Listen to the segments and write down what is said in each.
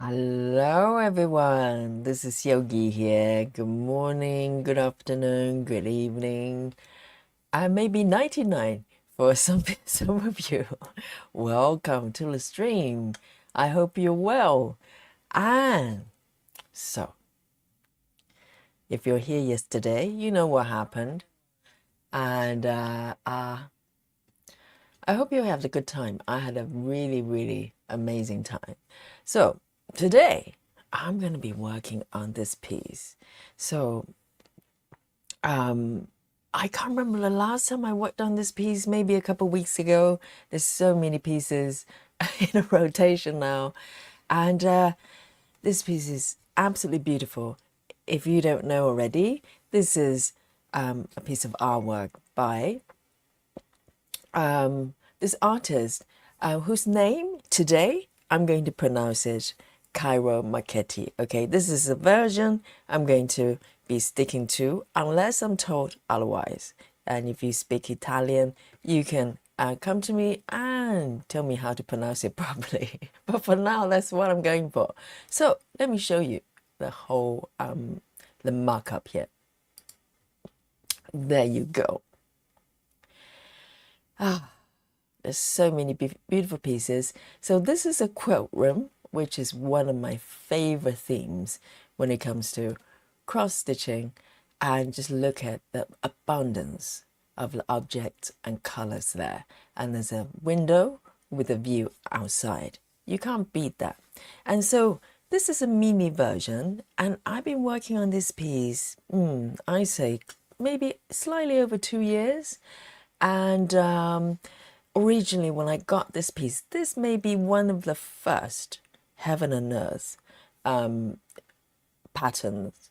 Hello everyone, this is Yogi here. Good morning, good afternoon, good evening, and maybe 99 for some of you. Welcome to the stream. I hope you're well. And so, if you're here yesterday, you know what happened. And I hope you had a good time. I had a really amazing time. So, today, I'm going to be working on this piece. So, I can't remember the last time I worked on this piece, maybe a couple weeks ago. There's so many pieces in a rotation now. And this piece is absolutely beautiful. If you don't know already, this is a piece of artwork by this artist whose name today I'm going to pronounce it Cairo Marchetti. Okay, this is a version I'm going to be sticking to unless I'm told otherwise. And if you speak Italian, you can come to me and tell me how to pronounce it properly. But for now, that's what I'm going for. So let me show you the whole the markup here. There you go. There's so many beautiful pieces. So this is a quilt room, which is one of my favorite themes when it comes to cross stitching, and just look at the abundance of the objects and colors there. And there's a window with a view outside. You can't beat that. And so this is a mini version, and I've been working on this piece, I say maybe slightly over 2 years. And originally when I got this piece, this may be one of the first heaven and earth patterns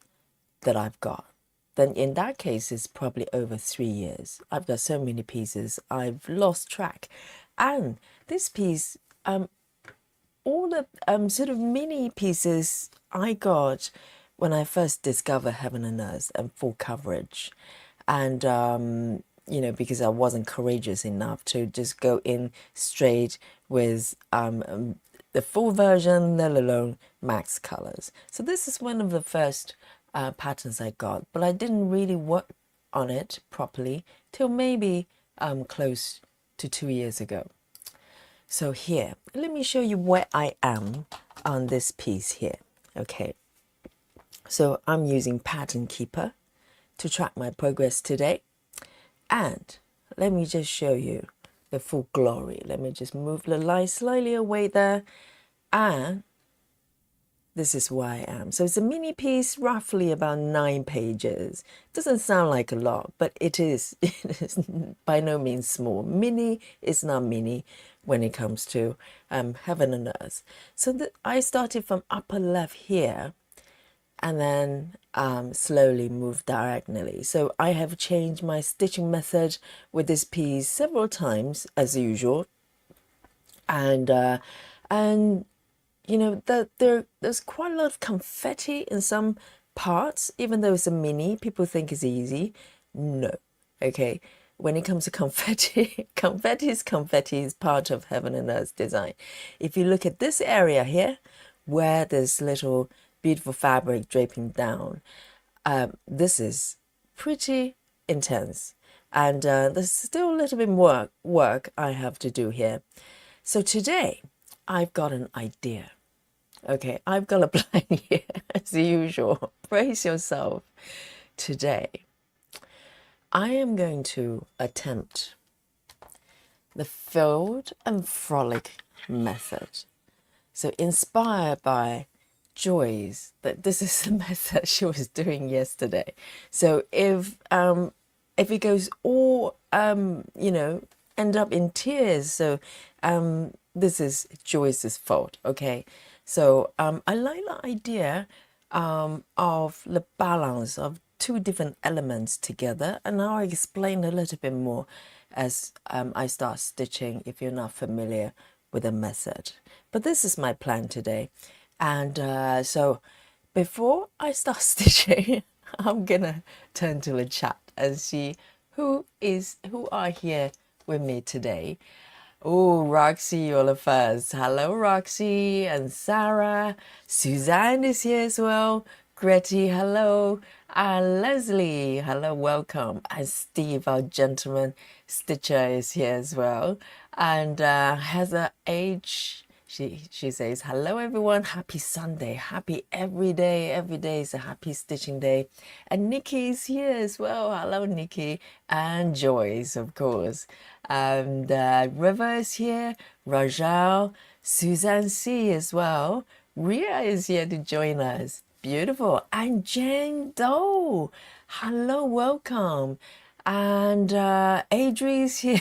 that I've got. Then in that case, it's probably over 3 years. I've got so many pieces, I've lost track. And this piece, all the sort of mini pieces I got when I first discovered Heaven and Earth and full coverage. And you know, because I wasn't courageous enough to just go in straight with the full version, let alone max colors. So this is one of the first patterns I got, but I didn't really work on it properly till maybe close to 2 years ago. So here, let me show you where I am on this piece here. Okay, so I'm using Pattern Keeper to track my progress today. And let me just show you the full glory. Let me just move the line slightly away there. And this is where I am. So it's a mini piece, roughly about 9 pages. Doesn't sound like a lot, but it is. It is by no means small. Mini is not mini when it comes to heaven and earth. So I started from upper left here, and then slowly move diagonally. So I have changed my stitching method with this piece several times as usual. And you know, there's quite a lot of confetti in some parts, even though it's a mini, people think it's easy. No, okay. When it comes to confetti, confetti is part of Heaven and Earth design. If you look at this area here, where there's little beautiful fabric draping down, this is pretty intense, and there's still a little bit more work I have to do here. So today I've got an idea. Okay, I've got a plan here as usual. Brace yourself. Today I am going to attempt the Filled and Frolic method. So inspired by Joyce, that this is the method she was doing yesterday. So if it goes all you know, end up in tears, so this is Joyce's fault. Okay, so I like the idea of the balance of 2 different elements together, and I'll explain a little bit more as I start stitching if you're not familiar with the method. But this is my plan today. And so before I start stitching, I'm gonna turn to the chat and see who are here with me today. Oh, Roxy, you're the first. Hello, Roxy and Sarah. Suzanne is here as well. Gretty, hello. And Leslie, hello, welcome. And Steve, our gentleman Stitcher, is here as well. And Heather H. She says, hello everyone, happy Sunday, happy every day. Every day is a happy stitching day. And Nikki is here as well. Hello, Nikki. And Joyce, of course. And River is here, Rajal, Suzanne C as well. Ria is here to join us. Beautiful. And Jane Doe. Hello, welcome. And Adri is here.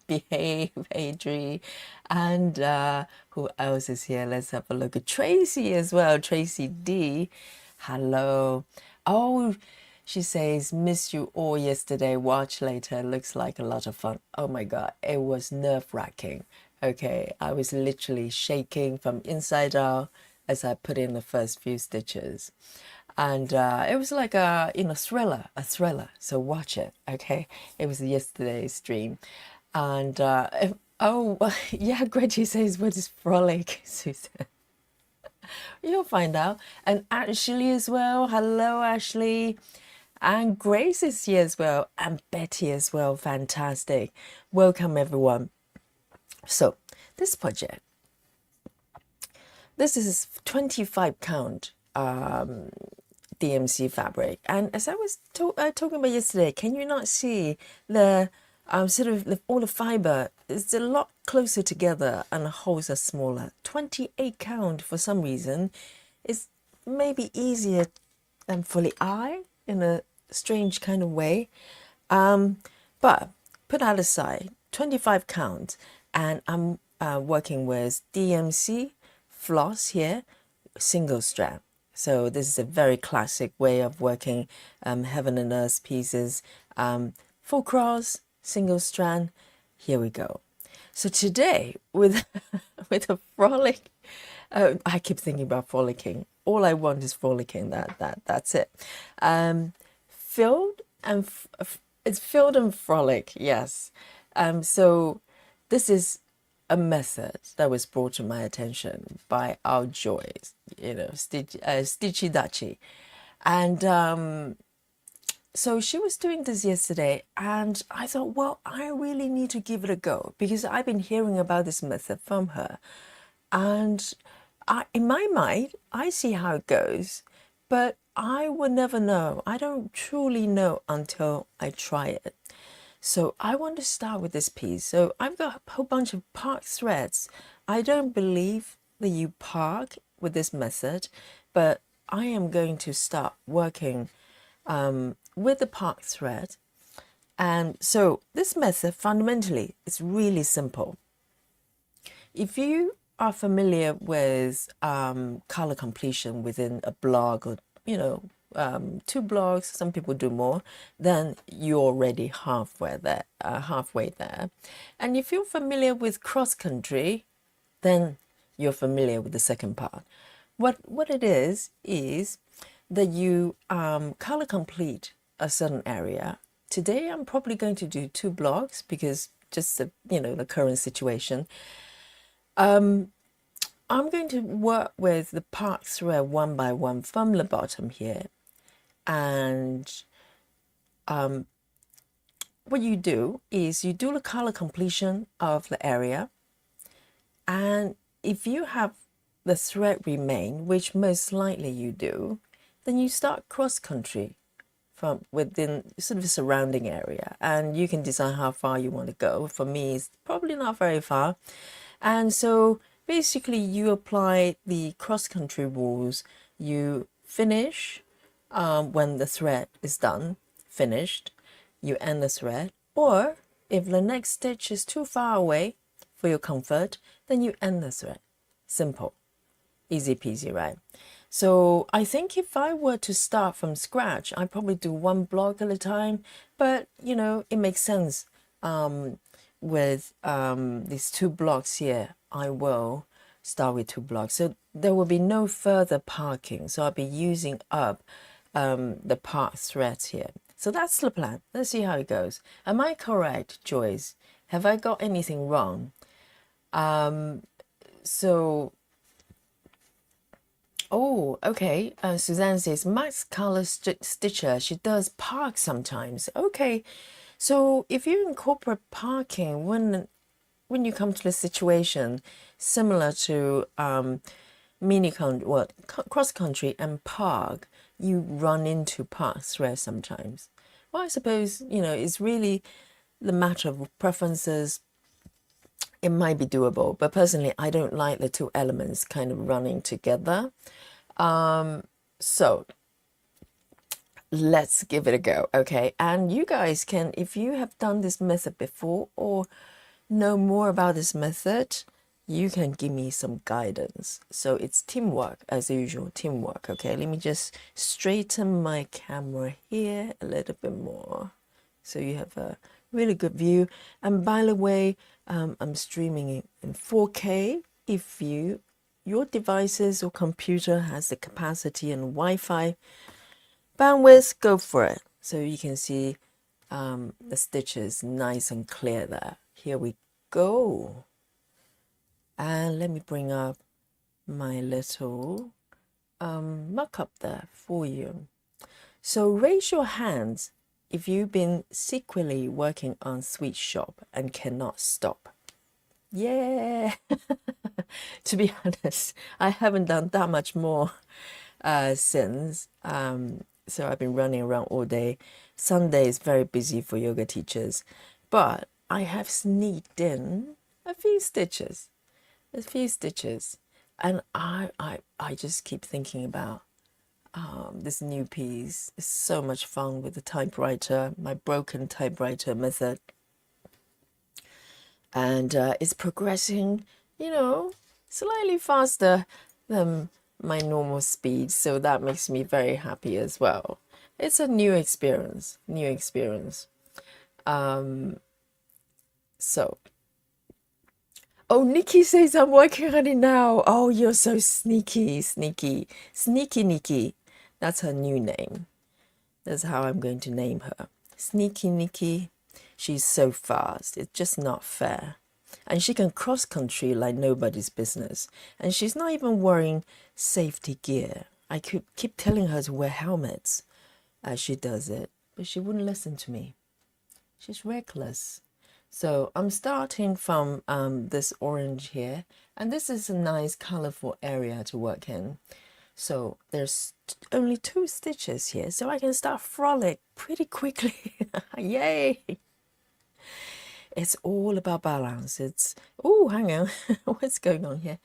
Behave, Adri. And who else is here? Let's have a look at Tracy as well. Tracy D. Hello. Oh, she says, miss you all yesterday. Watch later. Looks like a lot of fun. Oh my God. It was nerve-wracking. Okay. I was literally shaking from inside out as I put in the first few stitches. And it was like a thriller. So watch it, okay? It was yesterday's stream. And oh, yeah, Greggy says, what is frolic, Susan? You'll find out. And Ashley as well. Hello, Ashley. And Grace is here as well. And Betty as well. Fantastic. Welcome, everyone. So, this project, this is 25 count DMC fabric. And as I was talking about yesterday, can you not see the all the fiber is a lot closer together and the holes are smaller. 28 count for some reason is maybe easier than for the eye in a strange kind of way. But put that aside, 25 count, and I'm working with DMC floss here, single strand. So this is a very classic way of working heaven and earth pieces. Full cross, single strand. Here we go. So today with with a frolic, I keep thinking about frolicking. All I want is frolicking. That's it. Filled and it's filled and frolic. Yes. So this is a method that was brought to my attention by our Joyce, Stitchy Dachi. And so she was doing this yesterday, and I thought, well, I really need to give it a go because I've been hearing about this method from her. And in my mind, I see how it goes, but I will never know. I don't truly know until I try it. So I want to start with this piece. So I've got a whole bunch of park threads. I don't believe that you park with this method, but I am going to start working with the park thread. And so this method fundamentally is really simple. If you are familiar with color completion within a blog or, 2 blogs, some people do more, then you're already halfway there. And if you're familiar with cross country, then you're familiar with the second part. What it is that you color complete a certain area. Today I'm probably going to do 2 blogs because just the current situation. I'm going to work with the park thread one by one from the bottom here. And what you do is you do the color completion of the area. And if you have the thread remain, which most likely you do, then you start cross country from within sort of the surrounding area. And you can decide how far you want to go. For me, it's probably not very far. And so basically you apply the cross-country rules. You finish when the thread is done, finished, you end the thread. Or if the next stitch is too far away for your comfort, then you end the thread. Simple. Easy peasy, right? So I think if I were to start from scratch, I'd probably do 1 block at a time. But, it makes sense with these 2 blocks here. I will start with 2 blocks. So there will be no further parking. So I'll be using up the park threads here. So that's the plan. Let's see how it goes. Am I correct, Joyce? Have I got anything wrong? So, oh, okay. Suzanne says Max color stitcher. She does park sometimes. Okay, so if you incorporate parking when you come to the situation similar to cross country and park, you run into park thread sometimes. Well, I suppose it's really the matter of preferences. It might be doable, but personally, I don't like the two elements kind of running together. So let's give it a go, okay? And you guys can, if you have done this method before or know more about this method, you can give me some guidance. So it's teamwork, as usual, teamwork, okay? Let me just straighten my camera here a little bit more so you have a really good view. And by the way, I'm streaming in 4K. If your devices or computer has the capacity and Wi-Fi bandwidth, go for it. So you can see the stitches nice and clear there. Here we go. And let me bring up my little mock-up there for you. So raise your hands if you've been secretly working on Sweet Shop and cannot stop. Yeah. To be honest, I haven't done that much more since. So I've been running around all day. Sunday is very busy for yoga teachers, but I have sneaked in a few stitches, and I just keep thinking about this new piece. It's so much fun with the typewriter, my broken typewriter method, and it's progressing, slightly faster than my normal speed, so that makes me very happy as well. It's a new experience. So, oh, Nikki says I'm working on it now. Oh, you're so sneaky. Nikki. That's her new name. That's how I'm going to name her. Sneaky Nikki. She's so fast. It's just not fair. And she can cross country like nobody's business. And she's not even wearing safety gear. I could keep telling her to wear helmets as she does it, but she wouldn't listen to me. She's reckless. So I'm starting from this orange here, and this is a nice colorful area to work in. So there's only 2 stitches here, so I can start frolic pretty quickly. Yay! It's all about balance. Oh, hang on. What's going on here?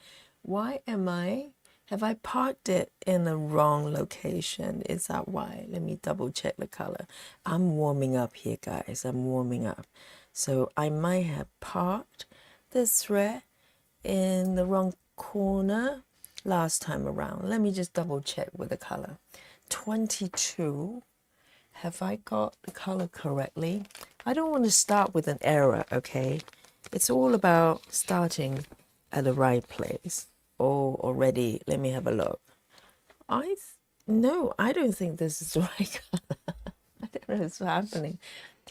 Have I parked it in the wrong location? Is that why? Let me double check the color. I'm warming up here, guys. I'm warming up. So I might have parked this thread in the wrong corner last time around. Let me just double check with the color. 22. Have I got the color correctly? I don't want to start with an error, okay? It's all about starting at the right place. Oh, already, let me have a look. No, I don't think this is the right color. I don't know what's happening.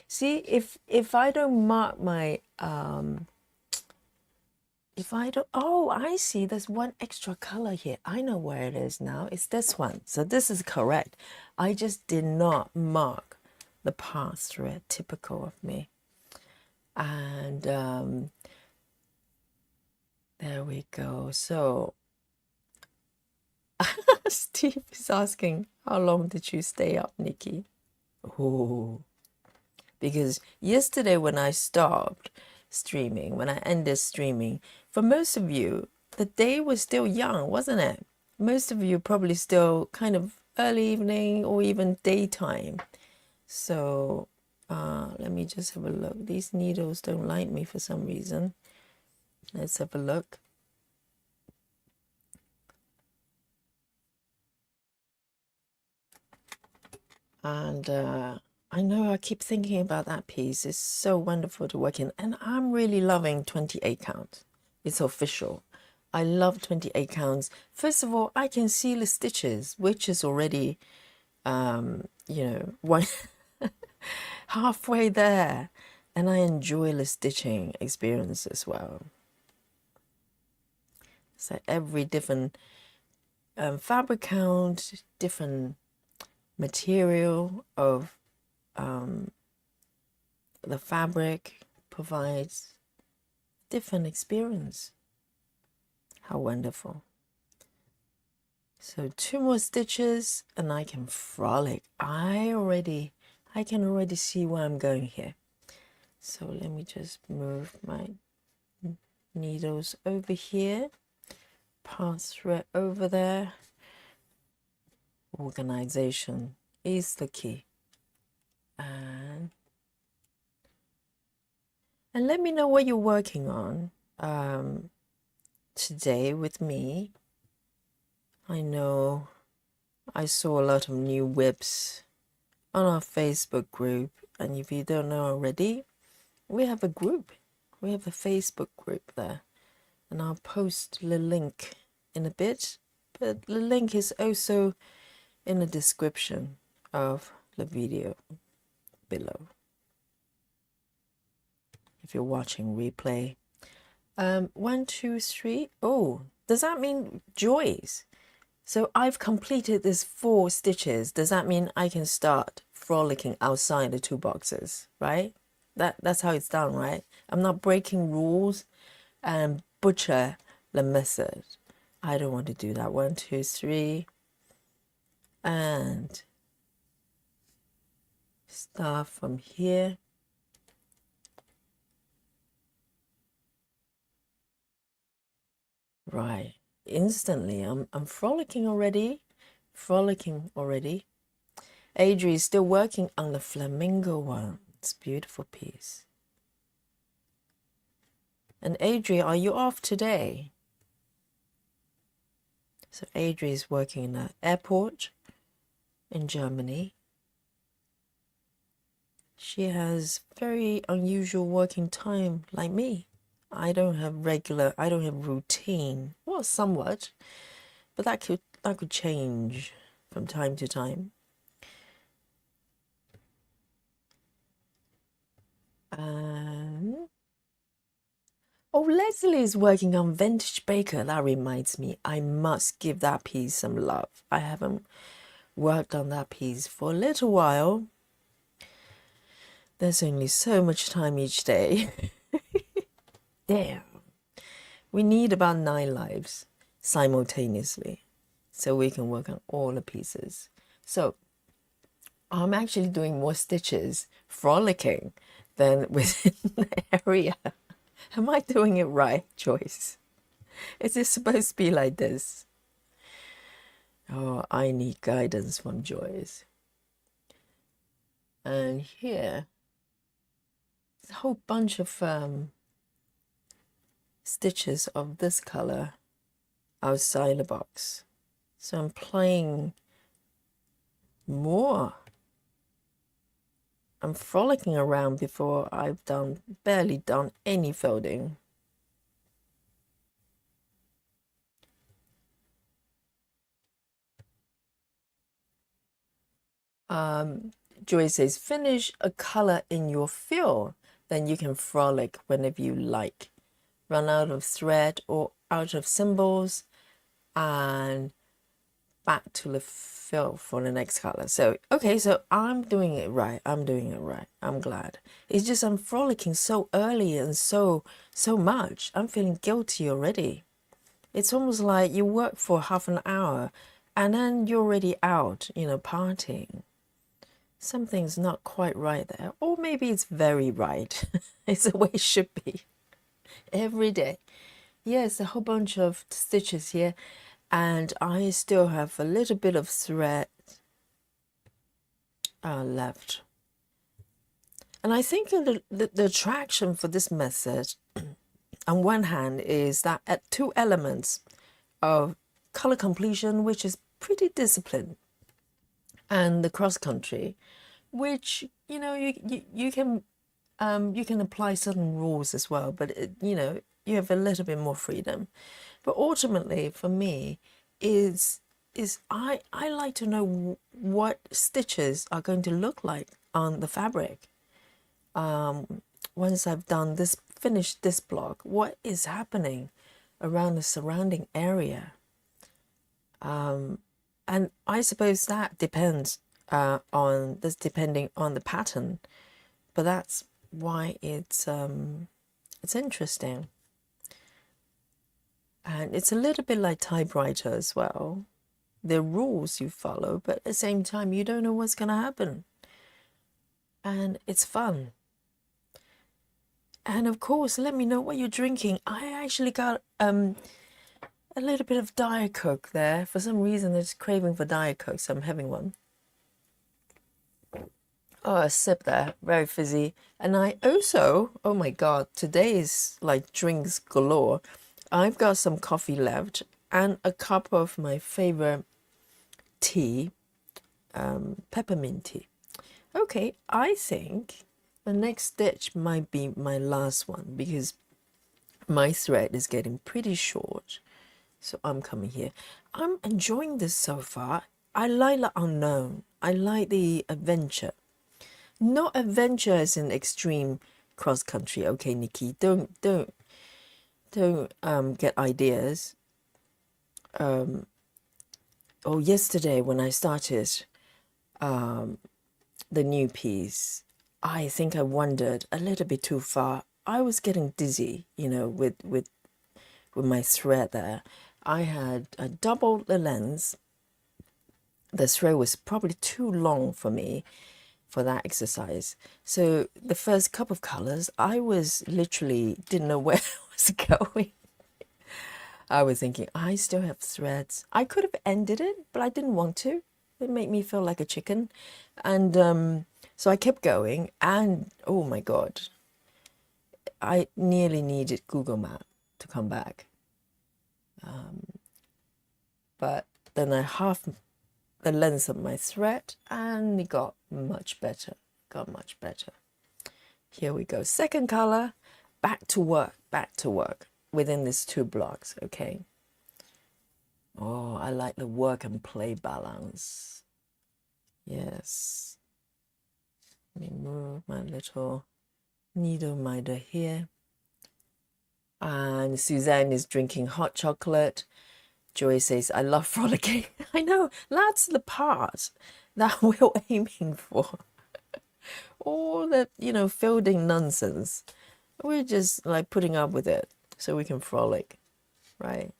See, if I don't mark my oh, I see, there's one extra color here. I know where it is now. It's this one. So this is correct. I just did not mark the pass thread, typical of me. And there we go. So Steve is asking, how long did you stay up, Nikki? Oh, because yesterday when I stopped streaming, when I ended streaming, for most of you, the day was still young, wasn't it? Most of you probably still kind of early evening or even daytime. So let me just have a look. These needles don't like me for some reason. Let's have a look. And I know I keep thinking about that piece. It's so wonderful to work in. And I'm really loving 28 count. It's official. I love 28 counts. First of all, I can see the stitches, which is already, one halfway there. And I enjoy the stitching experience as well. So every different fabric count, different material of the fabric provides different experience. How wonderful. So 2 more stitches and I can frolic. I can already see where I'm going here. So let me just move my needles over here, pass thread over there. Organization is the key. And let me know what you're working on today with me. I know I saw a lot of new whips on our Facebook group, and if you don't know already, we have a group. We have a Facebook group there, and I'll post the link in a bit, but the link is also in the description of the video below if you're watching replay. 1, 2, 3. Oh, does that mean Joyce? So I've completed this 4 stitches. Does that mean I can start frolicking outside the 2 boxes, right? That's how it's done, right? I'm not breaking rules and butcher the method. I don't want to do that. 1, 2, 3. And start from here. Right. Instantly, I'm frolicking already. Adri is still working on the flamingo one. It's a beautiful piece. And Adri, are you off today? So Adri is working in an airport in Germany. She has very unusual working time like me. I don't have routine. Well, somewhat, but that could change from time to time. Oh, Leslie is working on Vintage Baker. That reminds me, I must give that piece some love. I haven't worked on that piece for a little while. There's only so much time each day. Damn. We need about 9 lives simultaneously so we can work on all the pieces. So I'm actually doing more stitches frolicking than within the area. Am I doing it right, Joyce? Is it supposed to be like this? Oh, I need guidance from Joyce. And here, a whole bunch of stitches of this color outside the box. So I'm playing more. I'm frolicking around before I've barely done any folding. Joy says, finish a color in your fill, then you can frolic whenever you like. Run out of thread or out of symbols and back to the fill for the next color. So, okay, so I'm doing it right. I'm glad. It's just I'm frolicking so early and so much. I'm feeling guilty already. It's almost like you work for half an hour and then you're already out, partying. Something's not quite right there. Or maybe it's very right. It's the way it should be. Every day. Yes, a whole bunch of stitches here. And I still have a little bit of thread left. And I think the attraction for this method, on one hand, is that at 2 elements of color completion, which is pretty disciplined, and the cross country, which you can apply certain rules as well, but you have a little bit more freedom. But ultimately, for me, is I like to know what stitches are going to look like on the fabric. once I've done this, finished this block, what is happening around the surrounding area. And I suppose that depends depending on the pattern, but that's why it's interesting. And it's a little bit like typewriter as well. There are rules you follow, but at the same time you don't know what's going to happen, and it's fun. And of course, let me know what you're drinking. I actually got a little bit of Diet Coke there. For some reason, there's craving for Diet Coke, so I'm having one. Oh, a sip there, very fizzy. And I also, oh my God, today is like drinks galore. I've got some coffee left and a cup of my favorite tea, peppermint tea. Okay, I think the next stitch might be my last one because my thread is getting pretty short. So I'm coming here. I'm enjoying this so far. I like the unknown. I like the adventure. Not adventure as in extreme cross country. Okay, Nikki, don't get ideas. Yesterday when I started the new piece, I think I wandered a little bit too far. I was getting dizzy, with my thread there. I had doubled the length. The thread was probably too long for me for that exercise. So the first couple of colors, I was literally didn't know where I was going. I was thinking, I still have threads. I could have ended it, but I didn't want to. It made me feel like a chicken. And so I kept going. And oh my God, I nearly needed Google Map to come back. But then I halved the length of my thread and it got much better. Here we go. Second color, back to work within these two blocks, okay? Oh, I like the work and play balance. Yes. Let me move my little needle minder here. And Suzanne is drinking hot chocolate. Joy says, I love frolicking. I know, that's the part that we're aiming for. All that, fielding nonsense. We're just like putting up with it so we can frolic, right?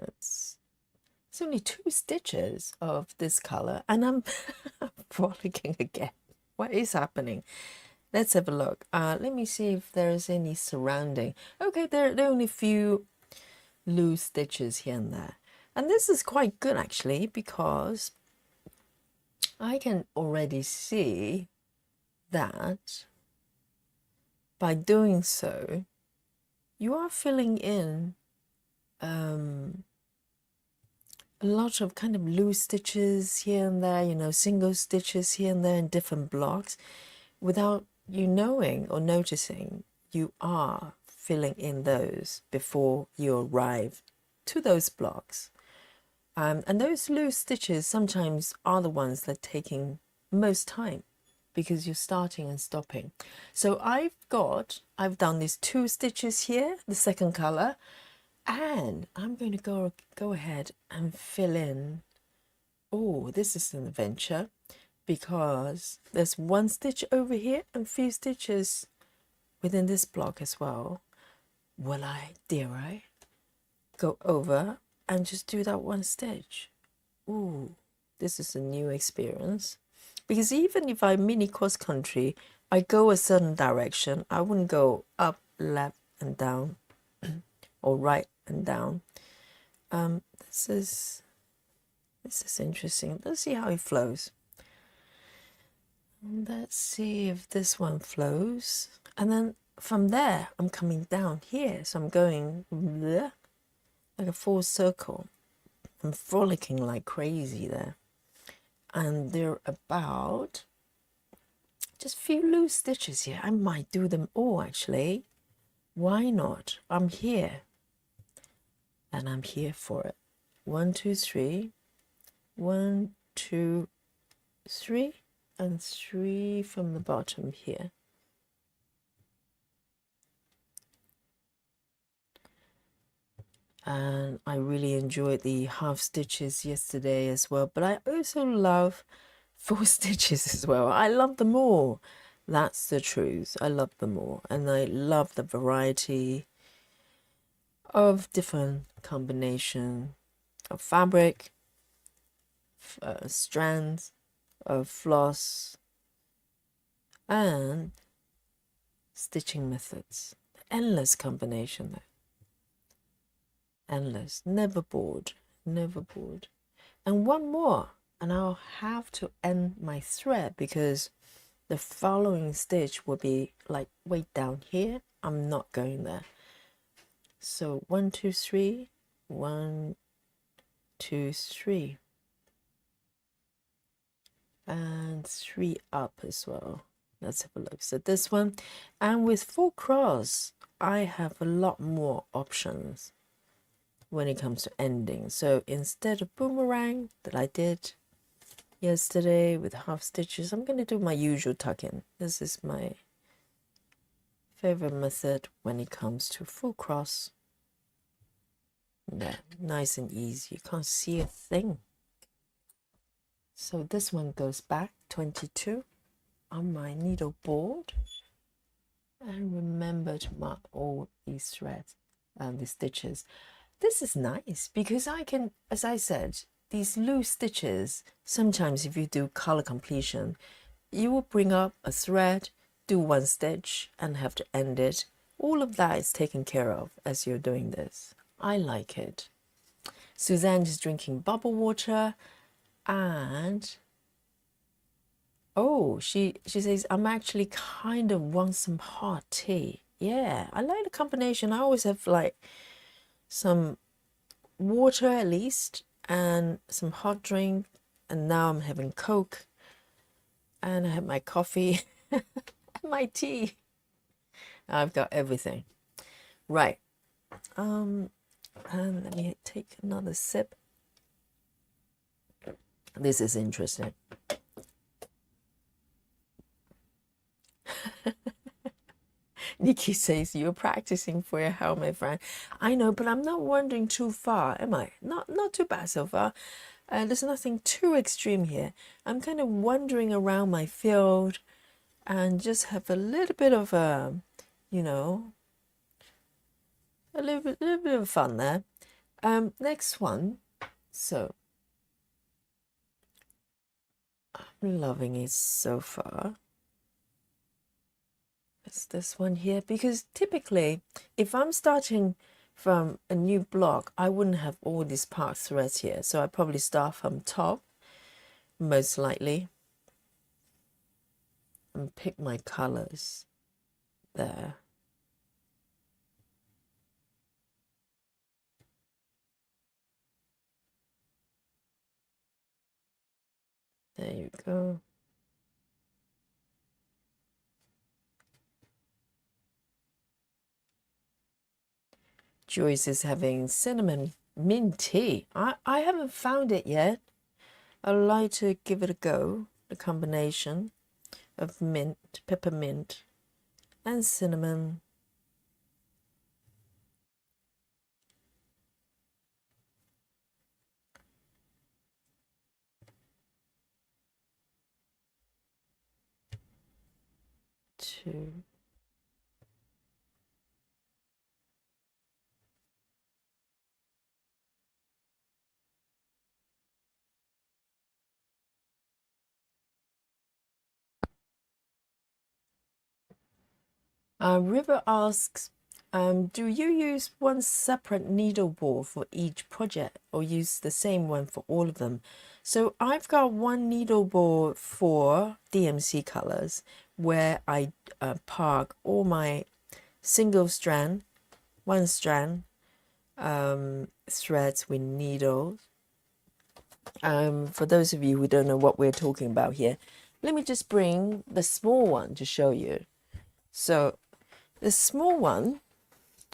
It's only 2 stitches of this color and I'm frolicking again. What is happening? Let's have a look. Let me see if there's any surrounding. Okay, there are only a few loose stitches here and there. And this is quite good actually because I can already see that by doing so, you are filling in a lot of kind of loose stitches here and there, single stitches here and there in different blocks. Without you knowing or noticing, you are filling in those before you arrive to those blocks. And those loose stitches sometimes are the ones that are taking most time because you're starting and stopping. So I've done these 2 stitches here, the second color, and I'm going to go ahead and fill in. Oh, this is an adventure because there's 1 stitch over here and few stitches within this block as well. Dare I go over and just do that 1 stitch? Ooh, this is a new experience. Because even if I mini cross country, I go a certain direction. I wouldn't go up, left, and down, or right and down. This is interesting. Let's see how it flows. Let's see if this one flows. And then from there, I'm coming down here. So I'm going like a full circle. I'm frolicking like crazy there. And they're about just a few loose stitches here. I might do them all actually. Why not? I'm here. And I'm here for it. 1, 2, 3, 1, 2, 3, and 3 from the bottom here. And I really enjoyed the half stitches yesterday as well, but I also love full stitches as well. I love them all. That's the truth. I love them all, and I love the variety of different combination of fabric, strands of floss, and stitching methods. Endless combination there. Endless. Never bored. Never bored. And one more, and I'll have to end my thread because the following stitch will be like way down here. I'm not going there. So 1, 2, 3, 1, 2, 3, and 3 up as well. Let's have a look. So this one, and with full cross, I have a lot more options when it comes to ending. So instead of boomerang that I did yesterday with half stitches, I'm going to do my usual tuck-in. This is my favorite method when it comes to full cross. Yeah, nice and easy. You can't see a thing. So this one goes back 22 on my needle board, and remember to mark all these threads and the stitches. This is nice because I can, as I said, these loose stitches, sometimes if you do color completion, you will bring up a thread, do one stitch and have to end it. All of that is taken care of as you're doing this. I like it. Suzanne is drinking bubble water, and oh, she says, I'm actually kind of want some hot tea. Yeah, I like the combination. I always have like some water at least and some hot drink, and now I'm having Coke, and I have my coffee and my tea. I've got everything. Right. And let me take another sip. This is interesting. Nikki says, you're practicing for your helmet, friend. I know, but I'm not wandering too far, am I? Not too bad so far. There's nothing too extreme here. I'm kind of wandering around my field and just have a little bit of a, you know, a little bit of fun there. Next one. So I'm loving it so far. It's this one here, because typically if I'm starting from a new block, I wouldn't have all these part threads here. So I probably start from top, most likely, and pick my colors there. There you go. Joyce is having cinnamon mint tea. I haven't found it yet. I'd like to give it a go. The combination of mint, peppermint, and cinnamon. Two. River asks, do you use one separate needle bore for each project or use the same one for all of them? So I've got one needle bore for DMC colors where I park all my single strand, one strand threads with needles. For those of you who don't know what we're talking about here, let me just bring the small one to show you. So the small one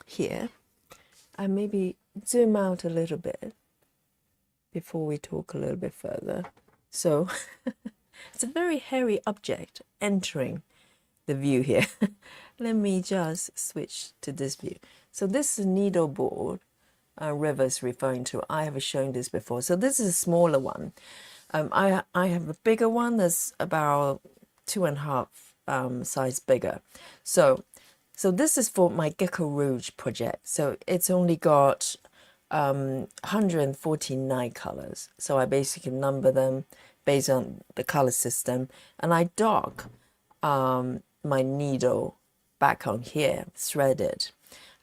here, and maybe zoom out a little bit. before we talk a little bit further. So it's a very hairy object entering the view here. Let me just switch to this view. So this is a needle board River is referring to. I have shown this before. So this is a smaller one. I have a bigger one that's about 2.5 size bigger. So this is for my Gecko Rouge project. So it's only got 149 colors. So I basically number them based on the color system, and I dock my needle back on here, threaded.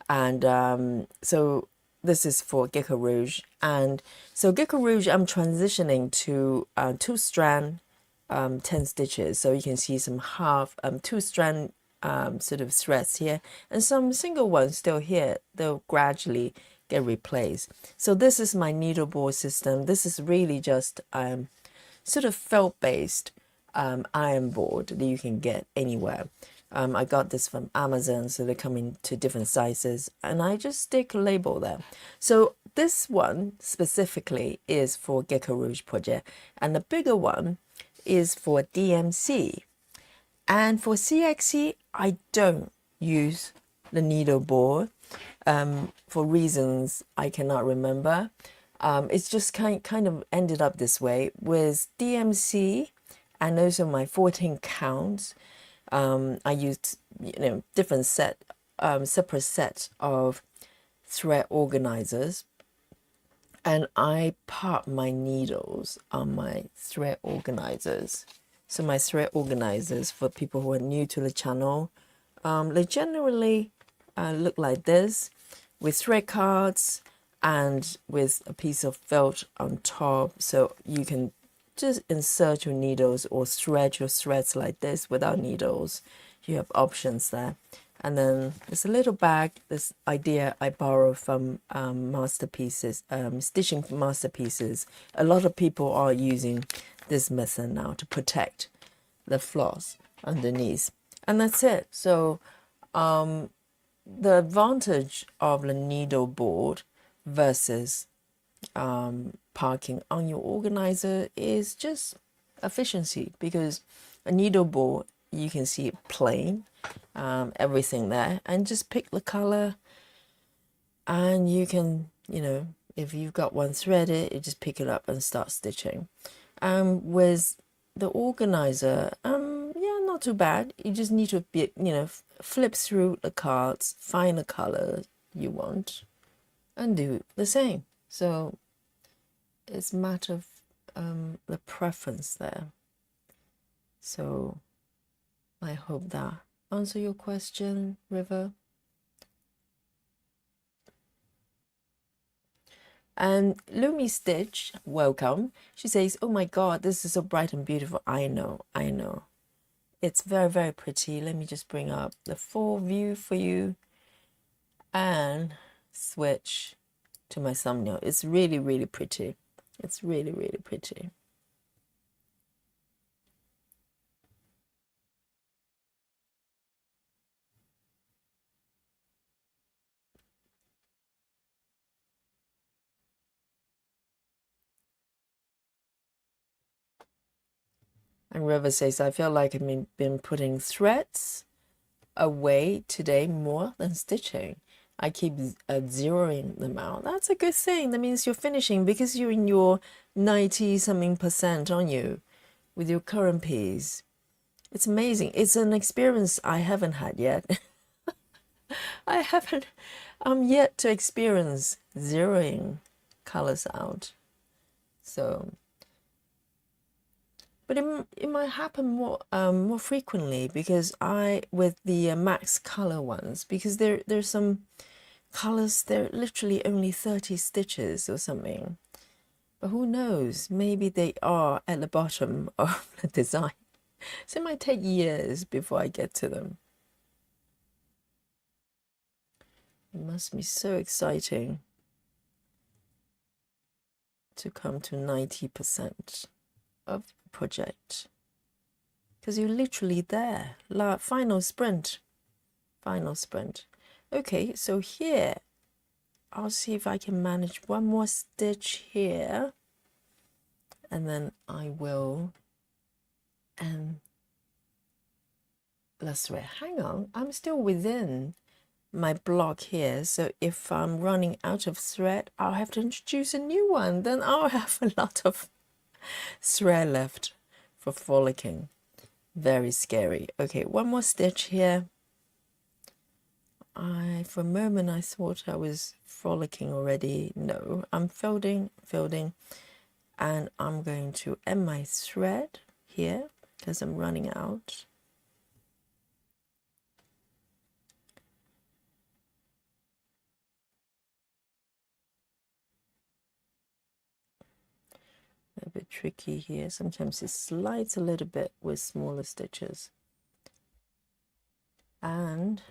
And so this is for Gecko Rouge. And so Gecko Rouge, I'm transitioning to 2-strand 10 stitches. So you can see some half 2-strand sort of threads here, and some single ones still here. They'll gradually get replaced. So this is my needle board system. This is really just sort of felt based iron board that you can get anywhere. I got this from Amazon, so they come in to different sizes, and I just stick a label there. So this one specifically is for Gecko Rouge project, and the bigger one is for DMC. And for CXC, I don't use the needle board for reasons I cannot remember. It's just kind of ended up this way with DMC, and also my 14 counts. I used different separate set of thread organizers, and I part my needles on my thread organizers. So my thread organizers, for people who are new to the channel, they generally look like this, with thread cards and with a piece of felt on top, so you can just insert your needles or thread your threads like this without needles. You have options there. And then there's a little bag. This idea I borrowed from Masterpieces, Stitching Masterpieces. A lot of people are using this method now to protect the floss underneath. And that's it. So the advantage of the needle board versus parking on your organizer is just efficiency, because a needle board, you can see it plain, everything there, and just pick the color, and you can, if you've got one threaded, you just pick it up and start stitching. With the organizer, yeah, not too bad. You just need to be, flip through the cards, find the color you want, and do the same. So it's a matter of the preference there. So I hope that answer your question, River. And Lumi Stitch, welcome. She says, oh my God, this is so bright and beautiful. I know. It's very, very pretty. Let me just bring up the full view for you and switch to my thumbnail. It's really, really pretty. It's really, really pretty. And River says, I feel like I've been putting threads away today more than stitching. I keep zeroing them out. That's a good thing. That means you're finishing, because you're in your 90-something%, aren't you, with your current piece. It's amazing. It's an experience I haven't had yet. I haven't yet to experience zeroing colors out. So, but it might happen more frequently, because with the max color ones, because there's some colors, they're literally only 30 stitches or something. But who knows? Maybe they are at the bottom of the design. So it might take years before I get to them. It must be so exciting to come to 90% of the project, because you're literally there. Final sprint. Okay, so here I'll see if I can manage one more stitch here. and then I will let's wait, hang on, I'm still within my block here, so if I'm running out of thread, I'll have to introduce a new one. Then I'll have a lot of thread left for frolicking. Very scary. Okay, one more stitch here. For a moment I thought I was frolicking already. No, I'm folding, and I'm going to end my thread here because I'm running out. A bit tricky here. Sometimes it slides a little bit with smaller stitches. And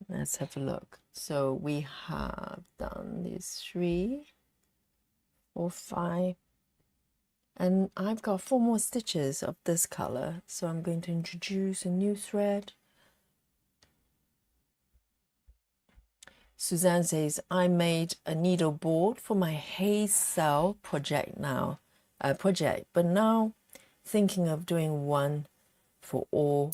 let's have a look. So we have done these 3, 4, 5, and I've got 4 more stitches of this color. So I'm going to introduce a new thread. Suzanne says, I made a needle board for my Hazel project but now thinking of doing one for all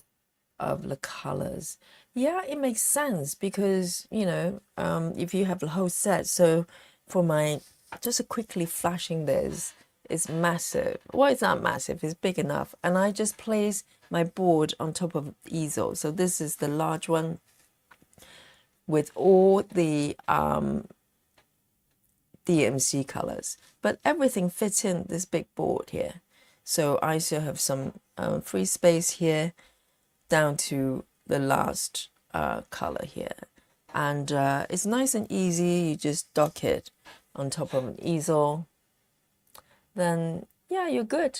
of the colors. Yeah, it makes sense because, you know, if you have the whole set. So for my, just quickly flashing this, it's massive. Well, it's not massive, it's big enough. And I just place my board on top of easel. So this is the large one with all the DMC colors, but everything fits in this big board here. So I still have some free space here down to the last color here, and it's nice and easy. You just dock it on top of an easel, then yeah, you're good.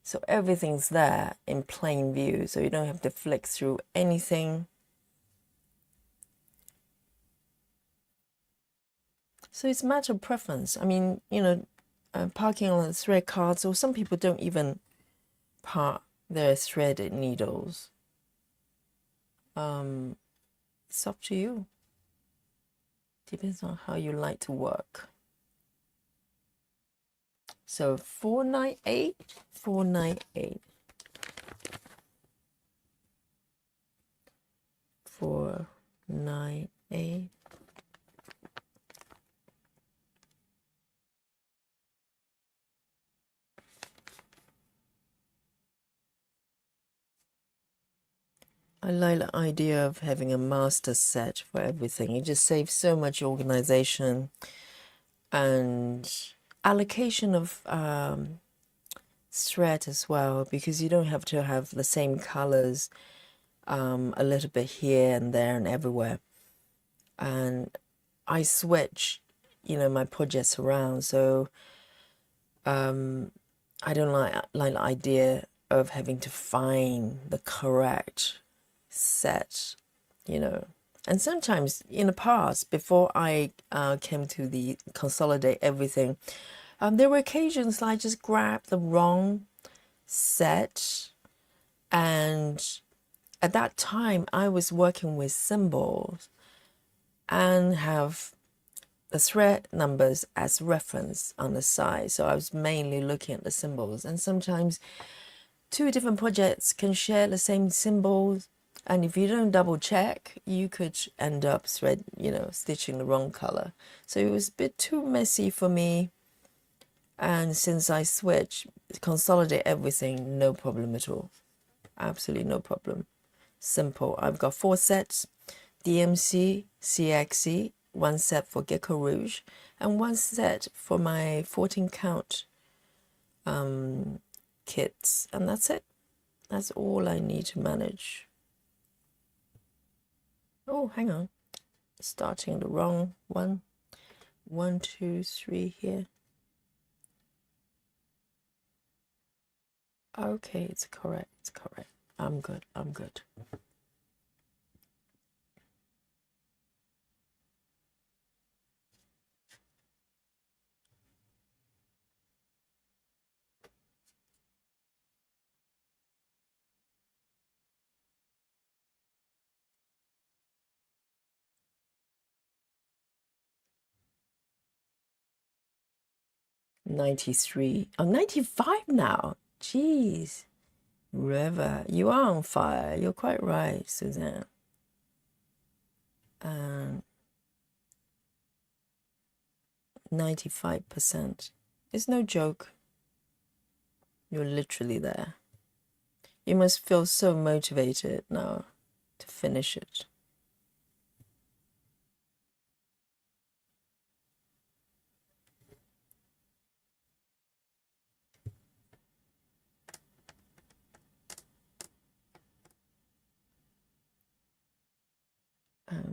So everything's there in plain view, so you don't have to flick through anything. So it's a matter of preference. I mean, you know, parking on the thread cards, or some people don't even part their threaded needles. It's up to you. Depends on how you like to work. So 498, 498, 498. I like the idea of having a master set for everything. It just saves so much organization and allocation of thread as well, because you don't have to have the same colors a little bit here and there and everywhere. And I switch, you know, my projects around, so I don't like the idea of having to find the correct set, you know. And sometimes in the past, before I came to the consolidate everything, there were occasions I just grabbed the wrong set, and at that time I was working with symbols and have the thread numbers as reference on the side. So I was mainly looking at the symbols, and sometimes 2 different projects can share the same symbols, and if you don't double check, you could end up stitching the wrong color. So it was a bit too messy for me. And since I switched, consolidate everything, no problem at all. Absolutely no problem. Simple. I've got 4 sets, DMC, CXC, 1 set for Gecko Rouge, and 1 set for my 14 count kits. And that's it. That's all I need to manage. Oh, hang on. Starting the wrong one. 1, 2, 3 here. Okay, it's correct. It's correct. I'm good. I'm good. 93. I'm 95 now. Jeez. River, you are on fire. You're quite right, Suzanne. 95%. It's no joke. You're literally there. You must feel so motivated now to finish it.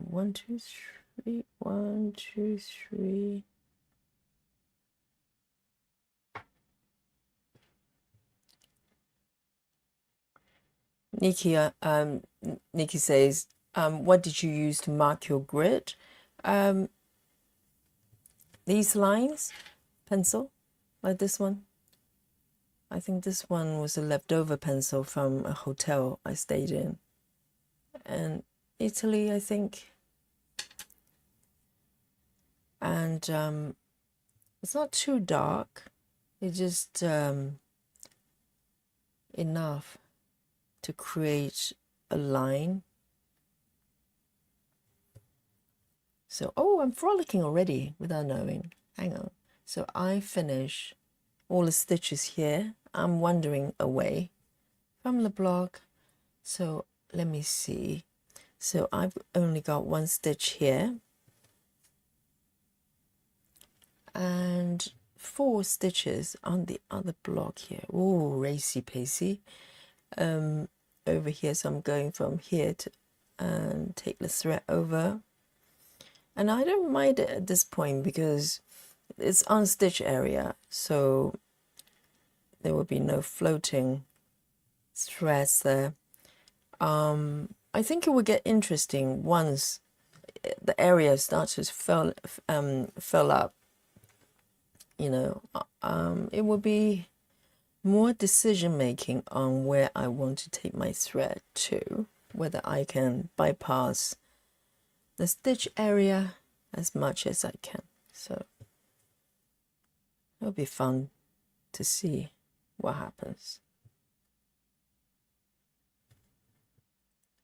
One, two, three. 1, 2, 3. Nikki, Nikki says, what did you use to mark your grid? These lines, pencil, like this one. I think this one was a leftover pencil from a hotel I stayed in Italy, I think. And it's not too dark. It's just enough to create a line. So, oh, I'm frolicking already without knowing. Hang on. So I finish all the stitches here. I'm wandering away from the block. So let me see. So I've only got one stitch here. And 4 stitches on the other block here. Oh, racy pacey. Over here, so I'm going from here to and take the thread over. And I don't mind it at this point because it's unstitched area, so there will be no floating threads there. I think it will get interesting once the area starts to fill up. You know, it will be more decision making on where I want to take my thread to, whether I can bypass the stitch area as much as I can. So it'll be fun to see what happens.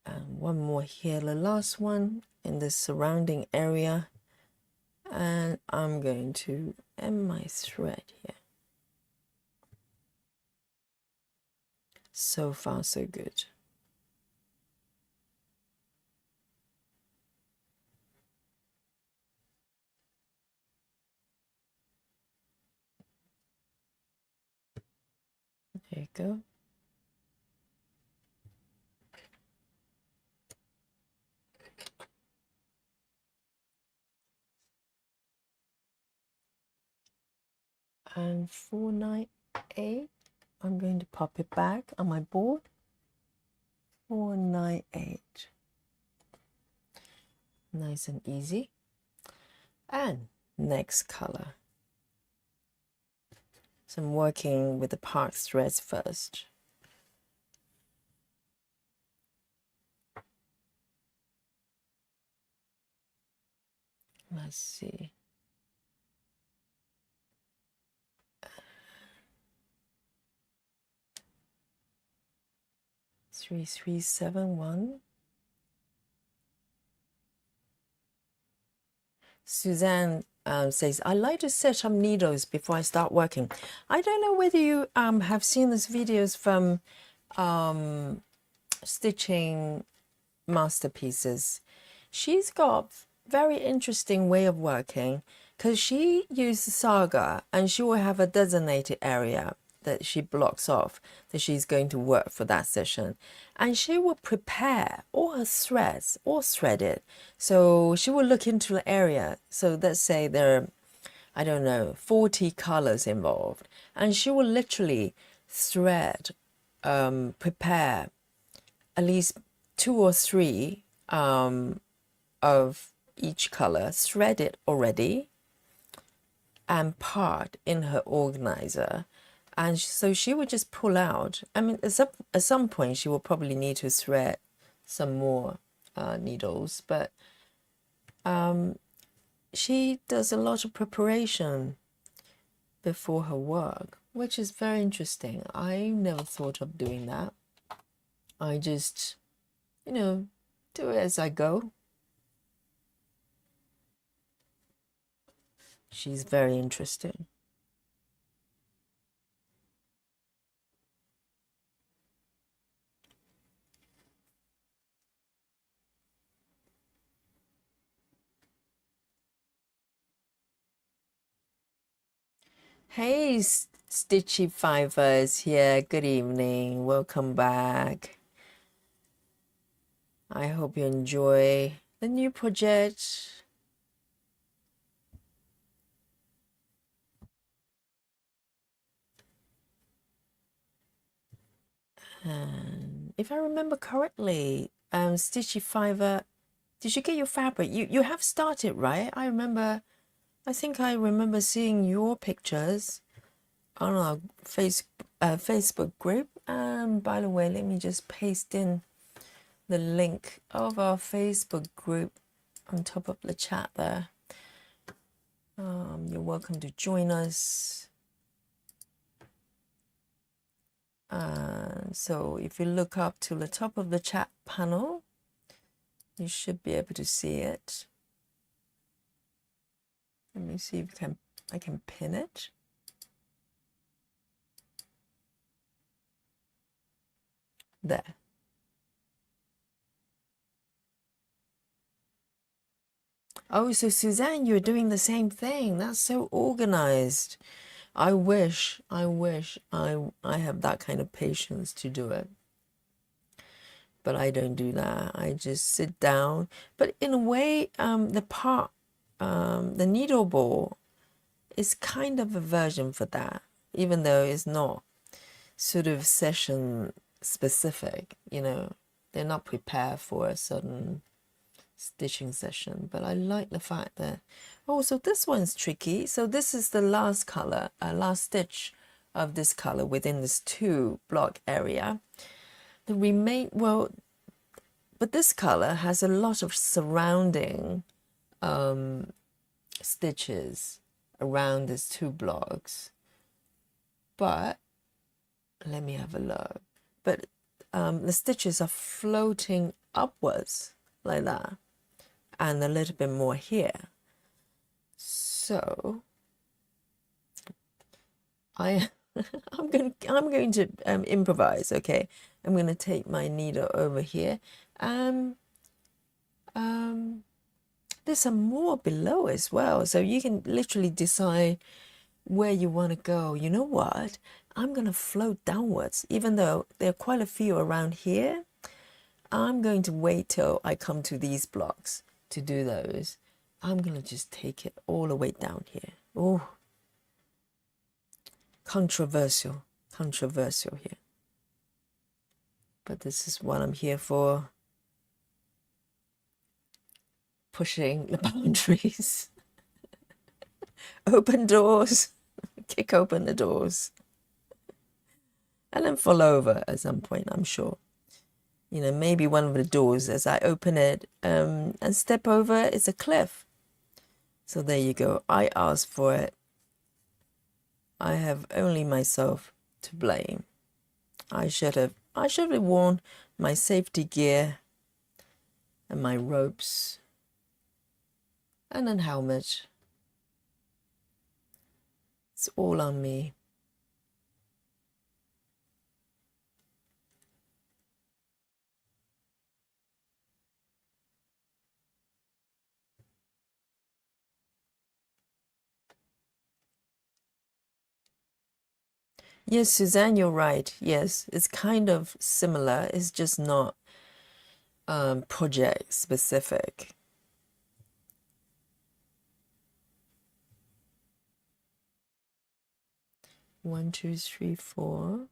And one more here, the last one in the surrounding area, and I'm going to end my thread here. So far so good. There you go. And 498, I'm going to pop it back on my board. 498. Nice and easy. And next color. So I'm working with the part threads first. Let's see. 3371. Suzanne says, I like to set up needles before I start working. I don't know whether you have seen these videos from stitching masterpieces. She's got very interesting way of working because she uses Saga and she will have a designated area that she blocks off that she's going to work for that session, and she will prepare all her threads all threaded. So she will look into the area, so let's say there are, I don't know, 40 colors involved, and she will literally thread prepare at least 2 or 3 of each color threaded already and part in her organizer. And so she would just pull out. I mean, at some point she will probably need to thread some more needles, but she does a lot of preparation before her work, which is very interesting. I never thought of doing that. I just, do it as I go. She's very interesting. Hey, Stitchy Fivers here. Good evening. Welcome back. I hope you enjoy the new project. And if I remember correctly, Stitchy Fiver, did you get your fabric? You have started, right? I think I remember seeing your pictures on our Facebook group. And by the way, let me just paste in the link of our Facebook group on top of the chat there. You're welcome to join us. So if you look up to the top of the chat panel, you should be able to see it. Let me see if I can pin it. There. Oh, so Suzanne, you're doing the same thing. That's so organized. I wish I have that kind of patience to do it. But I don't do that. I just sit down. But in a way, the needle ball is kind of a version for that, even though it's not sort of session specific, they're not prepared for a certain stitching session. But I like the fact that, oh, so this one's tricky. So this is the last color, last stitch of this color within this 2 block area. But this color has a lot of surrounding stitches around these 2 blocks. But let me have a look. But the stitches are floating upwards like that, and a little bit more here. So I'm going to improvise. Okay, I'm going to take my needle over here. There's some more below as well, so you can literally decide where you want to go. You know what? I'm going to float downwards, even though there are quite a few around here. I'm going to wait till I come to these blocks to do those. I'm going to just take it all the way down here. Oh, controversial here. But this is what I'm here for. Pushing the boundaries. Open doors. Kick open the doors. And then fall over at some point, I'm sure. Maybe one of the doors, as I open it and step over, it's a cliff. So there you go. I asked for it. I have only myself to blame. I should have worn my safety gear and my ropes and then helmet. It's all on me. Yes, Suzanne, you're right. Yes, it's kind of similar. It's just not project specific. One, two, three, four.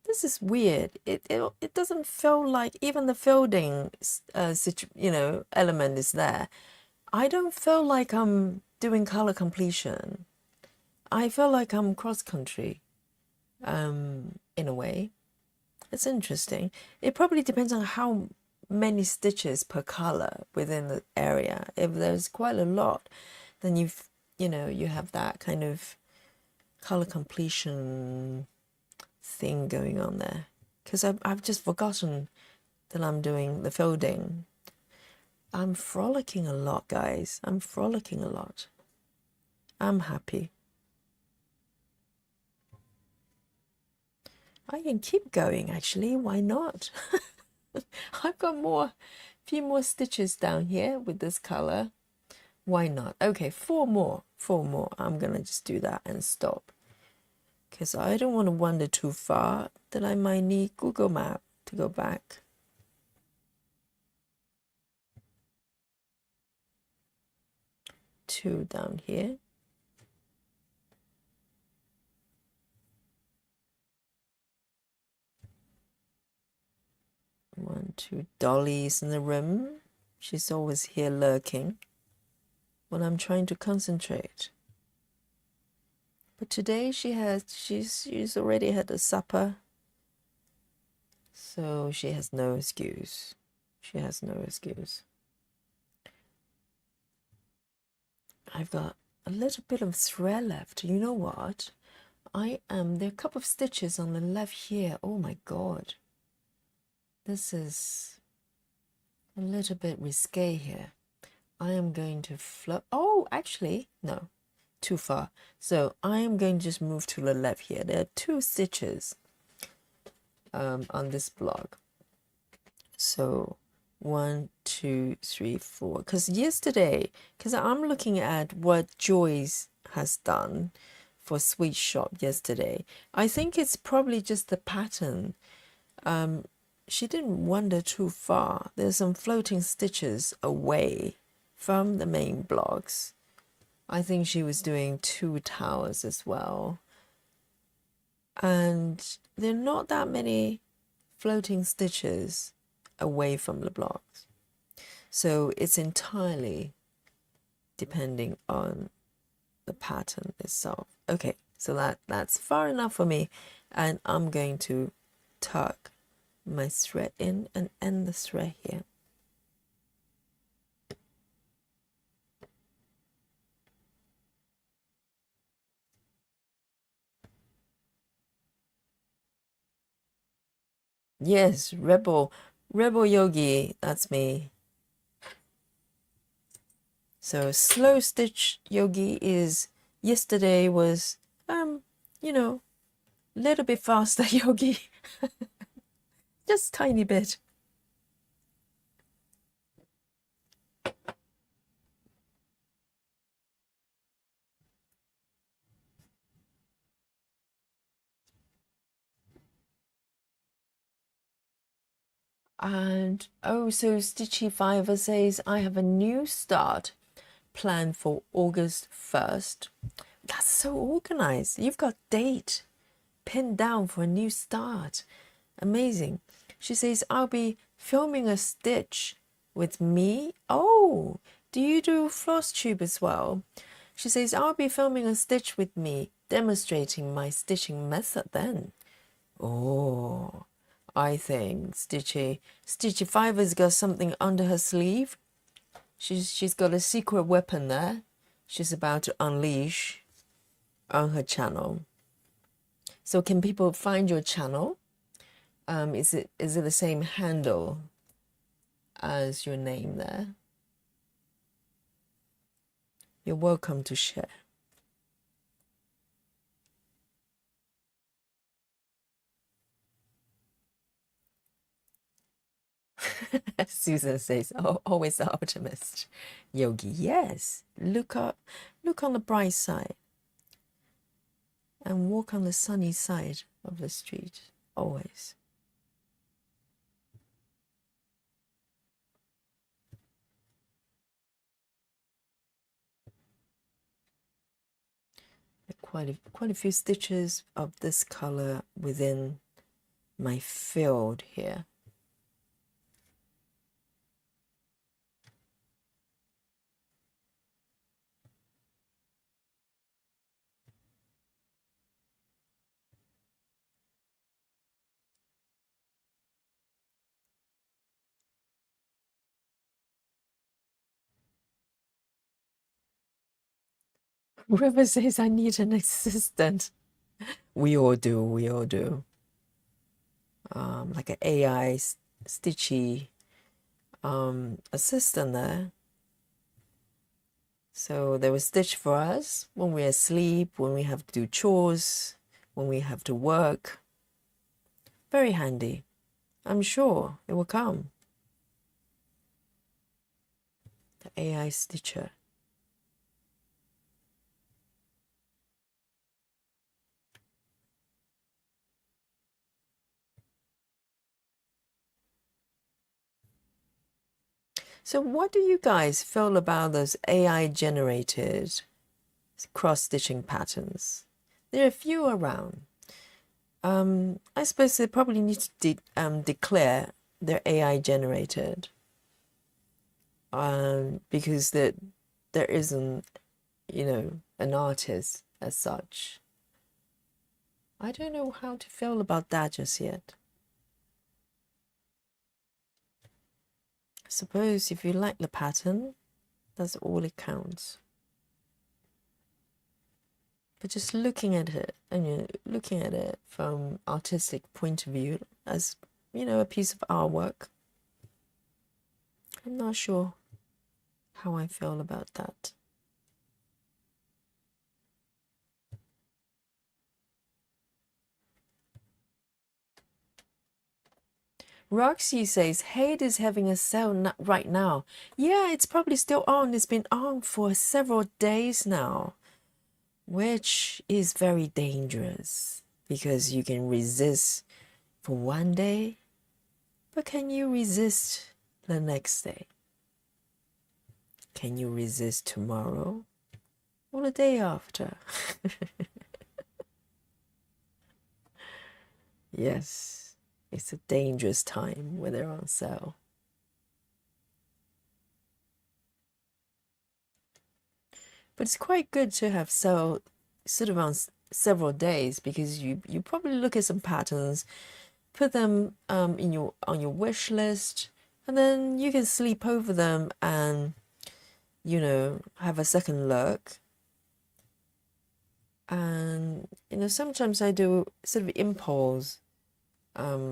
This is weird. It doesn't feel like even the folding element is there. I don't feel like I'm doing color completion. I feel like I'm cross country, in a way. It's interesting. It probably depends on how many stitches per color within the area. If there's quite a lot, then you have that kind of color completion thing going on there. Because I've just forgotten that I'm doing the folding. I'm frolicking a lot, guys. I'm frolicking a lot. I'm happy. I can keep going, actually. Why not? I've got few more stitches down here with this color. Why not? Okay, four more. I'm gonna just do that and stop, because I don't want to wander too far that I might need Google Map to go back. Two down here. One, two. Dolly's in the room. She's always here lurking when I'm trying to concentrate. But today she's already had a supper, so she has no excuse. She has no excuse. I've got a little bit of thread left. You know what? There are a couple of stitches on the left here. Oh my god. This is a little bit risque here. I am going to oh, actually, no, too far. So I am going to just move to the left here. There are two stitches on this block. So 1, 2, 3, 4. Because I'm looking at what Joyce has done for Sweet Shop yesterday. I think it's probably just the pattern. She didn't wander too far. There's some floating stitches away from the main blocks. I think she was doing 2 towers as well. And there are not that many floating stitches away from the blocks. So it's entirely depending on the pattern itself. Okay, so that's far enough for me. And I'm going to tuck my thread in and end the thread here. Yes, Rebel Yogi, that's me. So slow stitch yogi yesterday was little bit faster yogi. Just tiny bit. And oh, so Stitchy Fiver says I have a new start planned for August 1st. That's so organized. You've got date pinned down for a new start. Amazing. She says I'll be filming a stitch with me. Oh, do you do floss tube as well? She says I'll be filming a stitch with me, demonstrating my stitching method then. Oh, I think Stitchy Fiver's got something under her sleeve. She's got a secret weapon there. She's about to unleash on her channel. So can people find your channel? Is it the same handle as your name there? You're welcome to share. Susan says, "Oh, always the optimist." Yogi, yes. Look on the bright side and walk on the sunny side of the street. Always. Quite a few stitches of this color within my field here. River says, I need an assistant. We all do, we all do. Like an AI stitchy assistant there. So they will stitch for us when we're asleep, when we have to do chores, when we have to work. Very handy. I'm sure it will come. The AI stitcher. So what do you guys feel about those AI generated cross-stitching patterns? There are a few around. I suppose they probably need to declare they're AI generated, because there isn't, an artist as such. I don't know how to feel about that just yet. I suppose if you like the pattern, that's all it counts. But just looking at it, and looking at it from artistic point of view, as a piece of artwork, I'm not sure how I feel about that. Roxy says, Hade is having a sale right now. Yeah, it's probably still on. It's been on for several days now, which is very dangerous because you can resist for one day, but can you resist the next day? Can you resist tomorrow or the day after? Yes, it's a dangerous time when they're on sale. But it's quite good to have sale sort of on several days, because you probably look at some patterns, put them on your wish list, and then you can sleep over them and have a second look. And sometimes I do sort of impulse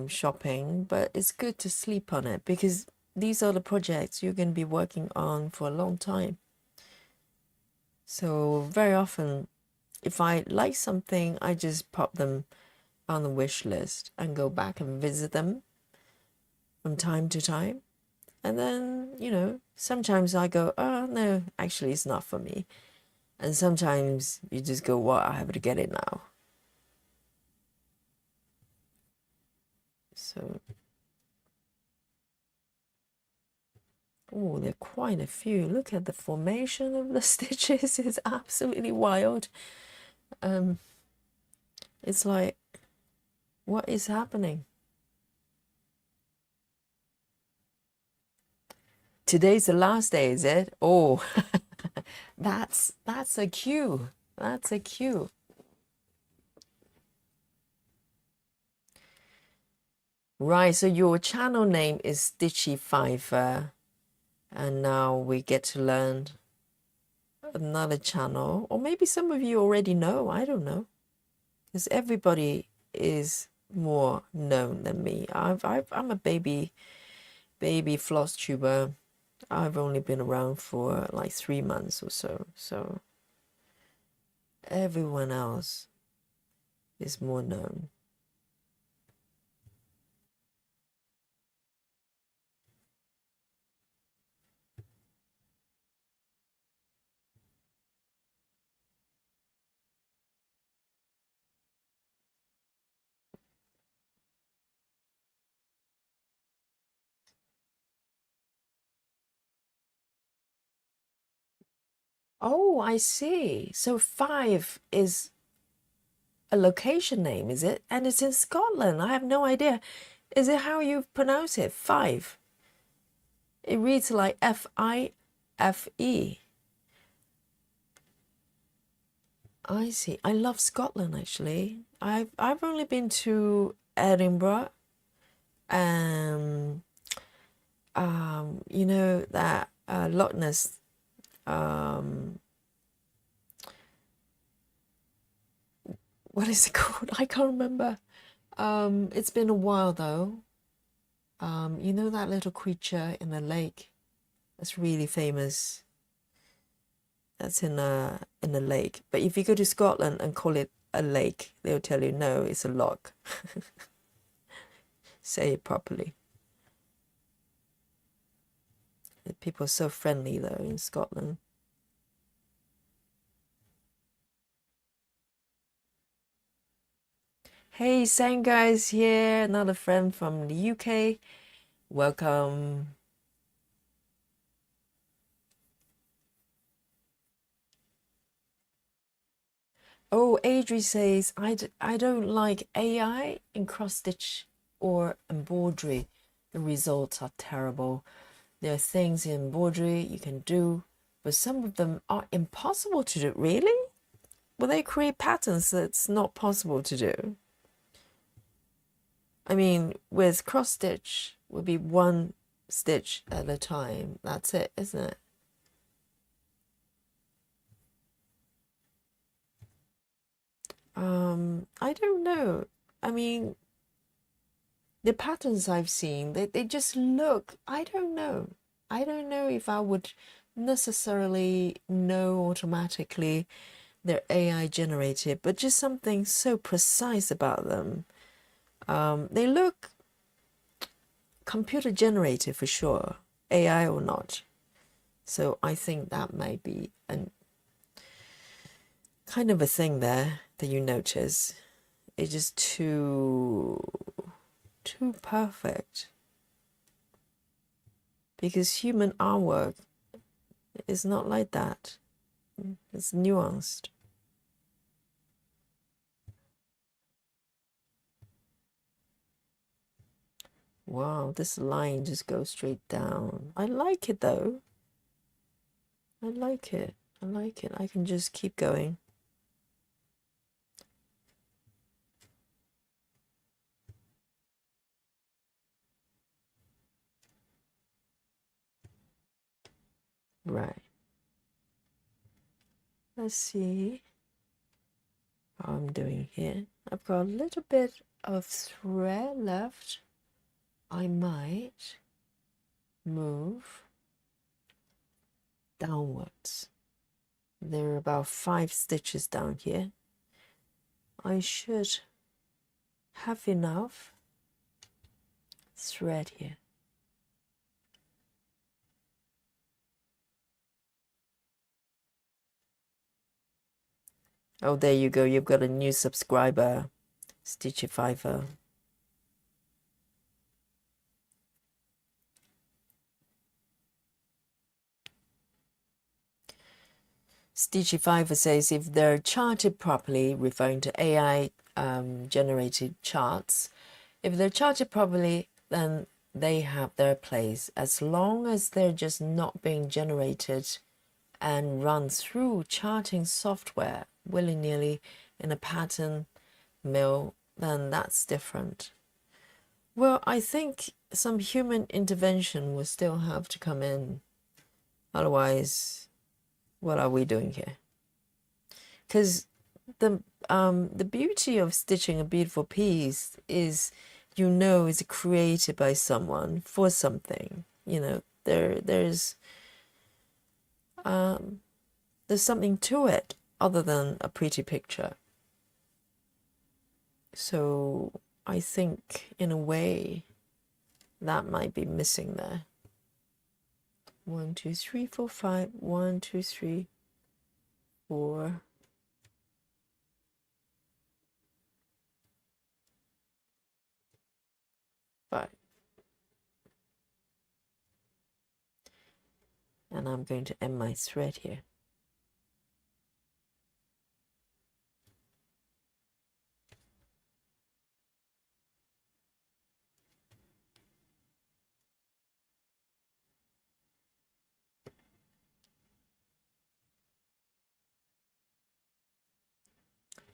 shopping, but it's good to sleep on it because these are the projects you're going to be working on for a long time. So very often, if I like something, I just pop them on the wish list and go back and visit them from time to time. And then, sometimes I go, oh, no, actually, it's not for me. And sometimes you just go, well, I have to get it now. So, oh, there are quite a few. Look at the formation of the stitches. It's absolutely wild. It's like, what is happening? Today's the last day, is it? Oh, that's a cue. That's a cue. Right, so your channel name is Stitchy Fiver, and now we get to learn another channel, or maybe some of you already know, I don't know, because everybody is more known than me. I'm a baby floss tuber. I've only been around for like 3 months or so everyone else is more known. Oh, I see. So 5 is a location name, is it? And it's in Scotland. I have no idea. Is it how you pronounce it? 5. It reads like Fife. I see. I love Scotland actually. I've only been to Edinburgh. Um, that Loch Ness what is it called? I can't remember. It's been a while though. You know that little creature in the lake that's really famous? That's in a lake. But if you go to Scotland and call it a lake, they'll tell you no, it's a loch. Say it properly. People are so friendly though in Scotland. Hey, Sanga is here, another friend from the UK. Welcome. Oh, Adri says, I don't like AI in cross-stitch or embroidery. The results are terrible. There are things in embroidery you can do, but some of them are impossible to do. Really? Will they create patterns that's not possible to do? I mean, with cross-stitch, would be one stitch at a time. That's it, isn't it? I don't know. I mean, the patterns I've seen, they just look, I don't know. I don't know if I would necessarily know automatically they're AI generated, but just something so precise about them. They look computer generated for sure, AI or not. So I think that might be a kind of a thing there that you notice. It's just too perfect. Because human artwork is not like that. It's nuanced. Wow, this line just goes straight down. I like it though. I like it. I like it. I can just keep going. Right. Let's see how I'm doing here. I've got a little bit of thread left. I might move downwards. There are about 5 stitches down here. I should have enough thread here. Oh, there you go. You've got a new subscriber, Stitchifiver. Stitchifiver says if they're charted properly, referring to AI generated charts, if they're charted properly, then they have their place. As long as they're just not being generated and run through charting software willy-nilly in a pattern mill, then that's different. Well, I think some human intervention will still have to come in. Otherwise, what are we doing here? Because the beauty of stitching a beautiful piece is, you know, it's created by someone for something. You know, there's something to it other than a pretty picture. So I think in a way that might be missing there. 1, 2, 3, 4, 5. 1, 2, 3, 4. And I'm going to end my thread here.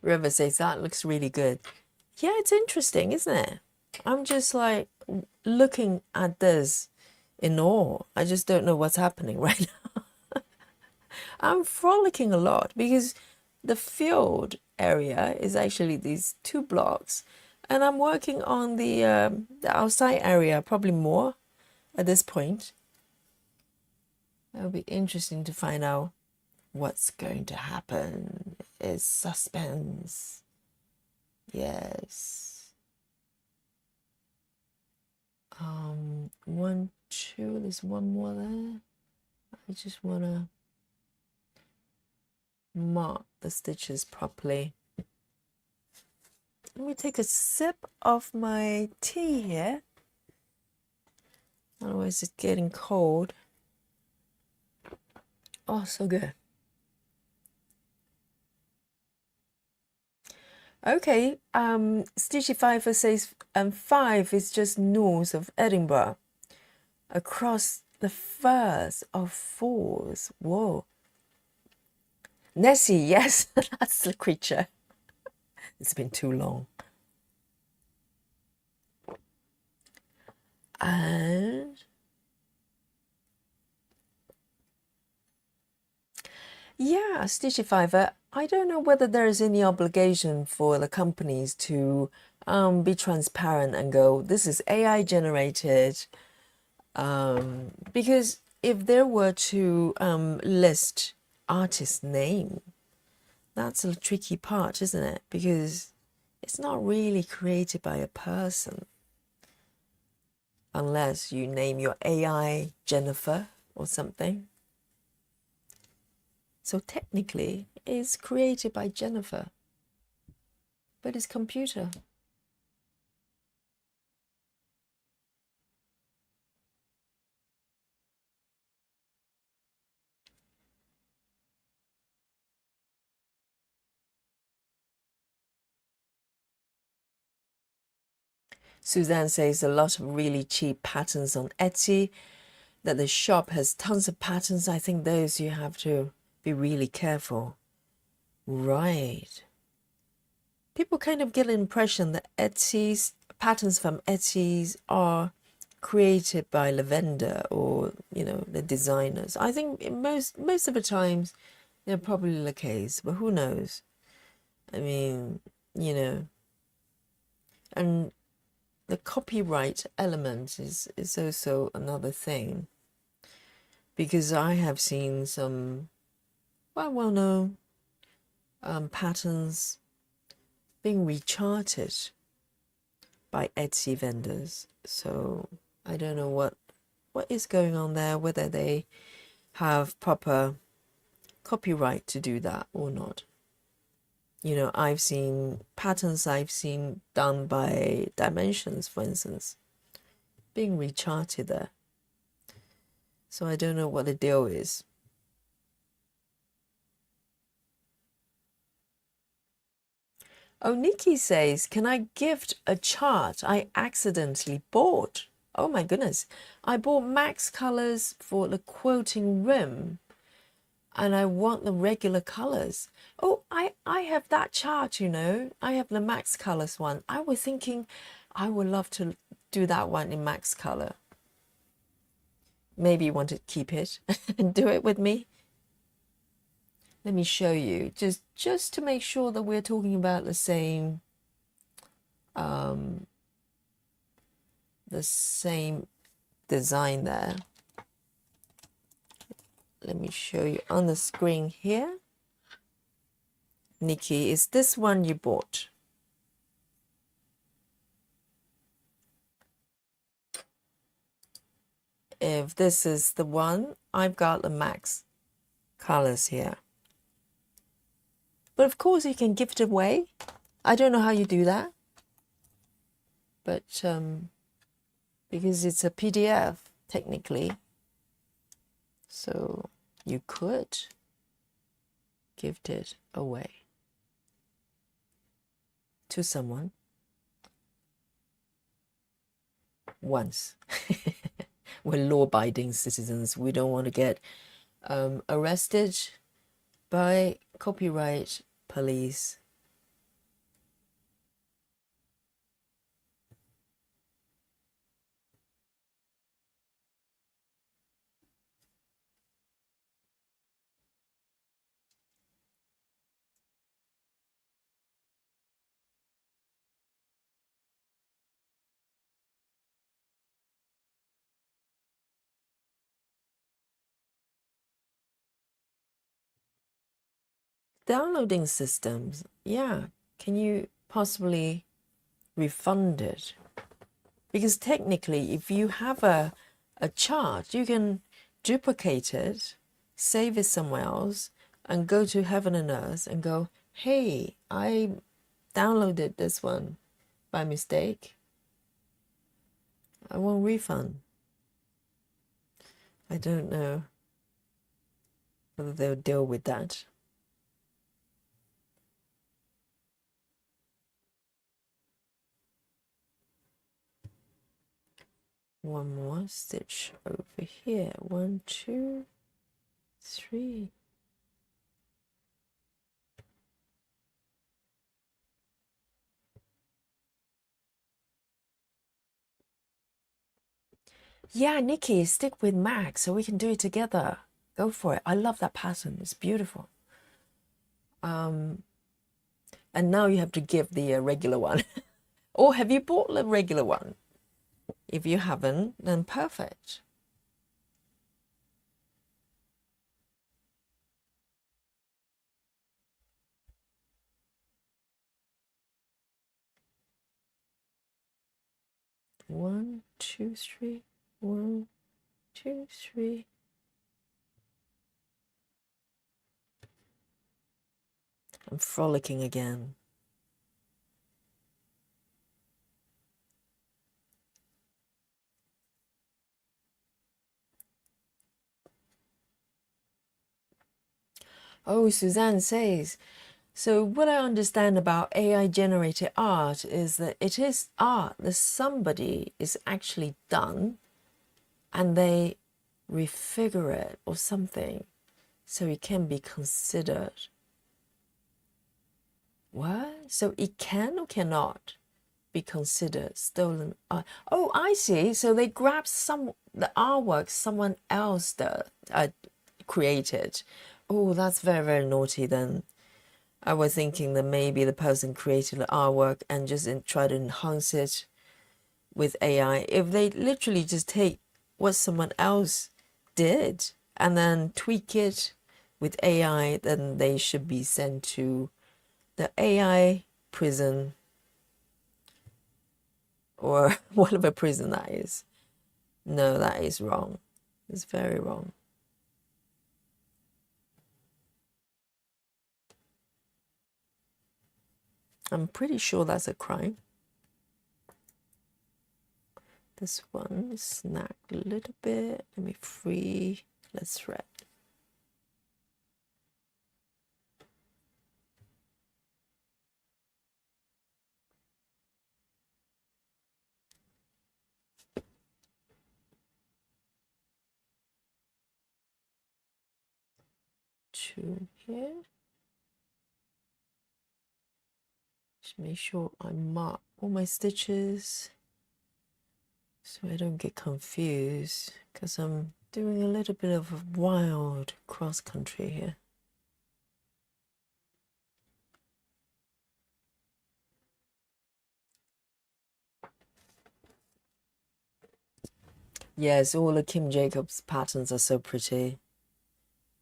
River says that looks really good. Yeah, it's interesting, isn't it? I'm just like looking at this in awe. I just don't know what's happening right now. I'm frolicking a lot because the field area is actually these 2 blocks, and I'm working on the outside area, probably more at this point. It'll be interesting to find out what's going to happen. It's suspense. Yes. 1, 2, there's one more there. I just want to mark the stitches properly. Let me take a sip of my tea here. Otherwise it's getting cold. Oh, so good. Okay, Stitchy5 says 5 is just north of Edinburgh. Across the first of 4s. Whoa. Nessie, yes, that's the creature. It's been too long. And yeah, Stitchy5, I don't know whether there is any obligation for the companies to be transparent and go, this is AI generated. Because if there were to list artist name, that's a tricky part, isn't it? Because it's not really created by a person. Unless you name your AI Jennifer or something. So technically, it's created by Jennifer, but it's computer. Suzanne says a lot of really cheap patterns on Etsy, that the shop has tons of patterns. I think those you have to be really careful. Right. People kind of get an impression that Etsy's patterns from Etsy's are created by the vendor or, you know, the designers. I think most of the times they're probably the case, but who knows? I mean, you know, and the copyright element is also another thing, because I have seen some well-known patterns being recharted by Etsy vendors. So I don't know what is going on there, whether they have proper copyright to do that or not. You know, I've seen patterns done by Dimensions, for instance, being recharted there. So I don't know what the deal is. Oh, Nikki says, can I gift a chart I accidentally bought? Oh my goodness. I bought Max colors for the quilting rim, and I want the regular colors. Oh, I have that chart, you know. I have the Max colors one. I was thinking I would love to do that one in Max color. Maybe you want to keep it and do it with me. Let me show you, just to make sure that we're talking about the same design there. Let me show you on the screen here. Nikki, is this one you bought? If this is the one, I've got the Max colors here. But of course you can gift it away. I don't know how you do that. But because it's a PDF technically, so you could gift it away to someone once. We're law-abiding citizens. We don't want to get arrested by copyright police. downloading systems, yeah, can you possibly refund it? Because technically, if you have a chart, you can duplicate it, save it somewhere else, and go to heaven and earth and go, hey, I downloaded this one by mistake. I want refund. I don't know whether they'll deal with that. One more stitch over here. 1, 2, 3. Yeah, Nikki, stick with Max so we can do it together. Go for it. I love that pattern. It's beautiful. And now you have to give the regular one. Or have you bought the regular one? If you haven't, then perfect. One, two, three. 1, 2, 3. I'm frolicking again. Oh, Suzanne says, so what I understand about AI generated art is that it is art that somebody is actually done and they refigure it or something so it can be considered. What? So it can or cannot be considered stolen art? Oh, I see. So they grab the artwork someone else created. Oh, that's very, very naughty then. I was thinking that maybe the person created the artwork and just try to enhance it with AI. If they literally just take what someone else did and then tweak it with AI, then they should be sent to the AI prison or whatever prison that is. No, that is wrong. It's very wrong. I'm pretty sure that's a crime. This one is snagged a little bit. Let me free. Let's thread. Two here. Just make sure I mark all my stitches so I don't get confused because I'm doing a little bit of a wild cross country here. Yes, all the Kim Jacobs patterns are so pretty.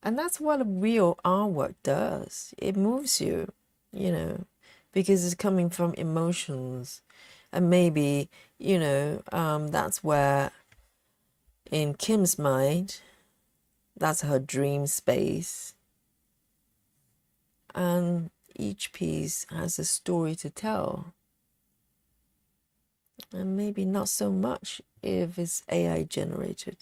And that's what a real artwork does. It moves you, you know, because it's coming from emotions. And maybe, that's where in Kim's mind, that's her dream space. And each piece has a story to tell. And maybe not so much if it's AI generated.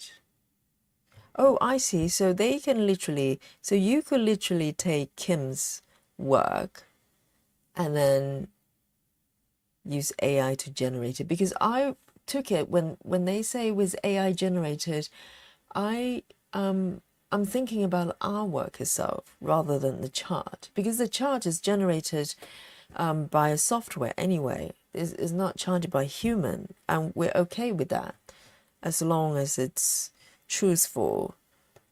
Oh, I see. So they can literally, so you could literally take Kim's work and then use AI to generate it. Because I took it when they say it was AI generated, I'm thinking about our work itself rather than the chart, because the chart is generated by a software anyway. Is not charged by human, and we're okay with that as long as it's truthful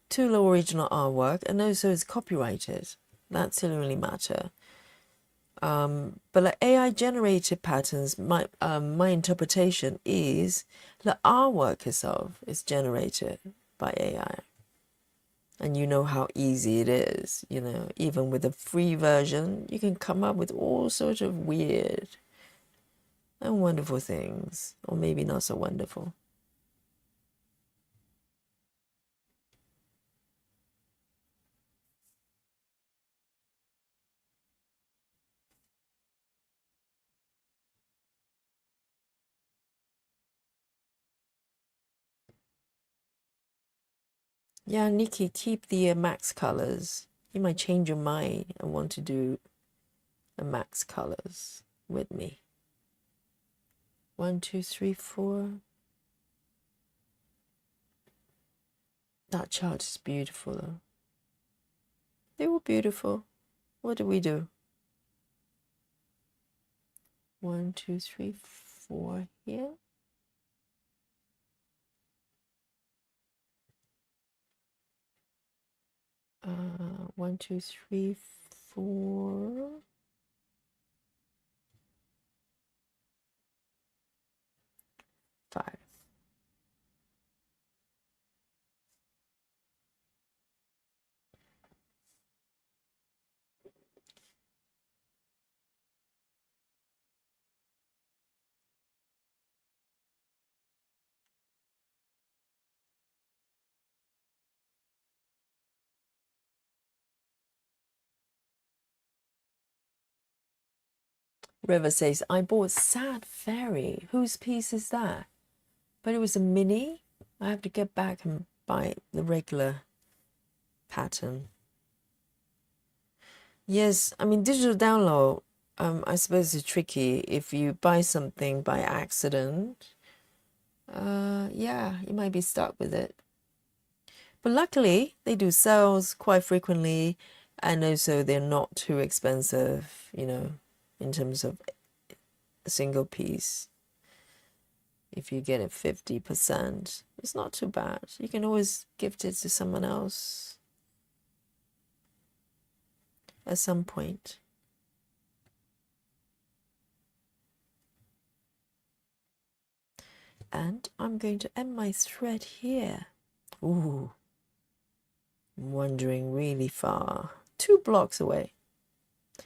to the original artwork and also it's copyrighted. That doesn't really matter. But like AI generated patterns, my interpretation is the artwork itself is generated by AI. And you know how easy it is, you know, even with the free version, you can come up with all sorts of weird and wonderful things, or maybe not so wonderful. Yeah, Nikki, keep the max colors. You might change your mind and want to do the max colors with me. 1, 2, 3, 4. That chart is beautiful though. They were beautiful. What do we do? 1, 2, 3, 4 here. 1, 2, 3, 4. 5. River says, I bought Sad Fairy. Whose piece is that? But it was a mini. I have to get back and buy the regular pattern. Yes, I mean, digital download, I suppose is tricky. If you buy something by accident, yeah, you might be stuck with it. But luckily, they do sales quite frequently, and also they're not too expensive, you know, in terms of a single piece. If you get it 50%, it's not too bad. You can always gift it to someone else at some point. And I'm going to end my thread here. Ooh, I'm wandering really far. 2 blocks away.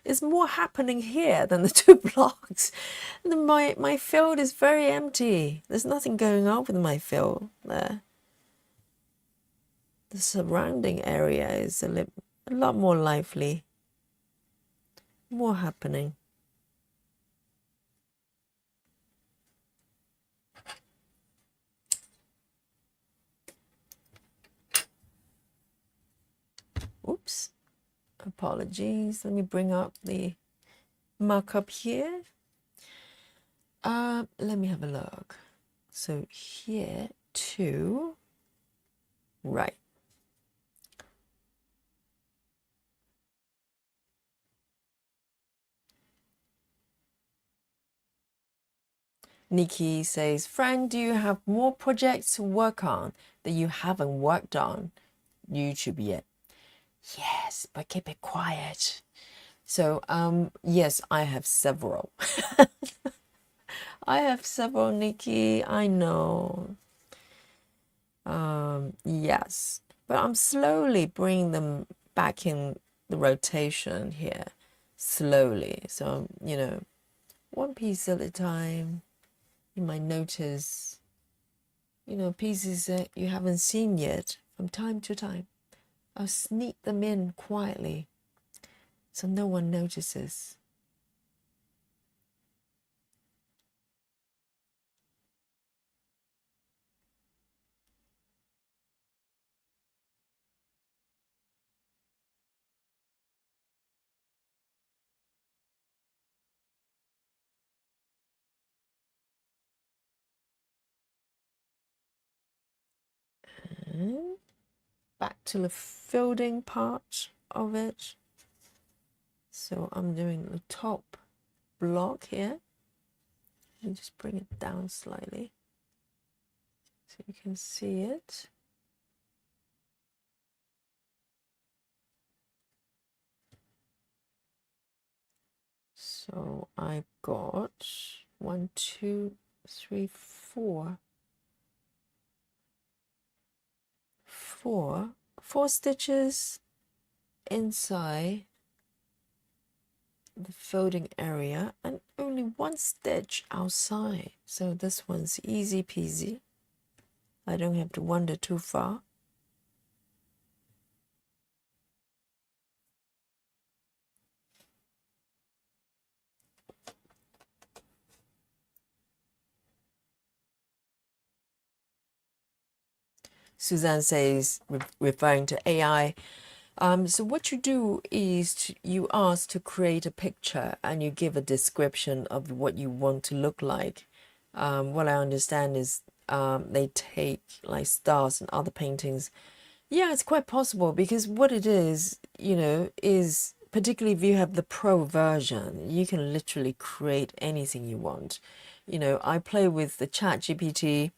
There's more happening here than the 2 blocks. My field is very empty. There's nothing going on with my field there. The surrounding area is a lot more lively. More happening. Oops. Apologies. Let me bring up the markup here. Let me have a look. So here to right. Nikki says, Fran, do you have more projects to work on that you haven't worked on YouTube yet? Yes, but keep it quiet. So, yes, I have several. I have several, Nikki. I know. Yes, but I'm slowly bringing them back in the rotation here. Slowly. So, you know, one piece at a time. You might notice, you know, pieces that you haven't seen yet from time to time. I'll sneak them in quietly so no one notices. And back to the fielding part of it. So I'm doing the top block here. Let me just bring it down slightly so you can see it. So I've got 1, 2, 3, 4 4 stitches inside the folding area and only 1 stitch outside. So this one's easy peasy. I don't have to wander too far. Suzanne says, referring to AI, so what you do is you ask to create a picture and you give a description of what you want to look like. What I understand is they take like stars and other paintings. Yeah, it's quite possible because what it is, is particularly if you have the pro version, you can literally create anything you want. I play with the Chat GPT,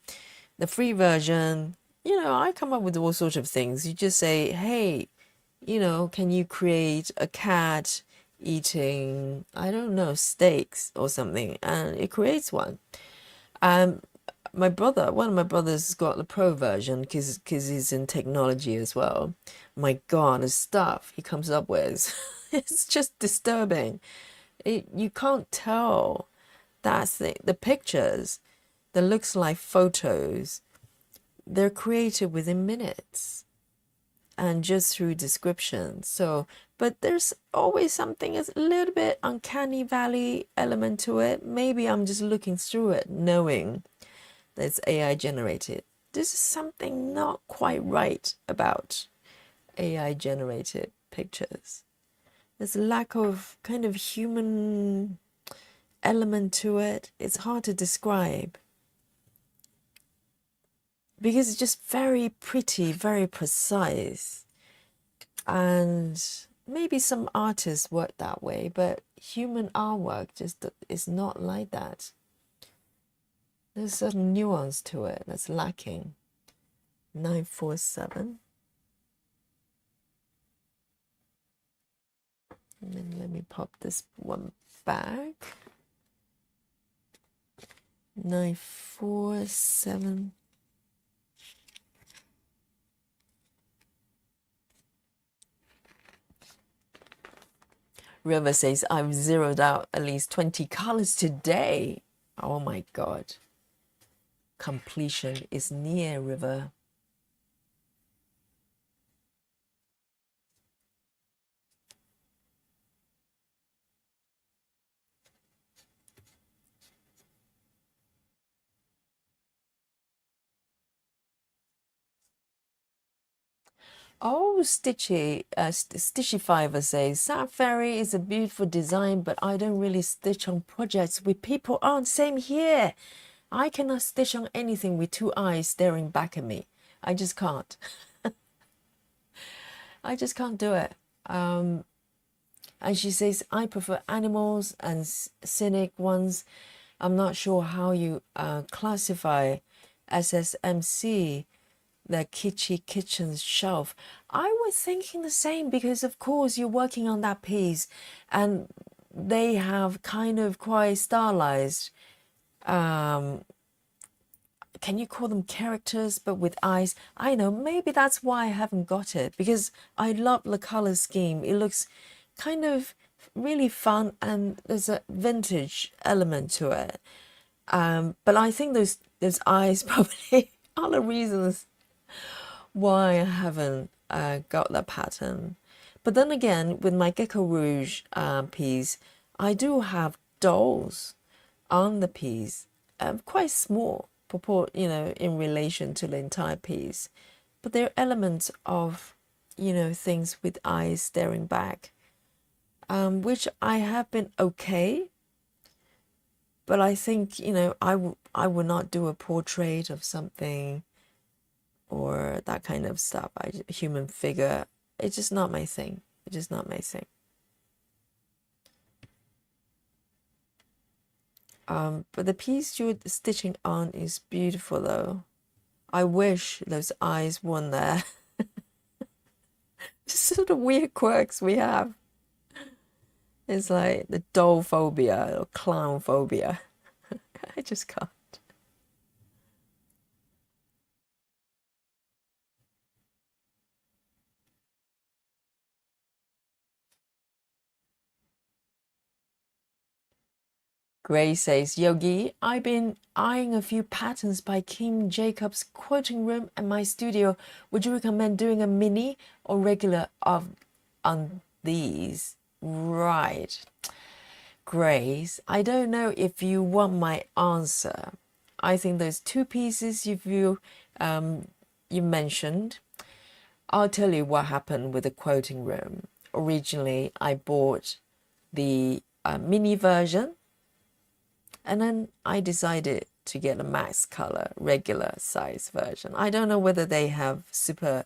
the free version. I come up with all sorts of things. You just say, hey, can you create a cat eating, I don't know, steaks or something? And it creates one. Um, one of my brothers has got the pro version because he's in technology as well. My God, the stuff he comes up with, it's just disturbing. You can't tell. That's the pictures that looks like photos. They're created within minutes and just through description. So, but there's always something, a little bit uncanny valley element to it. Maybe I'm just looking through it, knowing that it's AI generated. This is something not quite right about AI generated pictures. There's a lack of kind of human element to it. It's hard to describe because it's just very pretty, very precise. And maybe some artists work that way, but human artwork just is not like that. There's a certain nuance to it that's lacking. 947. And then let me pop this one back. 947. River says, I've zeroed out at least 20 colors today. Oh my God. Completion is near, River. Oh, Stitchy Fiver says, Sad Fairy is a beautiful design, but I don't really stitch on projects with people on. Same here. I cannot stitch on anything with 2 eyes staring back at me. I just can't. I just can't do it. And she says, I prefer animals and scenic ones. I'm not sure how you classify SSMC, the kitschy kitchen shelf. I was thinking the same because, of course, you're working on that piece and they have kind of quite stylized, can you call them characters, but with eyes? I know, maybe that's why I haven't got it, because I love the color scheme. It looks kind of really fun and there's a vintage element to it. But I think those eyes probably are the reasons why I haven't got that pattern. But then again, with my Gecko Rouge piece, I do have dolls on the piece, quite small, in relation to the entire piece. But there are elements of, things with eyes staring back, which I have been okay. But I think, I would not do a portrait of something or that kind of stuff. Human figure, it's just not my thing. It's just not my thing. But the piece you're stitching on is beautiful though. I wish those eyes weren't there. Just sort of weird quirks we have. It's like the doll phobia or clown phobia. I just can't. Gray says, Yogi, I've been eyeing a few patterns by Kim Jacobs' quoting room at my studio. Would you recommend doing a mini or regular of on these? Right. Grace, I don't know if you want my answer. I think those two pieces you mentioned, I'll tell you what happened with the quoting room. Originally, I bought the mini version, and then I decided to get a max color, regular size version. I don't know whether they have super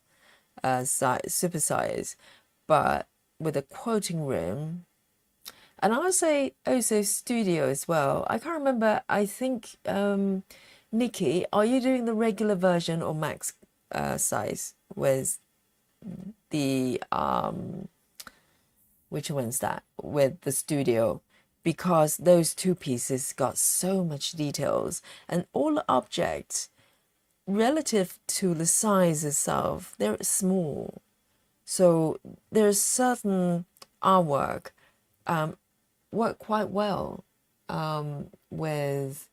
size, but with a quoting room, and I would say also studio as well. I can't remember. I think Nikki, are you doing the regular version or max size with the which one's that with the studio? Because those two pieces got so much details, and all the objects relative to the size itself, they're small. So there's certain artwork work quite well with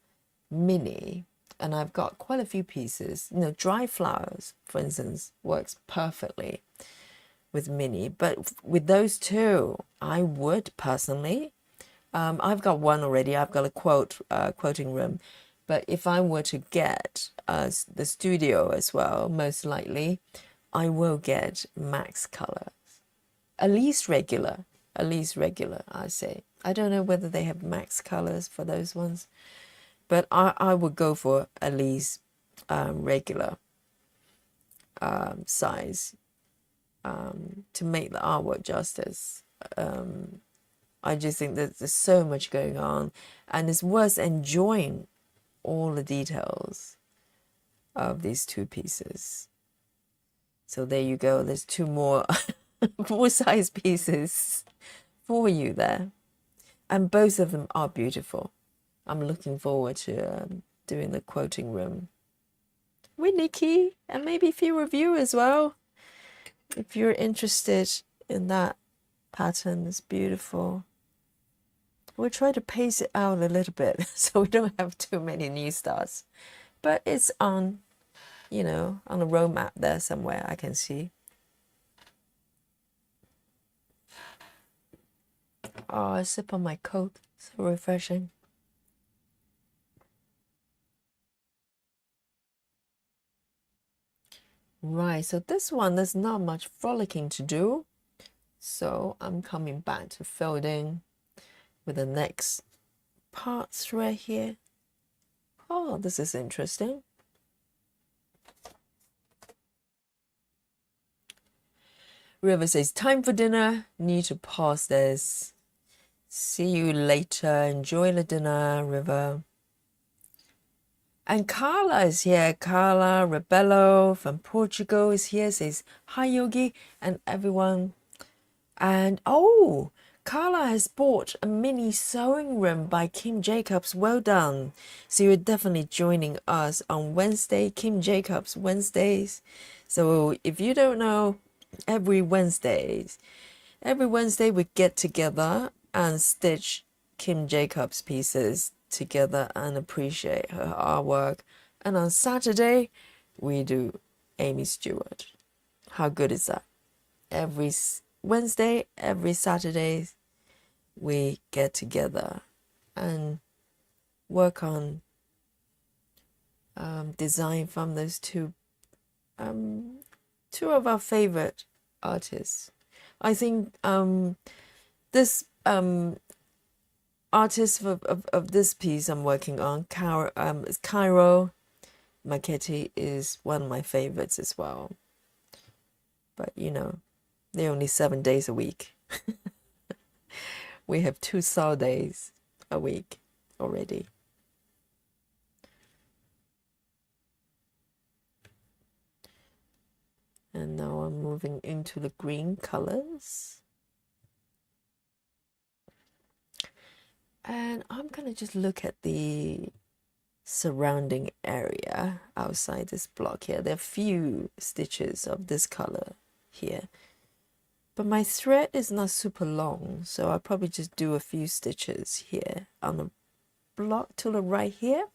mini, and I've got quite a few pieces. Dry flowers, for instance, works perfectly with mini, but with those two, I would personally. I've got one already. I've got a quoting room, but if I were to get the studio as well, most likely, I will get max color, at least regular, I say. I don't know whether they have max colors for those ones, but I would go for at least regular size to make the artwork justice. I just think that there's so much going on, and it's worth enjoying all the details of these two pieces. So there you go. There's two more full-size pieces for you there, and both of them are beautiful. I'm looking forward to doing the quoting room with Nikki, and maybe a few of you as well, if you're interested in that pattern. It's beautiful. We'll try to pace it out a little bit so we don't have too many new starts, but it's on on a roadmap there somewhere, I can see. Oh, I sip on my Coke, so refreshing. Right, so this one, there's not much frolicking to do, so I'm coming back to folding with the next part thread here. Oh, this is interesting. River says, time for dinner. Need to pause this. See you later. Enjoy the dinner, River. And Carla is here. Carla Rebello from Portugal is here. Says, hi, Yogi, and everyone. And oh, Carla has bought a mini sewing room by Kim Jacobs. Well done. So you're definitely joining us on Wednesday, Kim Jacobs Wednesdays. So if you don't know, every Wednesday we get together and stitch Kim Jacobs pieces together and appreciate her artwork. And on Saturday, we do Amy Stewart. How good is that? Every Wednesday, every Saturday, we get together and work on design from those two of our favorite artists. I think this artist of this piece I'm working on, Cairo Marchetti, is one of my favorites as well. But they're only 7 days a week. We have 2 saw days a week already. And now I'm moving into the green colors. And I'm going to just look at the surrounding area outside this block here. There are few stitches of this color here. But my thread is not super long, so I'll probably just do a few stitches here on block to the right here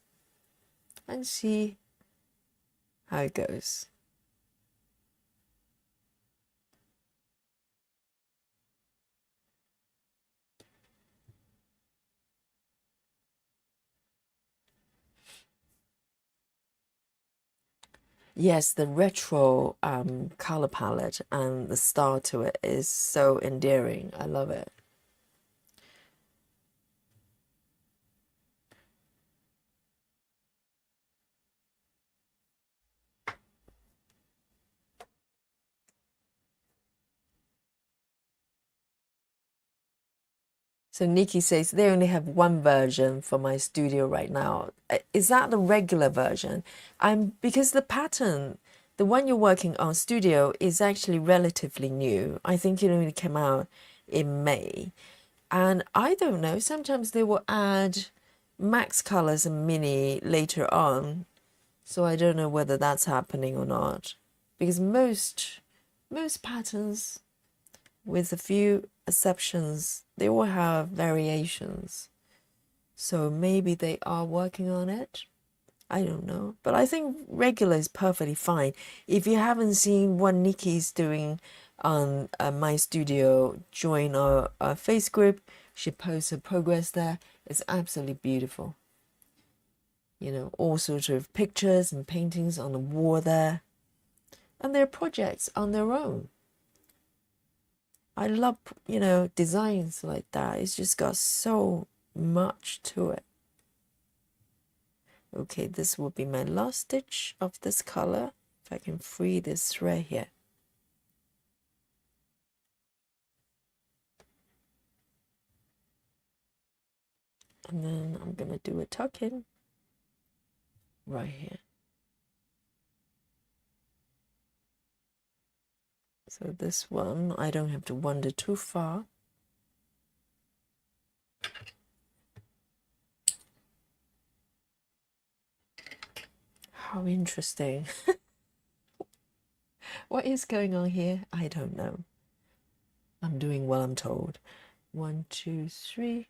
and see how it goes. Yes, the retro color palette and the style to it is so endearing. I love it. So Nikki says they only have one version for my studio right now. Is that the regular version? Because the pattern, the one you're working on studio, is actually relatively new. I think it only came out in May. And I don't know, sometimes they will add max colors and mini later on. So I don't know whether that's happening or not. Because most patterns, with a few exceptions, they all have variations. So maybe they are working on it. I don't know. But I think regular is perfectly fine. If you haven't seen what Nikki's doing on my studio, join our face group. She posts her progress there. It's absolutely beautiful. You know, all sorts of pictures and paintings on the wall there. And they're projects on their own. I love, you know, designs like that. It's just got so much to it. Okay, this will be my last stitch of this color. If I can free this thread here. And then I'm going to do a tuck in right here. So this one, I don't have to wander too far. How interesting. What is going on here? I don't know. I'm doing what I'm told. 1, 2, 3.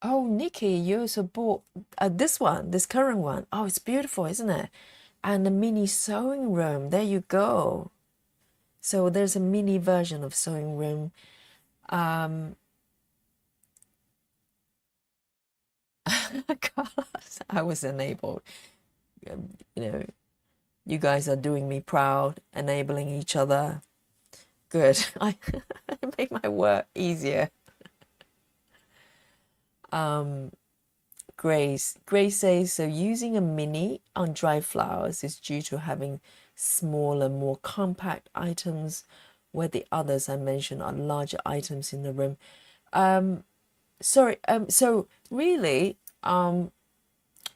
Oh, Nikki, you also bought this one, this current one. Oh, it's beautiful, isn't it? And the mini sewing room. There you go. So there's a mini version of sewing room. God, I was enabled. You know, you guys are doing me proud, enabling each other. Good. I make my work easier. Grace says, so using a mini on dry flowers is due to having smaller, more compact items, where the others I mentioned are larger items in the room. So really,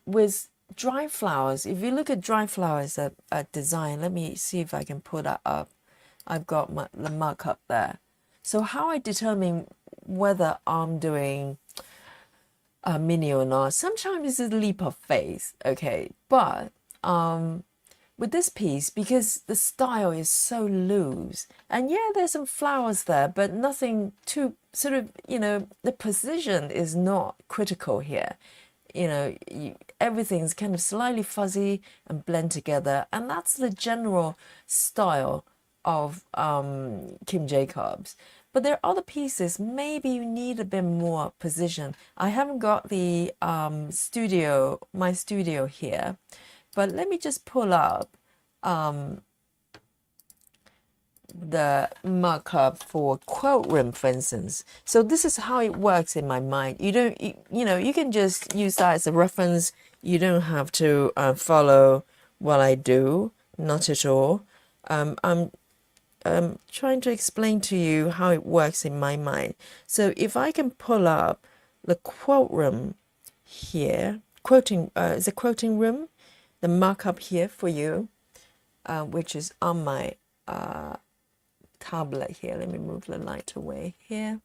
with dry flowers, if you look at dry flowers at design, let me see if I can pull that up. I've got the markup there. So how I determine whether I'm doing a mini or not, sometimes it's a leap of faith, okay? But with this piece, because the style is so loose, and yeah, there's some flowers there, but nothing too sort of, you know, the precision is not critical here. You know, everything's kind of slightly fuzzy and blend together, and that's the general style of Kim Jacobs. But there are other pieces, maybe you need a bit more precision. I haven't got the my studio here, but let me just pull up the markup for quilt room, for instance. So this is how it works in my mind. You don't, you know, you can just use that as a reference. You don't have to follow what I do, not at all. I'm trying to explain to you how it works in my mind. So if I can pull up the quilt room here, is a quilting room, the markup here for you, which is on my tablet here. Let me move the light away here.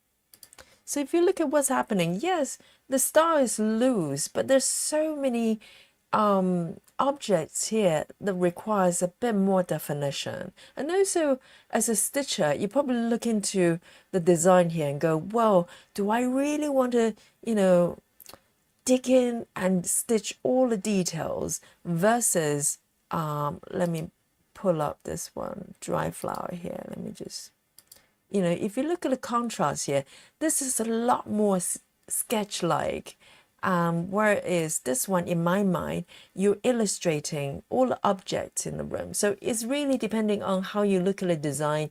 So if you look at what's happening, yes, the star is loose, but there's so many objects here that requires a bit more definition. And also, as a stitcher, you probably look into the design here and go, well, do I really want to, dig in and stitch all the details versus, let me pull up this one, dry flower here. Let me just, if you look at the contrast here, this is a lot more sketch-like. Whereas this one, in my mind, you're illustrating all the objects in the room. So it's really depending on how you look at the design.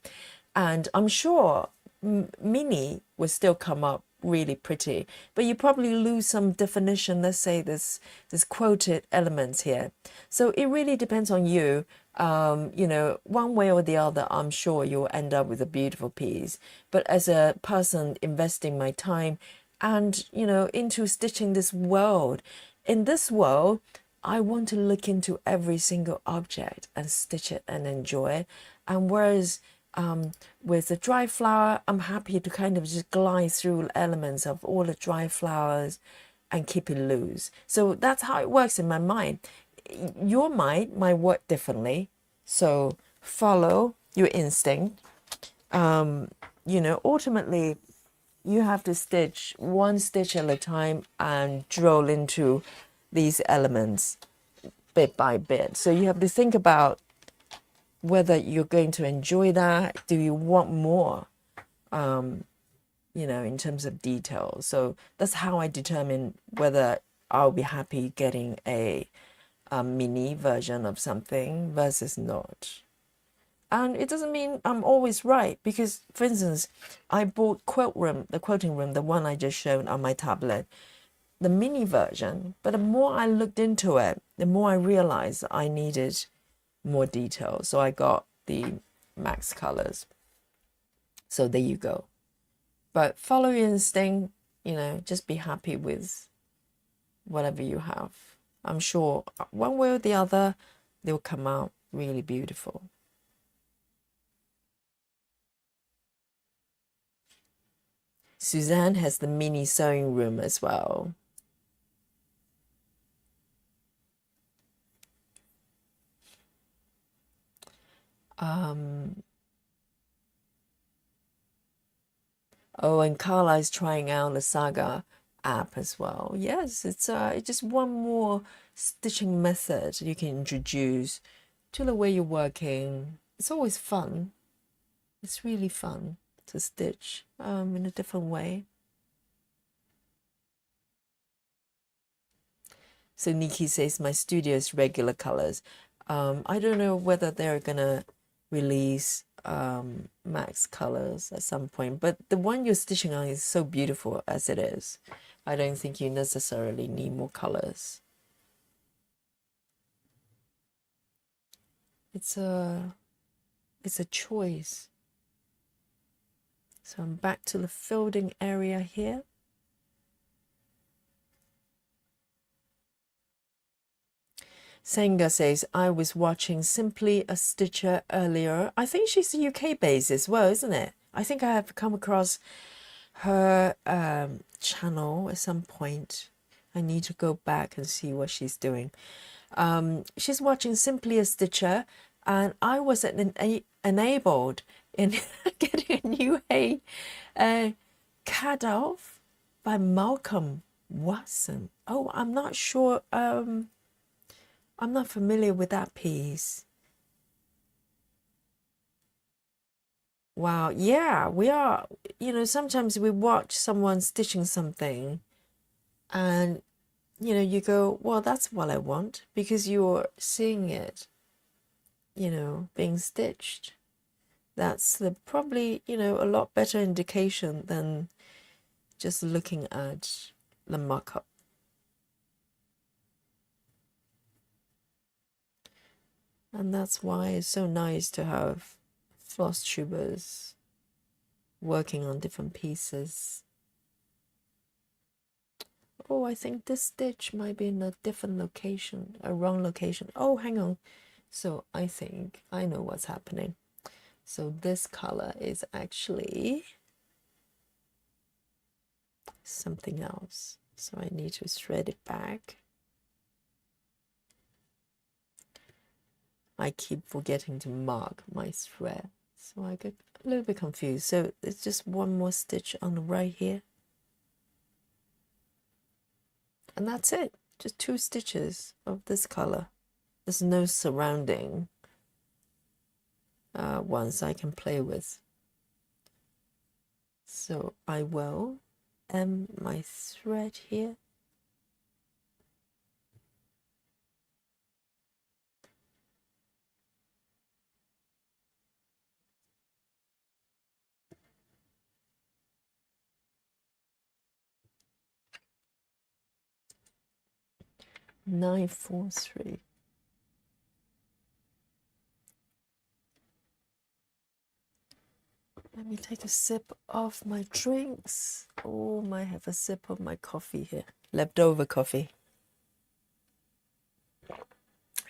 And I'm sure Mini will still come up really pretty, but you probably lose some definition. Let's say this quoted elements here. So it really depends on you. One way or the other, I'm sure you'll end up with a beautiful piece. But as a person investing my time and, into stitching this world, in this world, I want to look into every single object and stitch it and enjoy it. And whereas with the dry flower, I'm happy to kind of just glide through elements of all the dry flowers and keep it loose. So that's how it works in my mind. Your mind might work differently. So follow your instinct. Ultimately, you have to stitch one stitch at a time and drill into these elements bit by bit. So you have to think about whether you're going to enjoy that. Do you want more, in terms of detail? So that's how I determine whether I'll be happy getting a mini version of something versus not. And it doesn't mean I'm always right, because, for instance, I bought the quilting room, the one I just showed on my tablet, the mini version. But the more I looked into it, the more I realized I needed more detail. So I got the max colors. So there you go. But follow your instinct, just be happy with whatever you have. I'm sure one way or the other, they'll come out really beautiful. Suzanne has the mini sewing room as well. Oh, and Carla is trying out the Saga app as well. Yes, it's just one more stitching method you can introduce to the way you're working. It's always fun. It's really fun to stitch in a different way. So Nikki says my studio is regular colors. I don't know whether they're gonna release max colors at some point, but the one you're stitching on is so beautiful as it is. I don't think you necessarily need more colors. It's a choice. So I'm back to the folding area here. Senga says, I was watching Simply a Stitcher earlier. I think she's UK based as well, isn't it? I think I have come across her channel at some point. I need to go back and see what she's doing. She's watching Simply a Stitcher, and I was enabled in getting a new hay, Cadolf by Malcolm Watson. Oh, I'm not sure. I'm not familiar with that piece. Wow, yeah, we are. Sometimes we watch someone stitching something and, you go, well, that's what I want, because you're seeing it, being stitched. That's probably, a lot better indication than just looking at the mock-up. And that's why it's so nice to have floss tubers working on different pieces. Oh, I think this stitch might be in a different location, a wrong location. Oh, hang on. So I think I know what's happening. So this color is actually something else. So I need to thread it back. I keep forgetting to mark my thread, so I get a little bit confused. So it's just one more stitch on the right here. And that's it. Just 2 stitches of this color. There's no surrounding ones I can play with. So I will end my thread here. Nine, 4, 3. Let me take a sip of my drinks. Oh, might have a sip of my coffee here. Leftover coffee.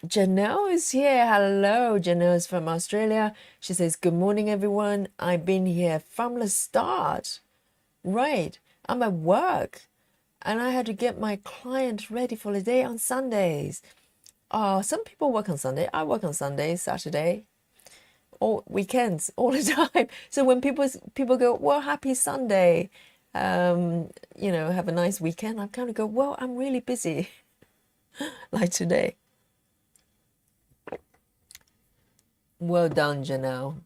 Janelle is here. Hello, Janelle is from Australia. She says, good morning, everyone. I've been here from the start. Right. I'm at work and I had to get my client ready for the day on Sundays. Some people work on Sunday. I work on Sunday, Saturday, all weekends, all the time. So when people go, well, happy Sunday, have a nice weekend, I kind of go, well, I'm really busy, like today. Well done, Janelle.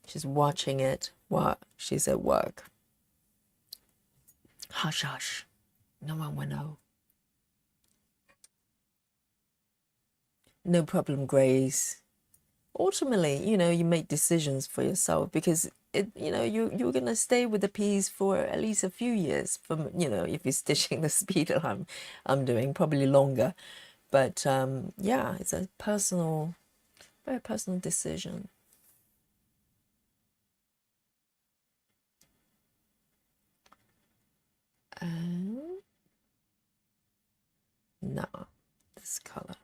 She's watching it while she's at work. Hush, hush. No one will know. No problem, Grace. Ultimately, you make decisions for yourself because you're gonna stay with the piece for at least a few years. From if you're stitching the speed that I'm doing, probably longer. But yeah, it's a very personal decision. No, this color.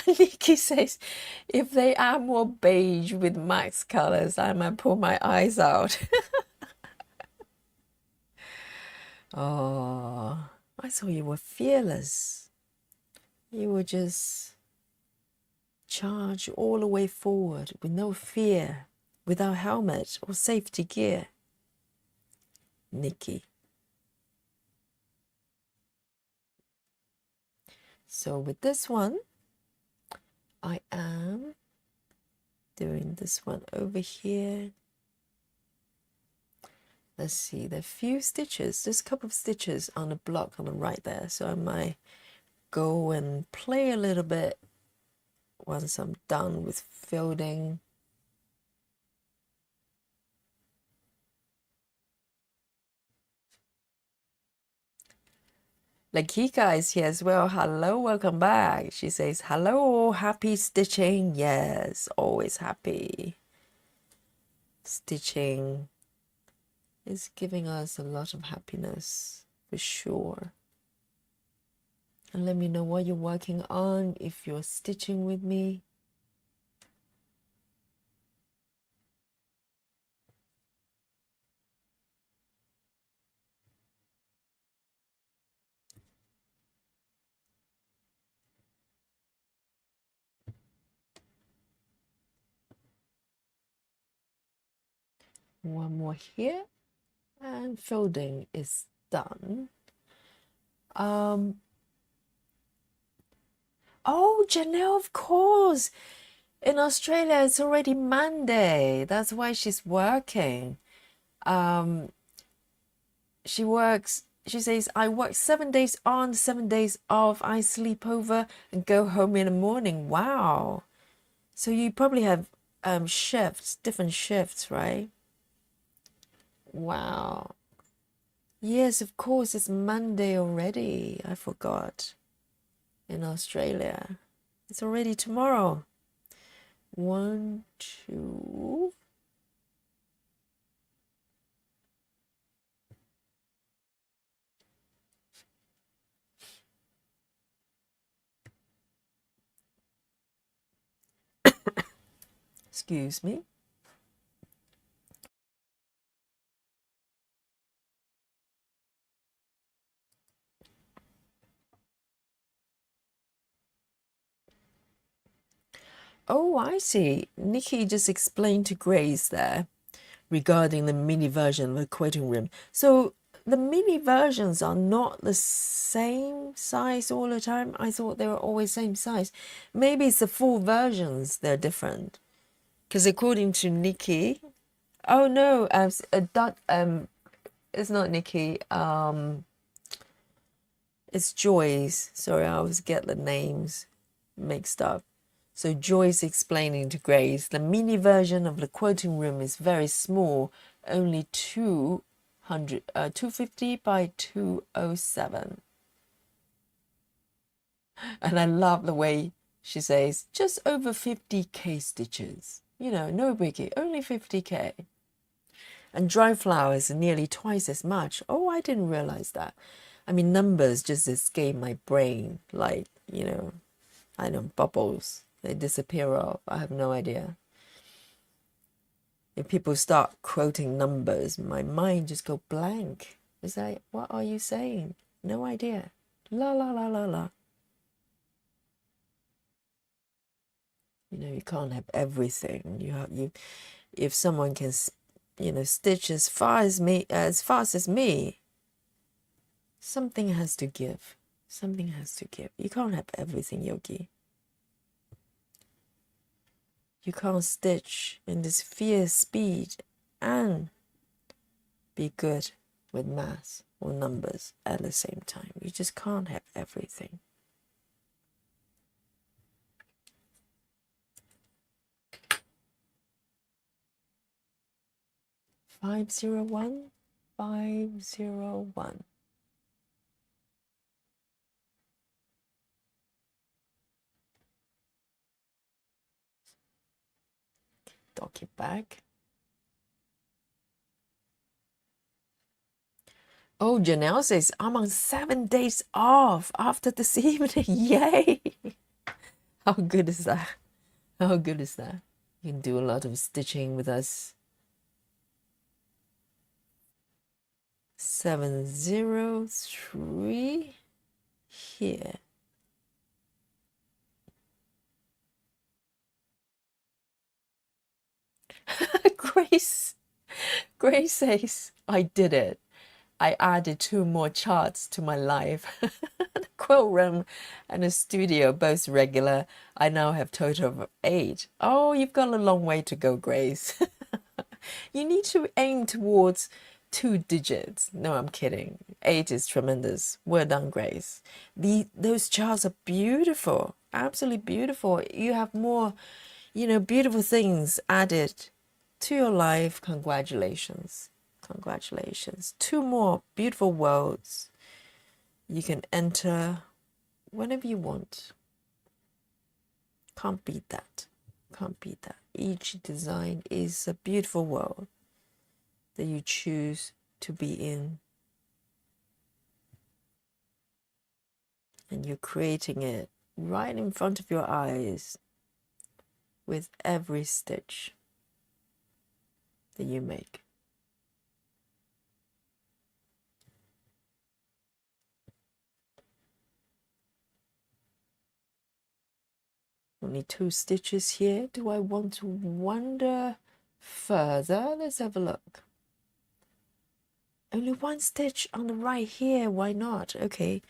Nikki says, if they add more beige with max colors, I might pull my eyes out. Oh, I thought you were fearless. You were just charge all the way forward with no fear, without helmet or safety gear. Nikki. So with this one, I am doing this one over here. Let's see, there are a few stitches, just a couple of stitches on the block on the right there. So I might go and play a little bit once I'm done with folding. Lakika is here as well. Hello, welcome back. She says, hello, happy stitching. Yes, always happy. Stitching is giving us a lot of happiness, for sure. And let me know what you're working on if you're stitching with me. One more here, and folding is done. Oh, Janelle, of course. In Australia, it's already Monday. That's why she's working. She says, I work 7 days on, 7 days off. I sleep over and go home in the morning. Wow. So you probably have shifts, different shifts, right? Wow. Yes, of course, it's Monday already. I forgot. In Australia. It's already tomorrow. 1, 2. Excuse me. Oh, I see. Nikki just explained to Grace there regarding the mini version of the quoting room. So the mini versions are not the same size all the time. I thought they were always same size. Maybe it's the full versions they're different. Because according to Nikki, oh no, it's not Nikki. It's Joyce. Sorry, I always get the names mixed up. So Joyce explaining to Grace, the mini version of the quoting room is very small, only 250 by 207. And I love the way she says, just over 50k stitches. You know, no biggie, only 50k. And dry flowers are nearly twice as much. Oh, I didn't realize that. I mean, numbers just escape my brain, like, you know, I know, bubbles. They disappear off. I have no idea. If people start quoting numbers, my mind just go blank. It's like, what are you saying? No idea. La la la la la. You know, you can't have everything. If someone can, you know, stitch as fast as me, something has to give. Something has to give. You can't have everything, Yogi. You can't stitch in this fierce speed and be good with math or numbers at the same time. You just can't have everything. Five 501. Dock it back. Oh, Janelle says, I'm on 7 days off after this evening. Yay! How good is that? How good is that? You can do a lot of stitching with us. 703 here. Grace says, I did it. I added 2 more charts to my life. The quilt room and the studio, both regular. I now have total of 8. Oh, you've got a long way to go, Grace. You need to aim towards 2 digits. No, I'm kidding. 8 is tremendous. Well done, Grace. Those charts are beautiful. Absolutely beautiful. You have more, you know, beautiful things added to your life. Congratulations. Congratulations. 2 more beautiful worlds. You can enter whenever you want. Can't beat that. Can't beat that. Each design is a beautiful world that you choose to be in. And you're creating it right in front of your eyes with every stitch that you make. Only 2 stitches here. Do I want to wander further? Let's have a look. Only 1 stitch on the right here. Why not? Okay.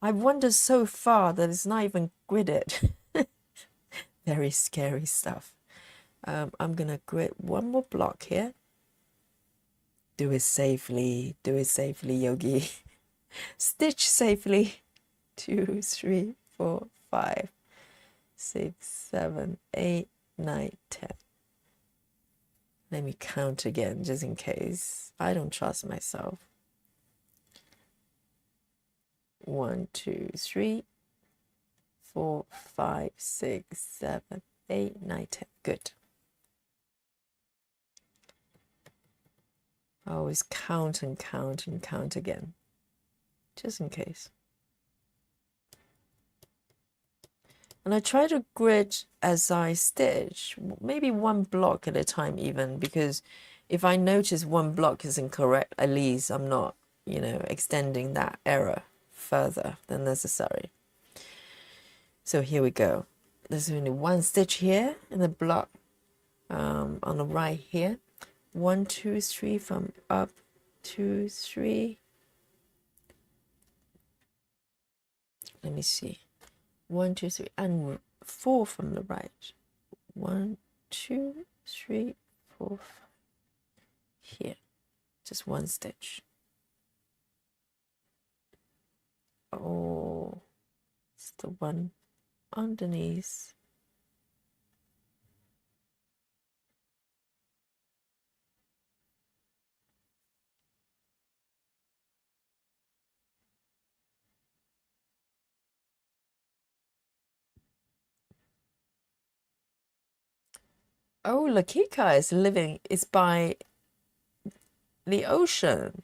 I've wandered so far that it's not even gridded. Very scary stuff. I'm going to grid 1 more block here. Do it safely. Do it safely, Yogi. Stitch safely. 2, 3, 4, 5, 6, 7, 8, 9, 10. Let me count again, just in case. I don't trust myself. 1, 2, 3, 4, 5, 6, 7, 8, 9, 10. Good. I always count and count and count again, just in case. And I try to grid as I stitch, maybe one block at a time even, because if I notice one block is incorrect, at least I'm not, you know, extending that error further than necessary. So here we go. There's only one stitch here in the block on the right here. 1, 2, 3 from up, 2, 3. Let me see. 1, 2, 3, and 4 from the right. 1, 2, 3, 4, 5. Here, just one stitch. Oh, it's the one underneath. Oh, Lakika is by the ocean.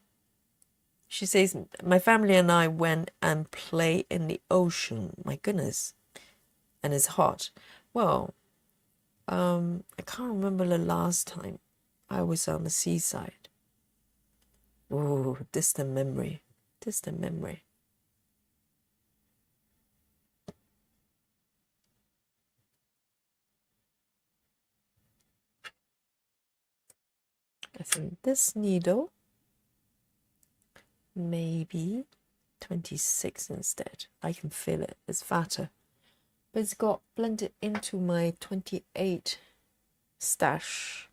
She says, my family and I went and play in the ocean. My goodness. And it's hot. Well, I can't remember the last time I was on the seaside. Oh, distant memory. Distant memory. I think this needle, maybe 26 instead. I can feel it. It's fatter. But it's got blended into my 28 stash.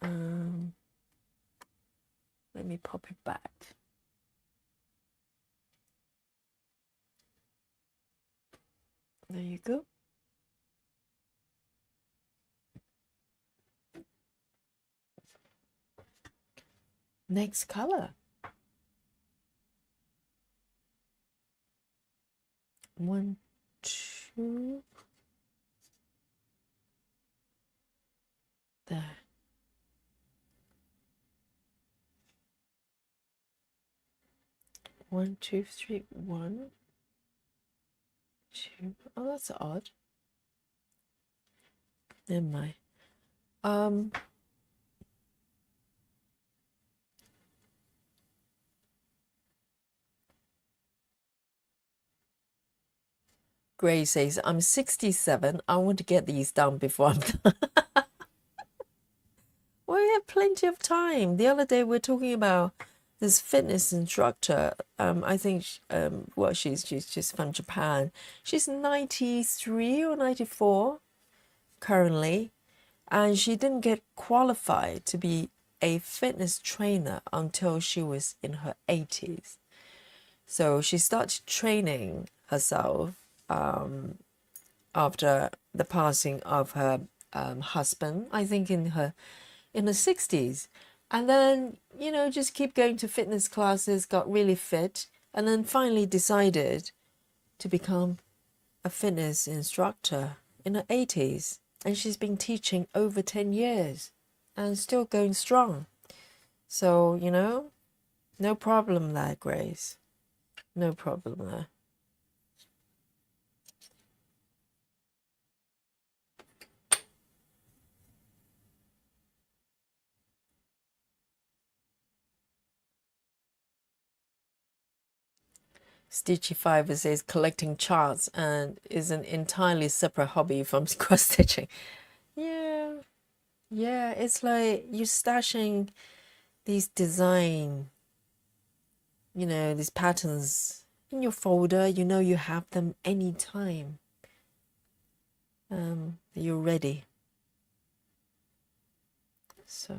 Let me pop it back. There you go. Next color. 1, 2. There. 1, 2, 3. 1, 2. Oh, that's odd. Never mind. Gray says, I'm 67. I want to get these done before I'm done. Well, we have plenty of time. The other day we were talking about this fitness instructor. I think, well, she's just from Japan. She's 93 or 94 currently, and she didn't get qualified to be a fitness trainer until she was in her 80s. So she started training herself after the passing of her husband, I think in her 60s. And then, you know, just keep going to fitness classes, got really fit, and then finally decided to become a fitness instructor in her 80s. And she's been teaching over 10 years and still going strong. So, you know, no problem there, Grace. No problem there. Stitchy Fiver says collecting charts and is an entirely separate hobby from cross stitching. Yeah, yeah, it's like you're stashing these design, you know, these patterns in your folder. You know you have them anytime. You're ready. So.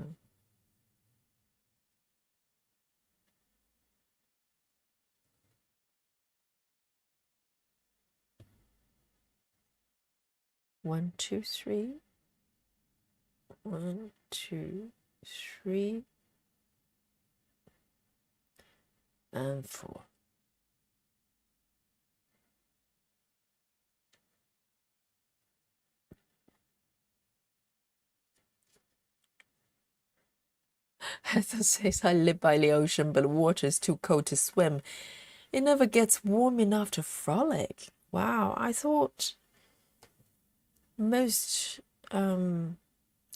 One, two, three. 1, 2, 3, and 4. Heather says, I live by the ocean, but the water is too cold to swim. It never gets warm enough to frolic. Wow, I thought most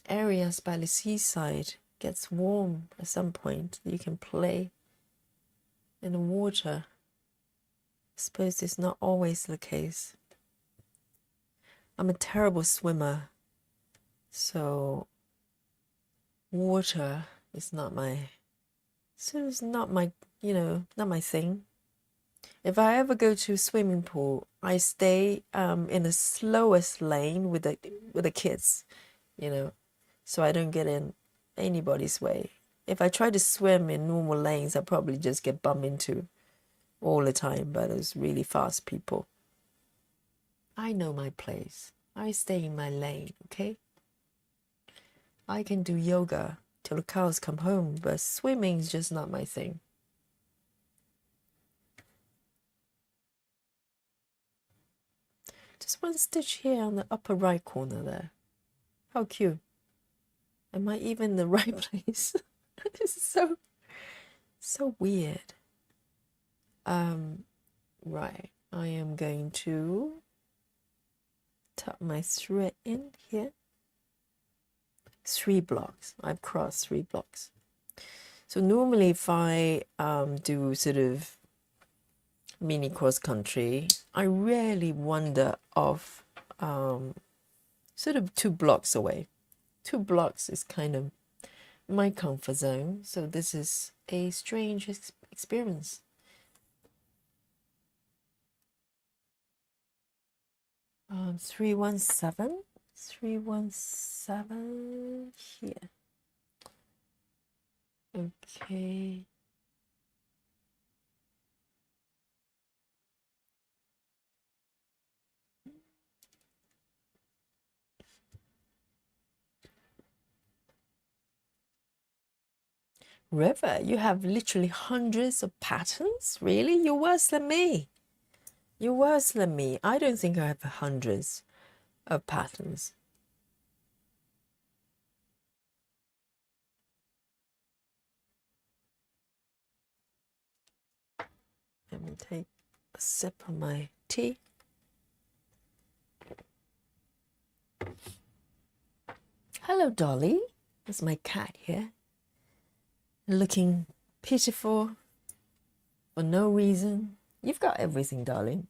areas by the seaside gets warm at some point. You can play in the water. I suppose it's not always the case. I'm a terrible swimmer, so water is not my, so it's not my, not my thing. If I ever go to a swimming pool, I stay in the slowest lane with the kids, so I don't get in anybody's way. If I try to swim in normal lanes, I probably just get bumped into all the time by those really fast people. I know my place. I stay in my lane, okay? I can do yoga till the cows come home, but swimming is just not my thing. Just one stitch here on the upper right corner there. How cute. Am I even in the right place? This is so weird. Right. I am going to tuck my thread in here. 3 blocks. I've crossed 3 blocks. So normally if I do sort of mini cross country, I rarely wander off sort of 2 blocks away. 2 blocks is kind of my comfort zone. So this is a strange experience. Um, 317 here. Okay. River, you have literally hundreds of patterns? Really? You're worse than me. You're worse than me. I don't think I have hundreds of patterns. Let me take a sip of my tea. Hello, Dolly. That's my cat here. Looking pitiful for no reason. You've got everything, darling.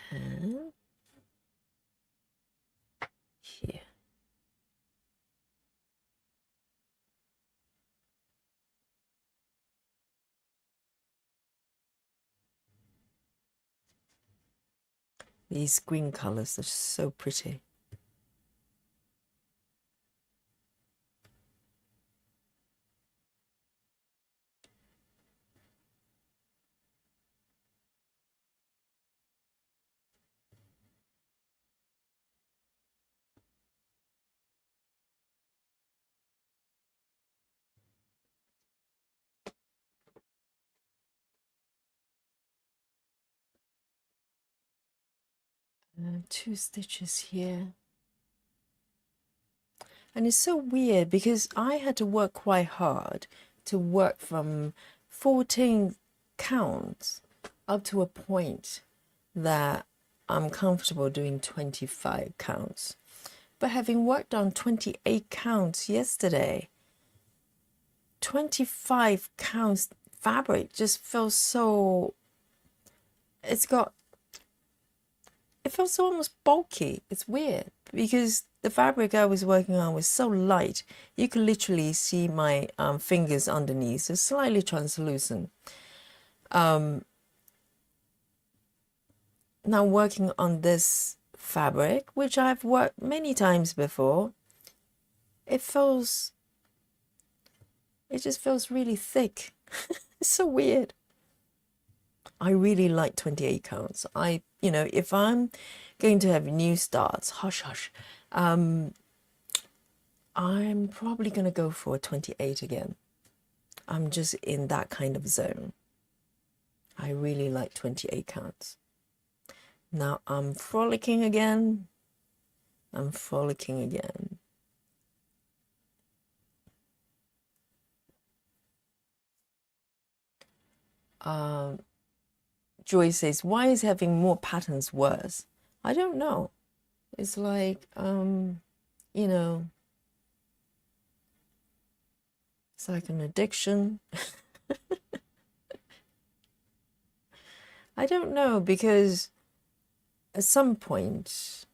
And here. These green colors are so pretty. Two stitches here. And it's so weird because I had to work quite hard to work from 14 counts up to a point that I'm comfortable doing 25 counts. But having worked on 28 counts yesterday, 25 counts fabric just feels so, it feels so almost bulky. It's weird because the fabric I was working on was so light. You could literally see my fingers underneath, so slightly translucent. Now working on this fabric, which I've worked many times before, it just feels really thick. It's so weird. I really like 28 counts. If I'm going to have new starts, hush, I'm probably going to go for 28 again. I'm just in that kind of zone. I really like 28 counts. Now I'm frolicking again. Joy says, why is having more patterns worse? I don't know. It's like, you know, it's like an addiction. I don't know, because at some point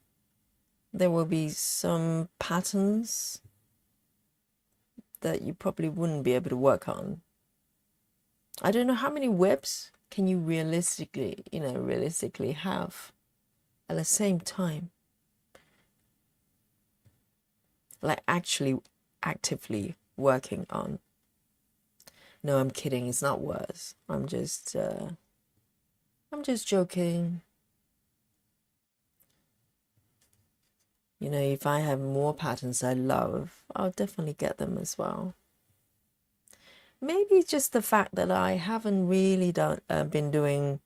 there will be some patterns that you probably wouldn't be able to work on. I don't know how many webs can you realistically have at the same time, like actually actively working on. No, I'm kidding. It's not worse. I'm just joking. You know, if I have more patterns I love, I'll definitely get them as well. Maybe it's just the fact that I haven't really been doing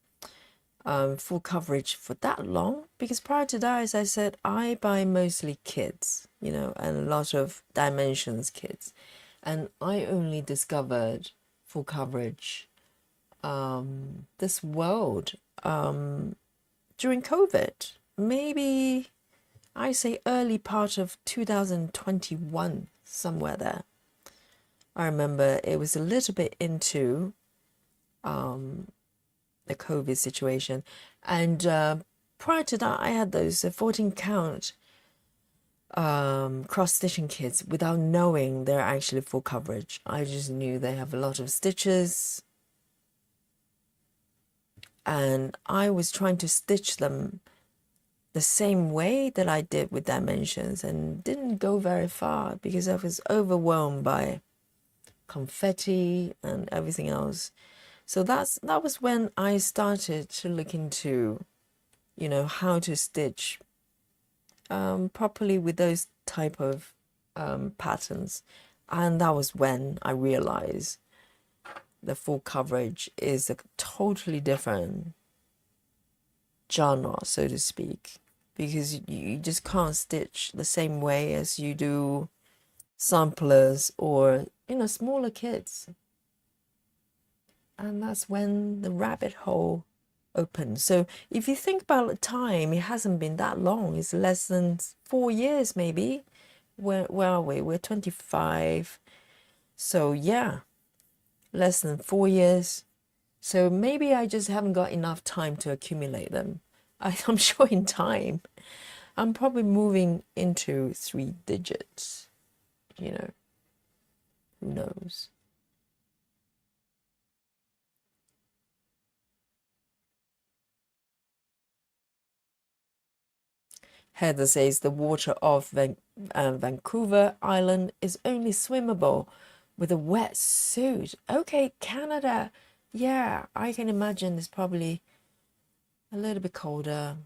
full coverage for that long, because prior to that, as I said, I buy mostly kids, you know, and a lot of dimensions kids, and I only discovered full coverage this world during COVID. Maybe I say early part of 2021, somewhere there. I remember it was a little bit into the COVID situation, and prior to that, I had those 14 count cross stitching kits without knowing they're actually full coverage. I just knew they have a lot of stitches, and I was trying to stitch them the same way that I did with dimensions, and didn't go very far because I was overwhelmed by confetti and everything else. So that was when I started to look into, you know, how to stitch properly with those type of patterns, and that was when I realized the full coverage is a totally different genre, so to speak, because you just can't stitch the same way as you do samplers or, you know, smaller kids. And that's when the rabbit hole opened. So if you think about the time, it hasn't been that long. It's less than 4 years, maybe. Where are we? We're 25. So yeah, less than 4 years. So maybe I just haven't got enough time to accumulate them. I'm sure in time, I'm probably moving into 3 digits. You know, who knows? Heather says the water off Vancouver Island is only swimmable with a wet suit. Okay, Canada. Yeah, I can imagine it's probably a little bit colder.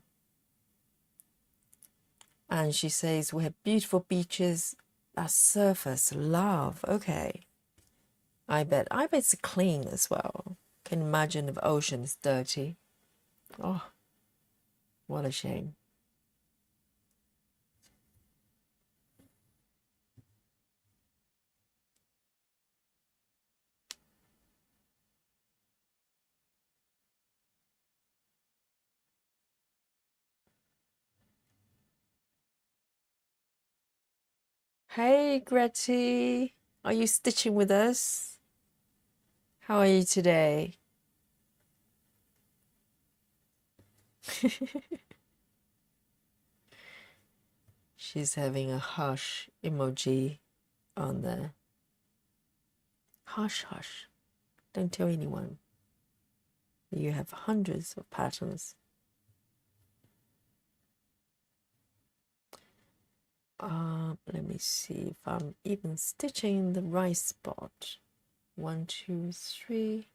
And she says we have beautiful beaches that surfers love. Okay. I bet it's clean as well. Can imagine if ocean is dirty. Oh, what a shame. Hey, Gretty. Are you stitching with us? How are you today? She's having a hush emoji on there. Hush, hush. Don't tell anyone. You have hundreds of patterns. Let me see if I'm even stitching the right spot. 1, 2, 3,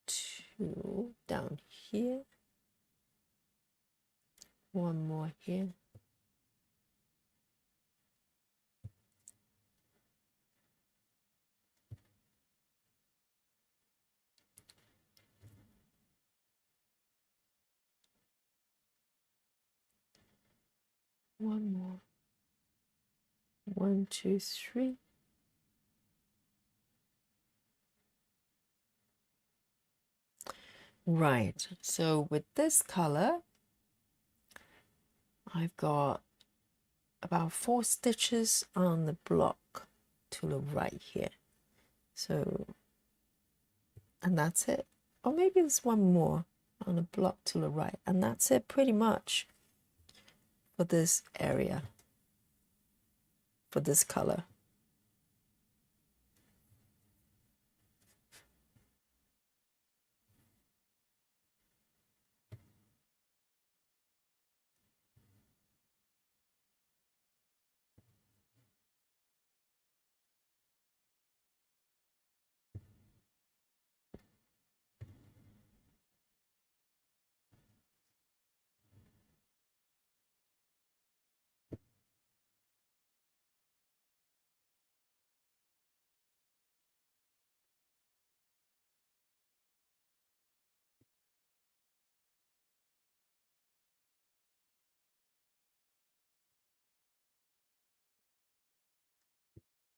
2 down here. One more here. One more. 1, 2, 3. Right, so with this color, I've got about 4 stitches on the block to the right here. So, and that's it. Or maybe there's one more on the block to the right, and that's it pretty much for this area, for this color.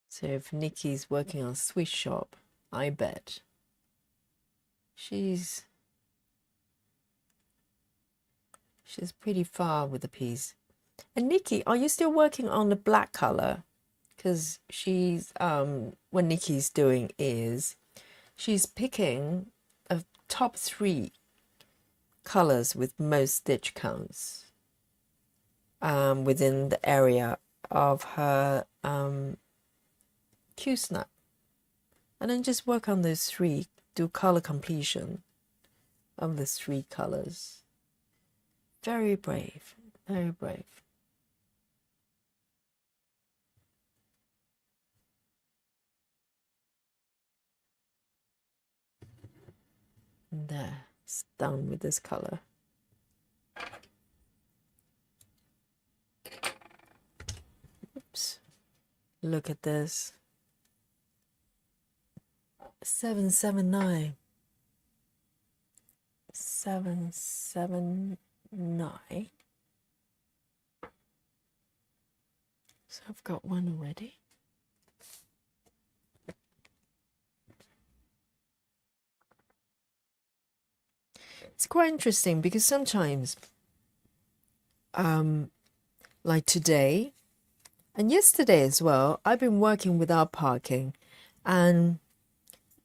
So if Nikki's working on Swiss shop, I bet she's pretty far with the piece. And Nikki, are you still working on the black color? Because she's what Nikki's doing is she's picking a top 3 colors with most stitch counts within the area of her Q-snap, and then just work on those 3, do color completion of the 3 colors. Very brave, very brave. And there, it's done with this color. Oops, look at this. 779. 779. So I've got one already. It's quite interesting because sometimes, like today and yesterday as well, I've been working without parking, and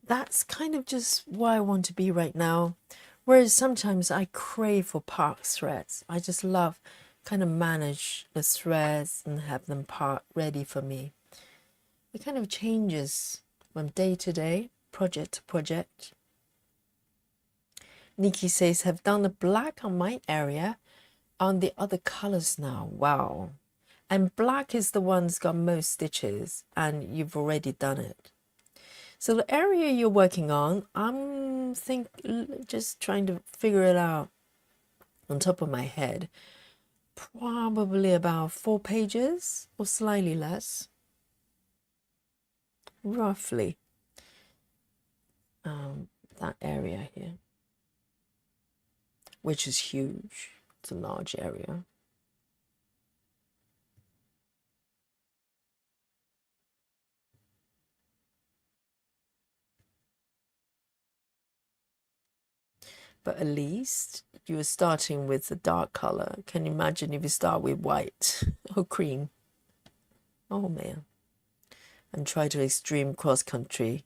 that's kind of just where I want to be right now. Whereas sometimes I crave for park threads. I just love kind of manage the threads and have them part ready for me. It kind of changes from day to day, project to project. Nikki says, have done the black on my area on the other colors now. Wow. And black is the one that's got most stitches, and you've already done it. So the area you're working on, I'm just trying to figure it out on top of my head. Probably about 4 pages or slightly less, roughly. That area here, which is huge. It's a large area. But at least you were starting with the dark color. Can you imagine if you start with white or cream? Oh man. And try to extreme cross country.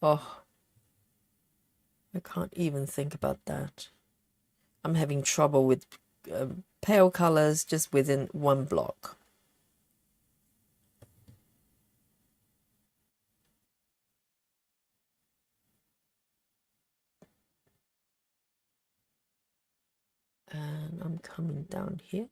Oh, I can't even think about that. I'm having trouble with pale colors just within one block. And I'm coming down here.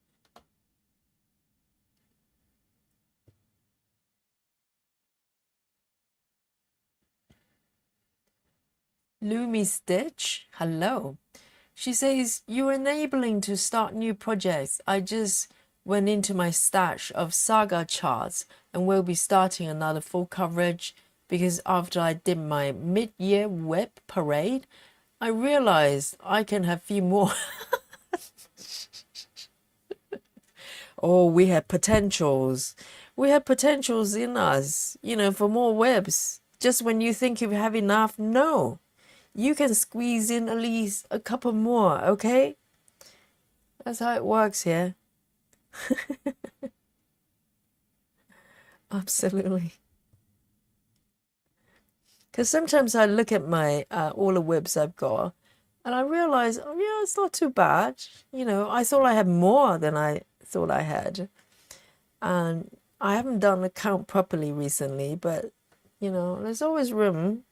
Loomy Stitch, hello. She says, you're enabling to start new projects. I just went into my stash of saga charts and will be starting another full coverage because after I did my mid-year web parade, I realized I can have a few more. Oh, we have potentials. We have potentials in us, for more webs. Just when you think you have enough, no. you can squeeze in at least a couple more, okay? That's how it works here. Absolutely. Because sometimes I look at my all the whips I've got, and I realize, oh yeah, it's not too bad. You know, I thought I had more than I thought I had, and I haven't done the count properly recently. But you know, there's always room.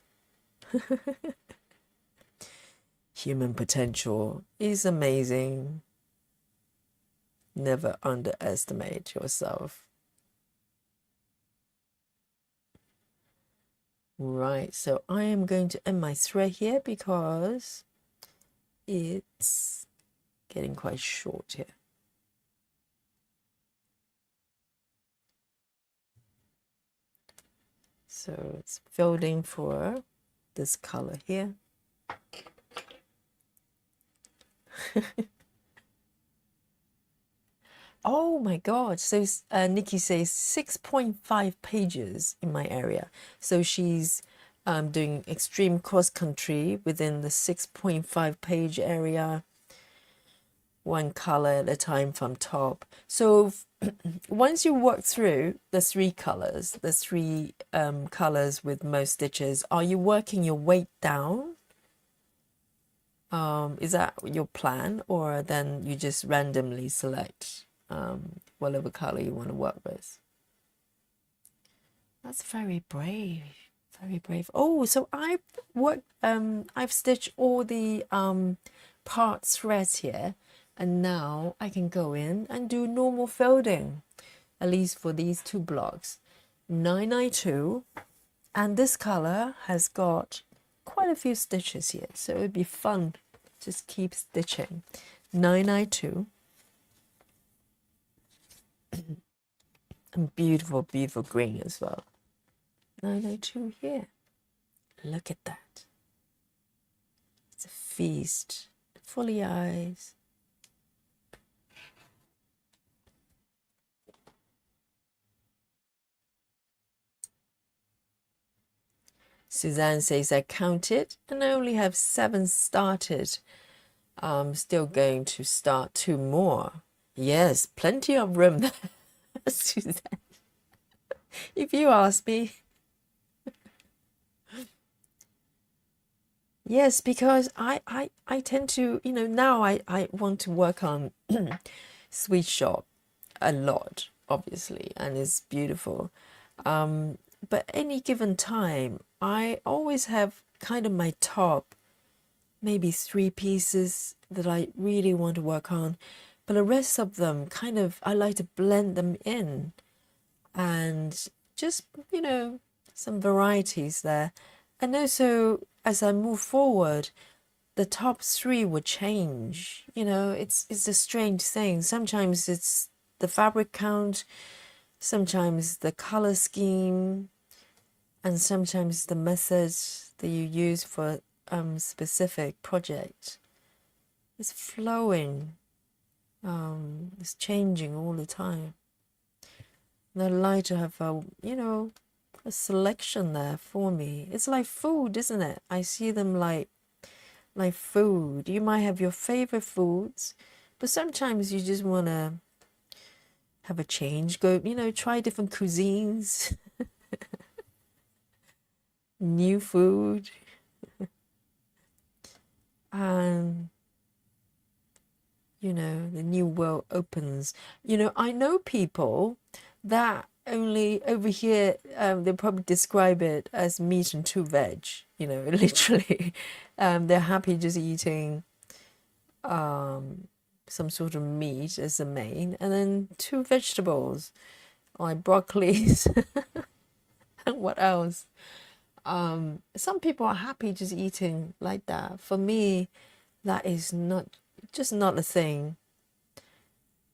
Human potential is amazing. Never underestimate yourself. Right, so I am going to end my thread here because it's getting quite short here. So it's folding for this color here. Oh my God. So Nikki says 6.5 pages in my area. So she's doing extreme cross country within the 6.5 page area, one color at a time from top. So once you work through the three colors, colors with most stitches, are you working your weight down? Is that your plan, or then you just randomly select whatever color you want to work with? That's very brave, very brave. Oh, so I've stitched all the part threads here, and now I can go in and do normal folding, at least for these two blocks. 992, and this color has got quite a few stitches here, so it would be fun. Just keep stitching. 992. And beautiful, beautiful green as well. 902 here. Look at that. It's a feast. Fully eyes. Suzanne says, I counted and I only have 7 started. I'm still going to start 2 more. Yes, plenty of room there, Suzanne. If you ask me. Yes, because I tend to, you know, now I want to work on Sweet Shop a lot, obviously, and it's beautiful. But any given time, I always have kind of my top, maybe 3 pieces that I really want to work on, but the rest of them kind of, I like to blend them in and just, you know, some varieties there. And also, as I move forward, the top 3 would change. You know, it's a strange thing. Sometimes it's the fabric count, sometimes the color scheme, and sometimes the methods that you use for specific project. It's flowing. It's changing all the time. And I like to have a, you know, a selection there for me. It's like food, isn't it? I see them like food. You might have your favorite foods, but sometimes you just want to have a change. Go, you know, try different cuisines, new food, and you know, the new world opens. You know, I know people that only over here, they probably describe it as meat and 2 veg, you know, literally. They're happy just eating some sort of meat as the main, and then 2 vegetables, like broccoli and what else. Some people are happy just eating like that. For me, that is just not a thing.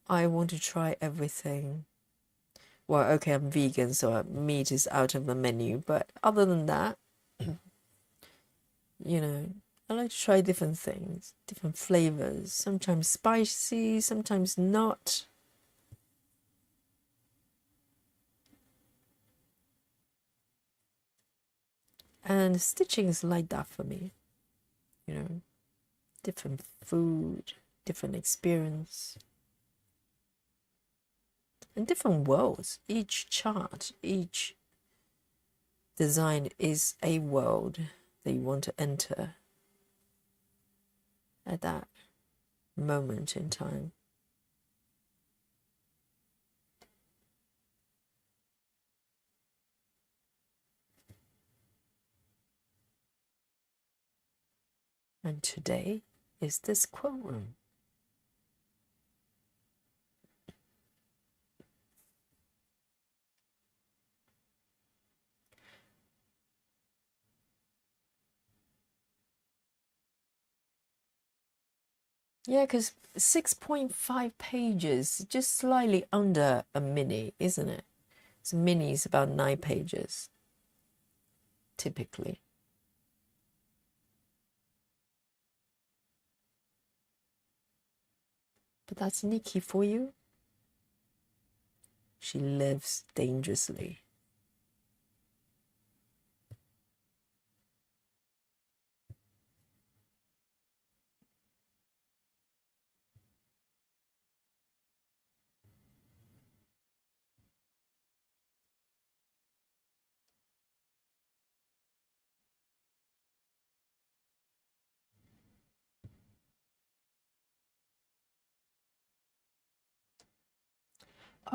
I want to try everything. Well, okay, I'm vegan, so meat is out of the menu. But other than that, you know, I like to try different things, different flavors. Sometimes spicy, sometimes not. And stitching is like that for me. you know, different food, different experience, and different worlds. Each chart, each design is a world that you want to enter at that moment in time. And today is this quilt room. Yeah, because 6.5 pages, just slightly under a mini, isn't it? So mini is about 9 pages, typically. But that's Nikki for you. She lives dangerously.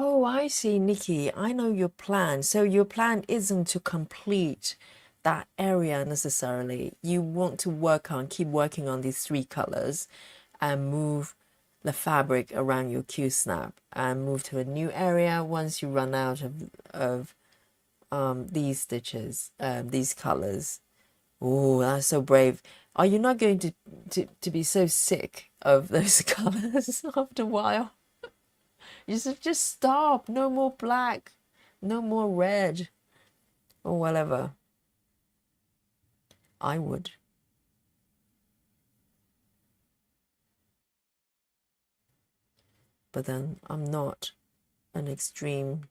Oh, I see, Nikki. I know your plan. So your plan isn't to complete that area necessarily. You want to keep working on these 3 colors and move the fabric around your Q snap and move to a new area once you run out of these stitches, these colors. Oh, that's so brave. Are you not going to be so sick of those colors after a while? Just stop. No more black. No more red. Or whatever. I would. But then I'm not an extreme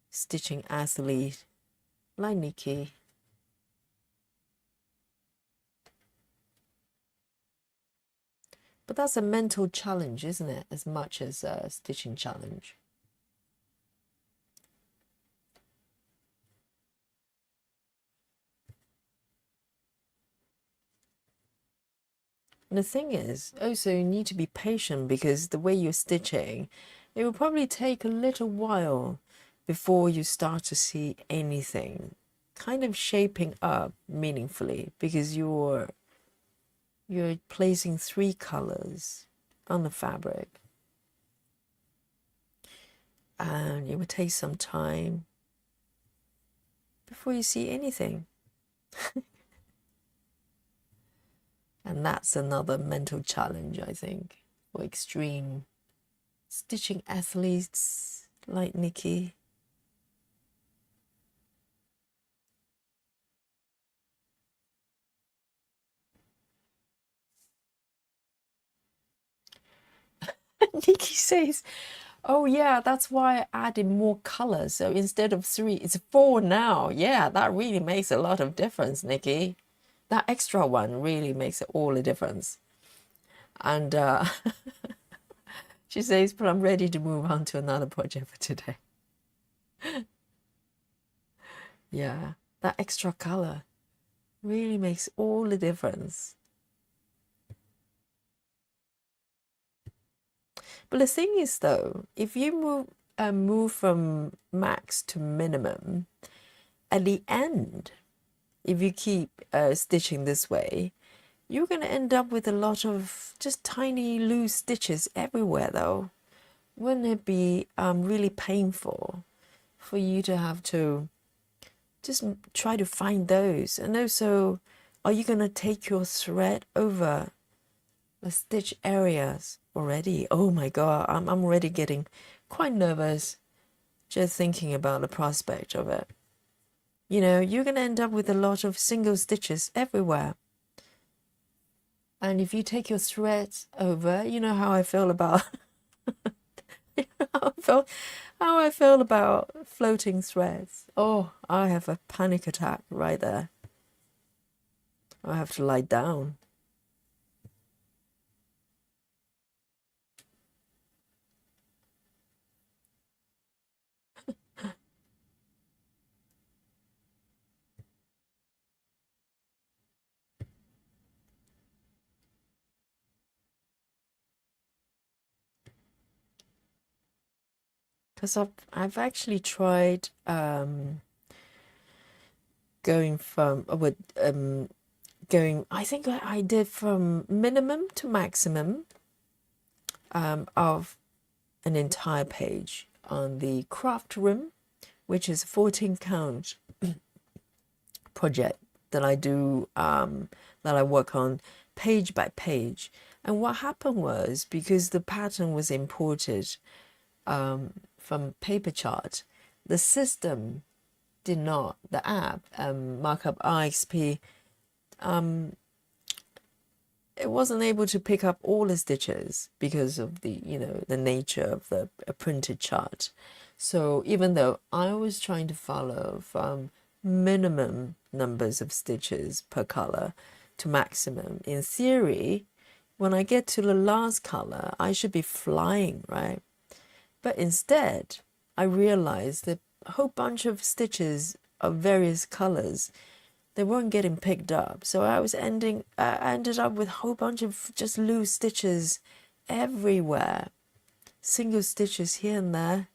stitching athlete like Nikki. But that's a mental challenge, isn't it? As much as a stitching challenge. And the thing is, also you need to be patient because the way you're stitching, it will probably take a little while before you start to see anything kind of shaping up meaningfully because you're placing 3 colors on the fabric. And it will take some time before you see anything. And that's another mental challenge, I think, for extreme stitching athletes like Nikki. Nikki says, oh yeah, that's why I added more colors. So instead of 3, it's 4 now. Yeah, that really makes a lot of difference, Nikki. That extra one really makes all the difference. And she says, but I'm ready to move on to another project for today. Yeah, that extra color really makes all the difference. But the thing is, though, if you move from max to minimum, at the end, if you keep stitching this way, you're going to end up with a lot of just tiny loose stitches everywhere, though. Wouldn't it be really painful for you to have to just try to find those? And also, are you going to take your thread over the stitch areas already? Oh my God, I'm already getting quite nervous just thinking about the prospect of it. You know, you're going to end up with a lot of single stitches everywhere. And if you take your threads over, you know how I feel about how I feel about floating threads. Oh, I have a panic attack right there. I have to lie down because I've actually tried going from with going. I think I did from minimum to maximum of an entire page on the craft room, which is a 14 count project that I do, that I work on page by page. And what happened was, because the pattern was imported from paper chart, the system did not, the app, markup RXP, it wasn't able to pick up all the stitches because of the, the nature of the printed chart. So even though I was trying to follow from minimum numbers of stitches per color to maximum, in theory, when I get to the last color, I should be flying, right? But instead, I realized that a whole bunch of stitches of various colors, they weren't getting picked up. So I ended up with a whole bunch of just loose stitches everywhere. Single stitches here and there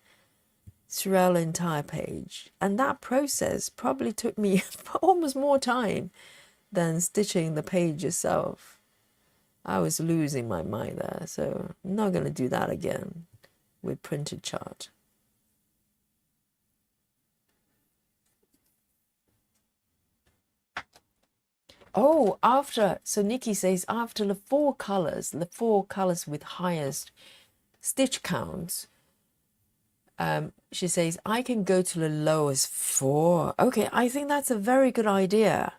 throughout the entire page. And that process probably took me almost more time than stitching the page itself. I was losing my mind there, so I'm not going to do that again with printed chart. Oh, so Nikki says after the four colors with highest stitch counts, she says, I can go to the lowest 4. Okay, I think that's a very good idea.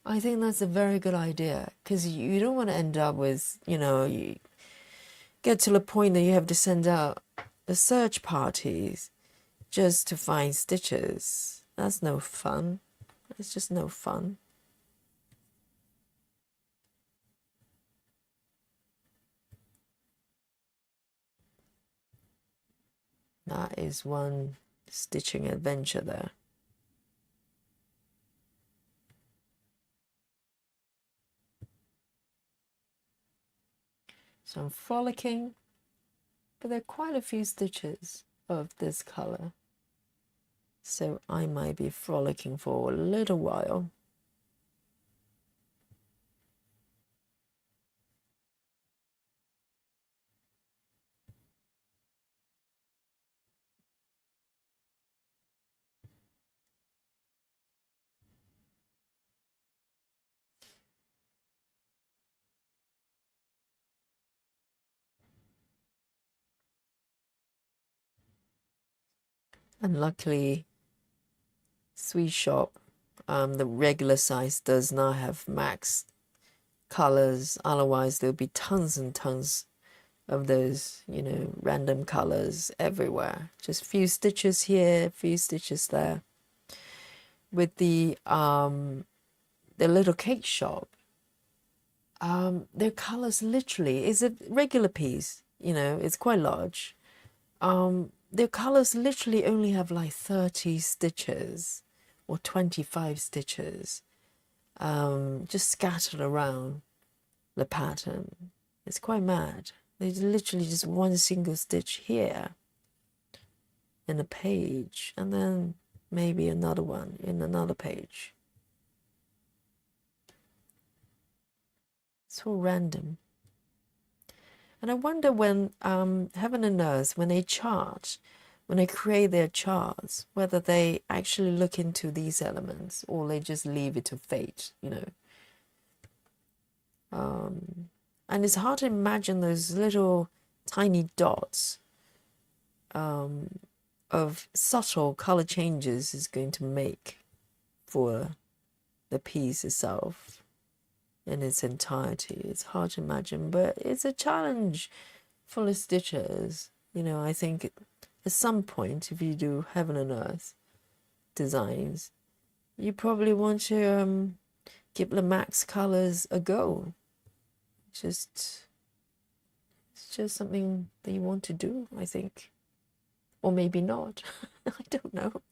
Because you don't want to end up with, you get to the point that you have to send out the search parties just to find stitches. That's no fun. It's just no fun. That is one stitching adventure there. So I'm frolicking, but there are quite a few stitches of this color. So I might be frolicking for a little while. And luckily, Sweet Shop, the regular size does not have max colors. Otherwise, there'll be tons and tons of those, random colors everywhere. Just few stitches here, few stitches there. With the little cake shop, their colors literally is a regular piece. It's quite large. Their colors literally only have like 30 stitches or 25 stitches, just scattered around the pattern. It's quite mad. There's literally just one single stitch here in a page, and then maybe another one in another page. It's all random. And I wonder when Heaven and Earth, when they create their charts, whether they actually look into these elements or they just leave it to fate, And it's hard to imagine those little tiny dots of subtle color changes is going to make for the piece itself in its entirety. It's hard to imagine, but it's a challenge full of stitches. I think at some point, if you do Heaven and Earth designs, you probably want to give the max colors a go. It's just something that you want to do, I think. Or maybe not. I don't know.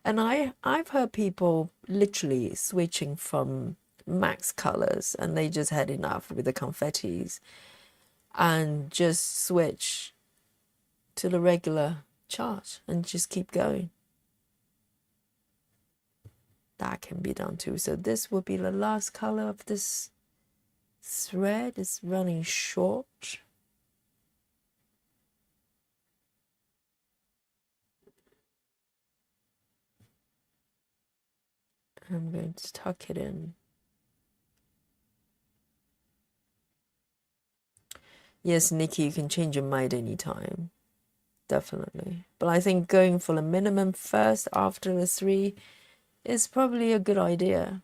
And I've heard people literally switching from max colors, and they just had enough with the confettis and just switch to the regular chart and just keep going. That can be done too. So this will be the last color of this thread. It's running short. I'm going to tuck it in. Yes, Nikki, you can change your mind anytime. Definitely. But I think going for the minimum first after the 3 is probably a good idea.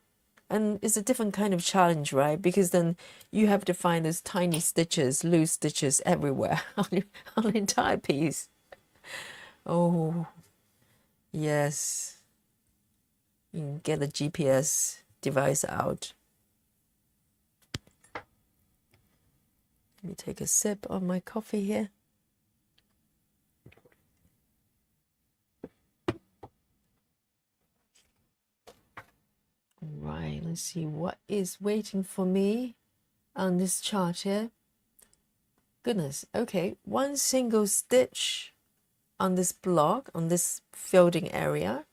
And it's a different kind of challenge, right? Because then you have to find those tiny stitches, loose stitches everywhere on the entire piece. Oh, yes. You can get a GPS device out. Let me take a sip of my coffee here. Right, let's see what is waiting for me on this chart here. Goodness, okay, 1 single stitch on this block, on this folding area,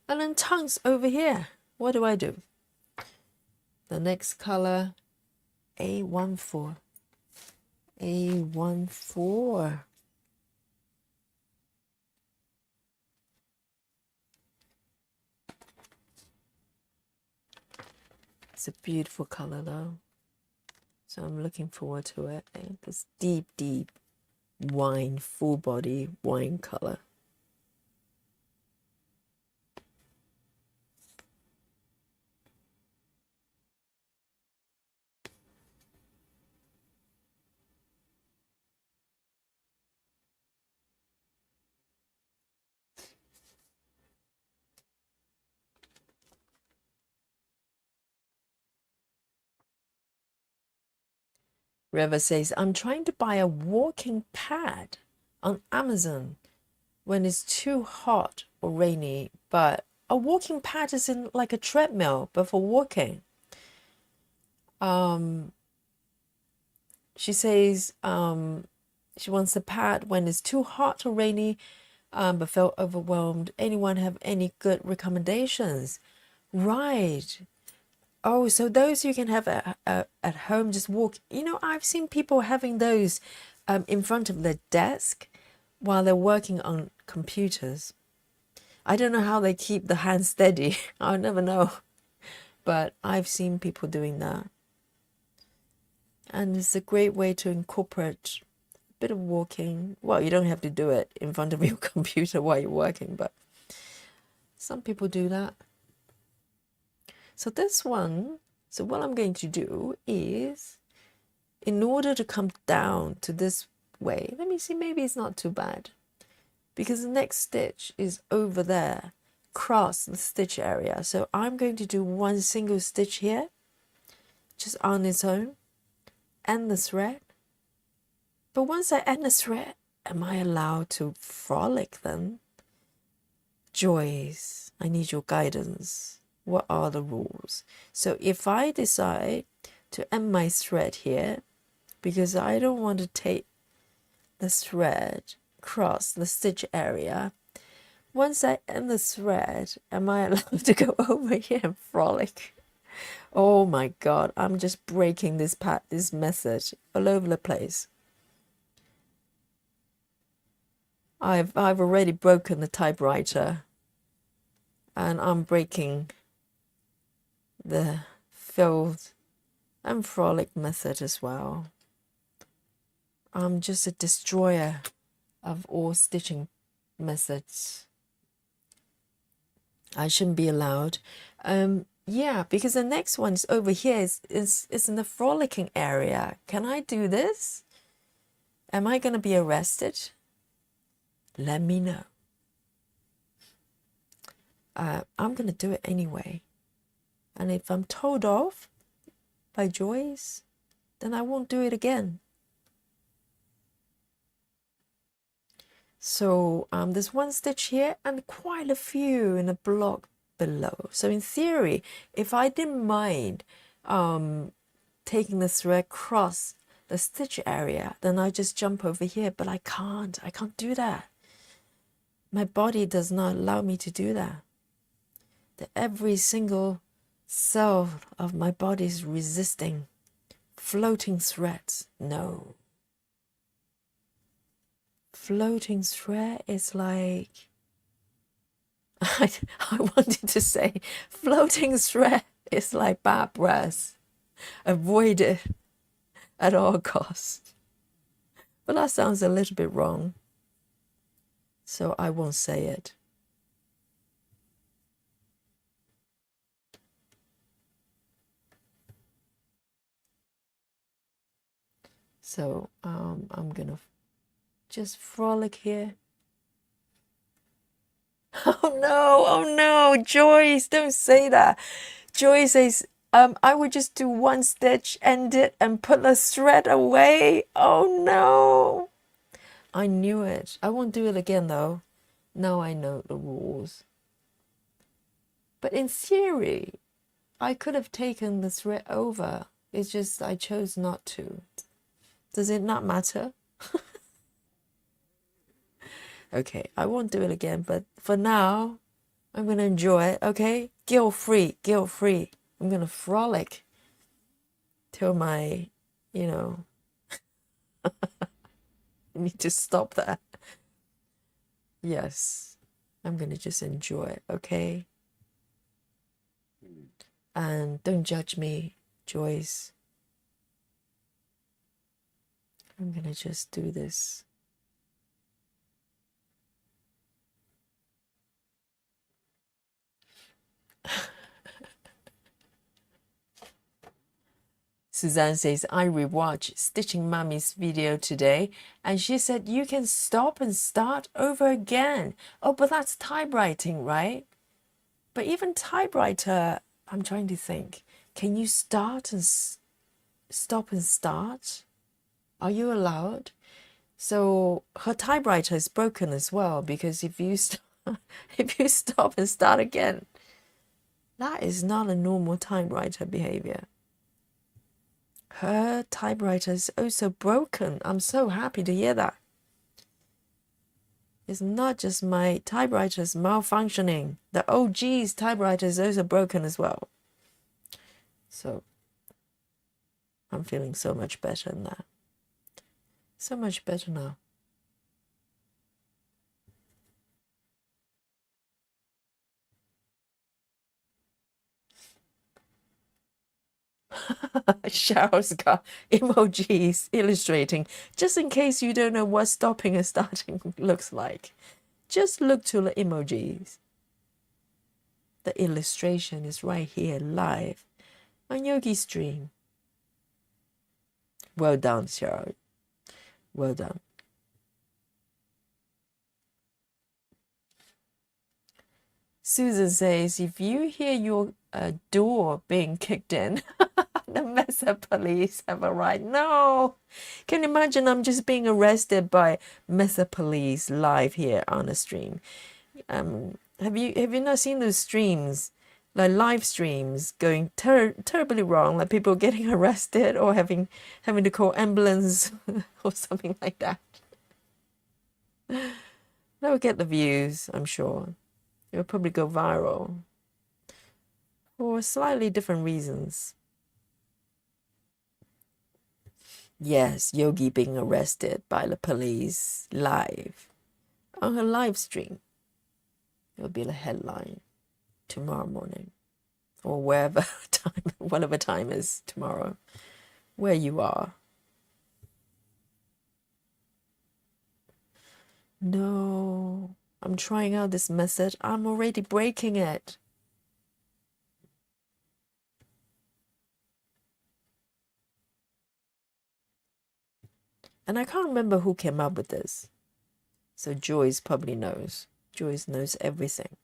and then tongues over here. What do I do? The next color, A14. A14. It's a beautiful color though. So I'm looking forward to it. This deep, deep wine, full body wine color. River says, I'm trying to buy a walking pad on Amazon when it's too hot or rainy, but a walking pad is in like a treadmill, but for walking. She says she wants the pad when it's too hot or rainy, but felt overwhelmed. Anyone have any good recommendations? Right. Oh, so those you can have at home, just walk. You know, I've seen people having those in front of their desk while they're working on computers. I don't know how they keep the hand steady. I'll never know. But I've seen people doing that. And it's a great way to incorporate a bit of walking. Well, you don't have to do it in front of your computer while you're working, but some people do that. So this one, so what I'm going to do is, in order to come down to this way, let me see, maybe it's not too bad. Because the next stitch is over there, across the stitch area. So I'm going to do 1 single stitch here, just on its own, end the thread. But once I end the thread, am I allowed to frolic then? Joyce, I need your guidance. What are the rules? So if I decide to end my thread here, because I don't want to take the thread across the stitch area, once I end the thread, am I allowed to go over here and frolic? Oh my God, I'm just breaking this message all over the place. I've already broken the typewriter, and I'm breaking the filled and frolic method as well. I'm just a destroyer of all stitching methods. I shouldn't be allowed. Yeah, because the next one is over here. Is in the frolicking area. Can I do this? Am I going to be arrested? Let me know. I'm going to do it anyway. And if I'm told off by Joyce, then I won't do it again. So there's 1 stitch here and quite a few in a block below. So in theory, if I didn't mind taking the thread across the stitch area, then I just jump over here, but I can't do that. My body does not allow me to do that. Every single cell of my body is resisting. Floating threads, no. Floating thread is like, I wanted to say, floating thread is like bad breath. Avoid it at all costs. But that sounds a little bit wrong, so I won't say it. So I'm gonna just frolic here. Oh no, Joyce, don't say that. Joyce says, I would just do one stitch, end it, and put the thread away. Oh no. I knew it. I won't do it again though. Now I know the rules. But in theory, I could have taken the thread over. It's just I chose not to. Does it not matter? Okay, I won't do it again, but for now, I'm going to enjoy it, okay? Guilt-free, guilt-free. I'm going to frolic till my, I need to stop that. Yes, I'm going to just enjoy it, okay? And don't judge me, Joyce. I'm going to just do this. Suzanne says, I rewatched Stitching Mummy's video today, and she said you can stop and start over again. Oh, but that's typewriting, right? But even typewriter, I'm trying to think. Can you start and stop and start? Are you allowed? So her typewriter is broken as well, because if you if you stop and start again, that is not a normal typewriter behavior. Her typewriter is also broken. I'm so happy to hear that. It's not just my typewriter's malfunctioning. The OG's typewriter is also broken as well. So I'm feeling so much better than that. So much better now. Cheryl's got emojis illustrating. Just in case you don't know what stopping and starting looks like, just look to the emojis. The illustration is right here live on Yogi Stream. Well done, Cheryl. Well done. Susan says, if you hear your door being kicked in, the Mesa police have arrived. No! Can you imagine I'm just being arrested by Mesa police live here on the stream? Have you not seen those streams, like live streams going terribly wrong, like people getting arrested or having to call ambulance or something like that? They'll get the views, I'm sure. It'll probably go viral for slightly different reasons. Yes, Yogi being arrested by the police live on her live stream. It'll be the headline tomorrow morning, or wherever time, whatever time is tomorrow, where you are. No, I'm trying out this method. I'm already breaking it. And I can't remember who came up with this. So Joyce probably knows. Joyce knows everything.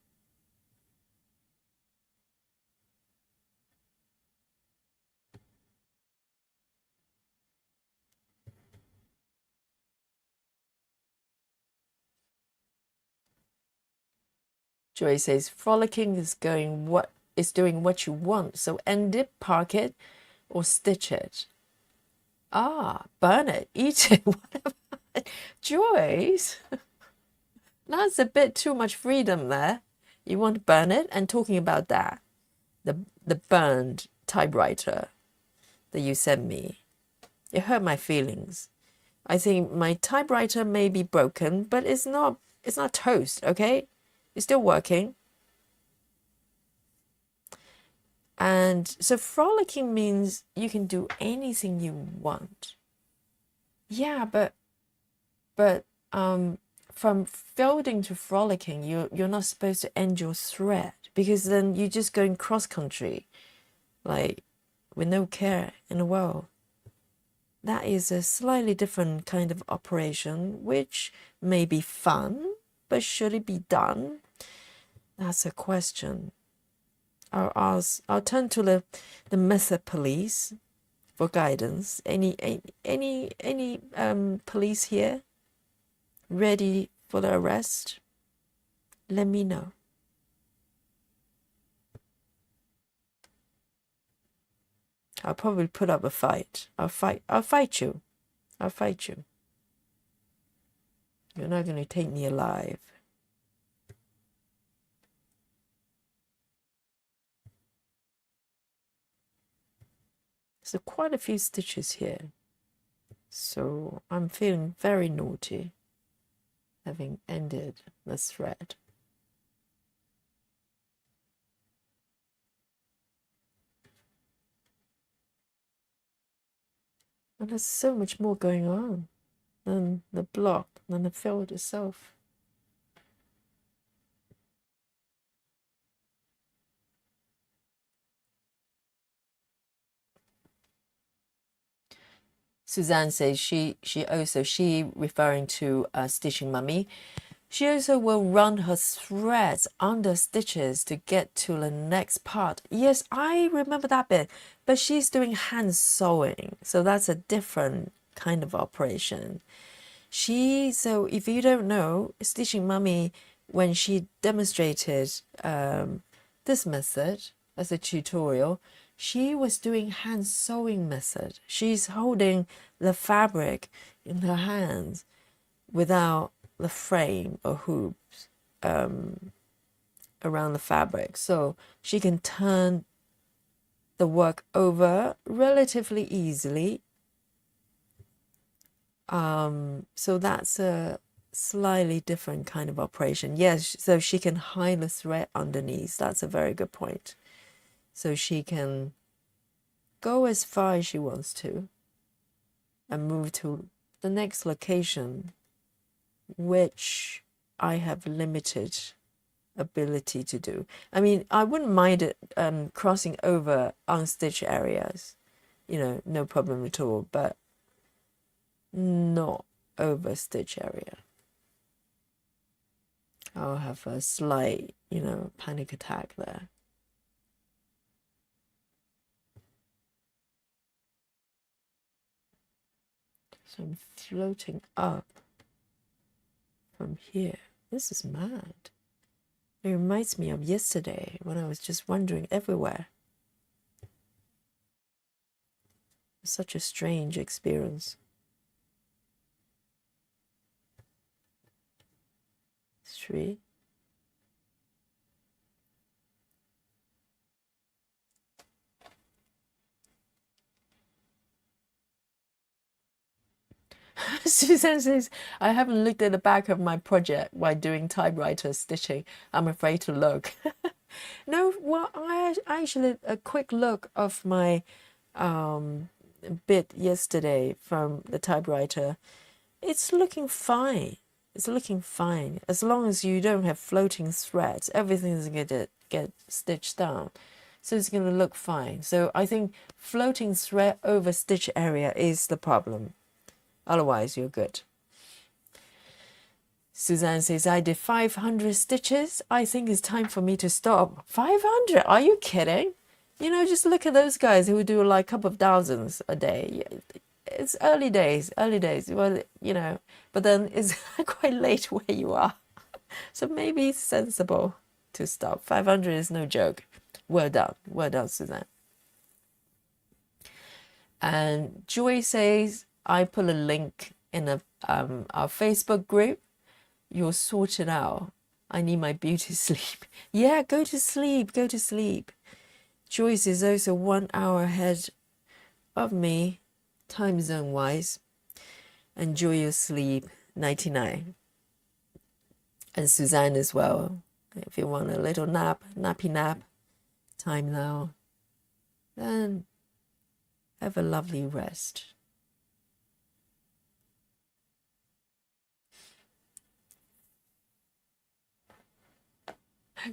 Joyce says, frolicking is doing what you want. So end it, park it, or stitch it. Ah, burn it, eat it, whatever. Joyce, that's a bit too much freedom there. You want to burn it? And talking about that, the burned typewriter that you sent me, it hurt my feelings. I think my typewriter may be broken, but it's not toast, okay? It's still working. And so frolicking means you can do anything you want. Yeah, but from folding to frolicking, you're not supposed to end your thread, because then you're just going cross country, like with no care in the world. That is a slightly different kind of operation, which may be fun, but should it be done? That's a question. I'll turn to the method police for guidance. Any police here ready for the arrest? Let me know. I'll probably put up a fight. I'll fight you. I'll fight you. You're not going to take me alive. So quite a few stitches here. So I'm feeling very naughty, having ended the thread. And there's so much more going on than the block, than the field itself. Suzanne says she referring to Stitching Mummy. She also will run her threads under stitches to get to the next part. Yes, I remember that bit, but she's doing hand sewing, so that's a different kind of operation. So if you don't know, Stitching Mummy, when she demonstrated this method as a tutorial, she was doing hand sewing method. She's holding the fabric in her hands without the frame or hoops around the fabric. So she can turn the work over relatively easily. So that's a slightly different kind of operation. Yes, so she can hide the thread underneath. That's a very good point. So she can go as far as she wants to and move to the next location, which I have limited ability to do. I mean, I wouldn't mind it crossing over unstitched areas, no problem at all, but not over stitch area. I'll have a slight, panic attack there. So I'm floating up from here. This is mad. It reminds me of yesterday when I was just wandering everywhere. Such a strange experience. 3. Susan says, I haven't looked at the back of my project while doing typewriter stitching. I'm afraid to look. No, well, I actually, a quick look of my bit yesterday from the typewriter. It's looking fine. It's looking fine. As long as you don't have floating threads, everything's going to get stitched down. So it's going to look fine. So I think floating thread over stitch area is the problem. Otherwise, you're good. Suzanne says, I did 500 stitches. I think it's time for me to stop. 500? Are you kidding? Just look at those guys who do like a couple of thousands a day. It's early days. Well, but then it's quite late where you are. So maybe it's sensible to stop. 500 is no joke. Well done, Suzanne. And Joy says, I put a link in our Facebook group. You're sorted out. I need my beauty sleep. Yeah, go to sleep. Go to sleep. Joyce is also 1 hour ahead of me, time zone wise. Enjoy your sleep. 99. And Suzanne as well. If you want a little nap, nappy nap, time now. Then have a lovely rest.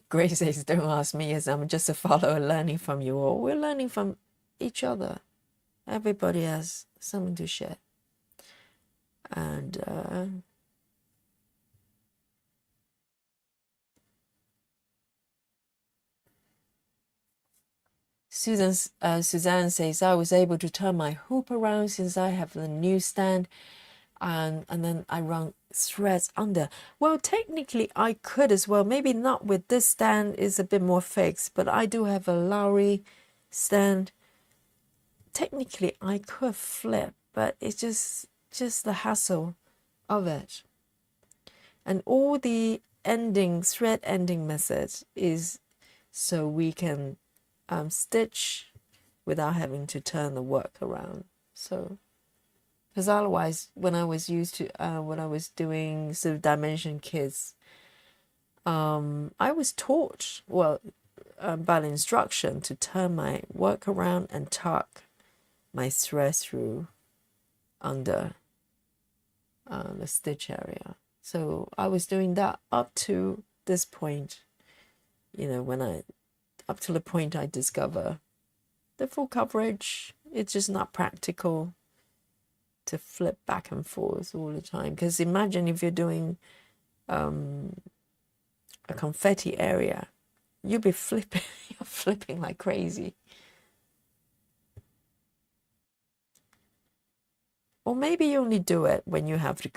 Grace says, don't ask me, as I'm just a follower learning from you all. We're learning from each other. Everybody has something to share. And Suzanne says, I was able to turn my hoop around since I have the new stand, and then I run threads under. Well, technically I could as well. Maybe not with this stand, is a bit more fixed, but I do have a Lowry stand. Technically I could flip, but it's just the hassle of it. And all the thread ending methods is so we can stitch without having to turn the work around. So, because otherwise, when I was doing sort of dimension kits, I was taught, well, by the instruction, to turn my work around and tuck my thread through under the stitch area. So I was doing that up to this point, up to the point I discover the full coverage, it's just not practical to flip back and forth all the time. Because imagine if you're doing a confetti area, you'll be flipping, you're flipping like crazy. Or maybe you only do it when you have to,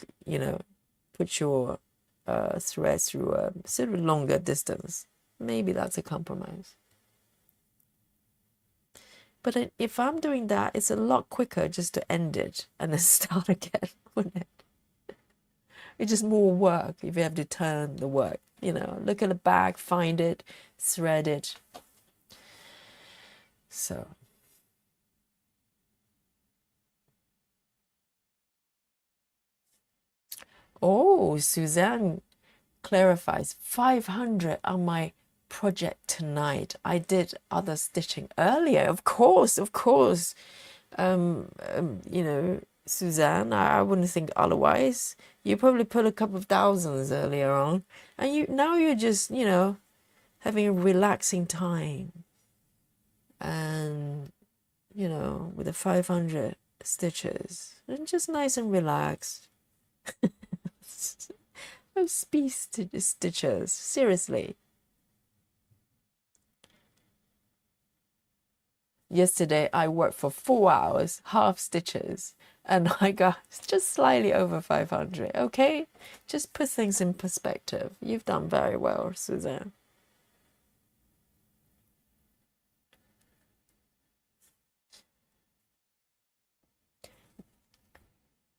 put your thread through a sort of longer distance. Maybe that's a compromise. But if I'm doing that, it's a lot quicker just to end it and then start again, wouldn't it? It's just more work if you have to turn the work. Look at the back, find it, thread it. So. Oh, Suzanne clarifies 500 on my project tonight. I did other stitching earlier, of course. Suzanne, I wouldn't think otherwise. You probably put a couple of thousands earlier on, and now you're just having a relaxing time, and with the 500 stitches, and just nice and relaxed. Those speed stitches, seriously. Yesterday I worked for 4 hours, half stitches, and I got just slightly over 500. Okay, just put things in perspective. You've done very well, Suzanne.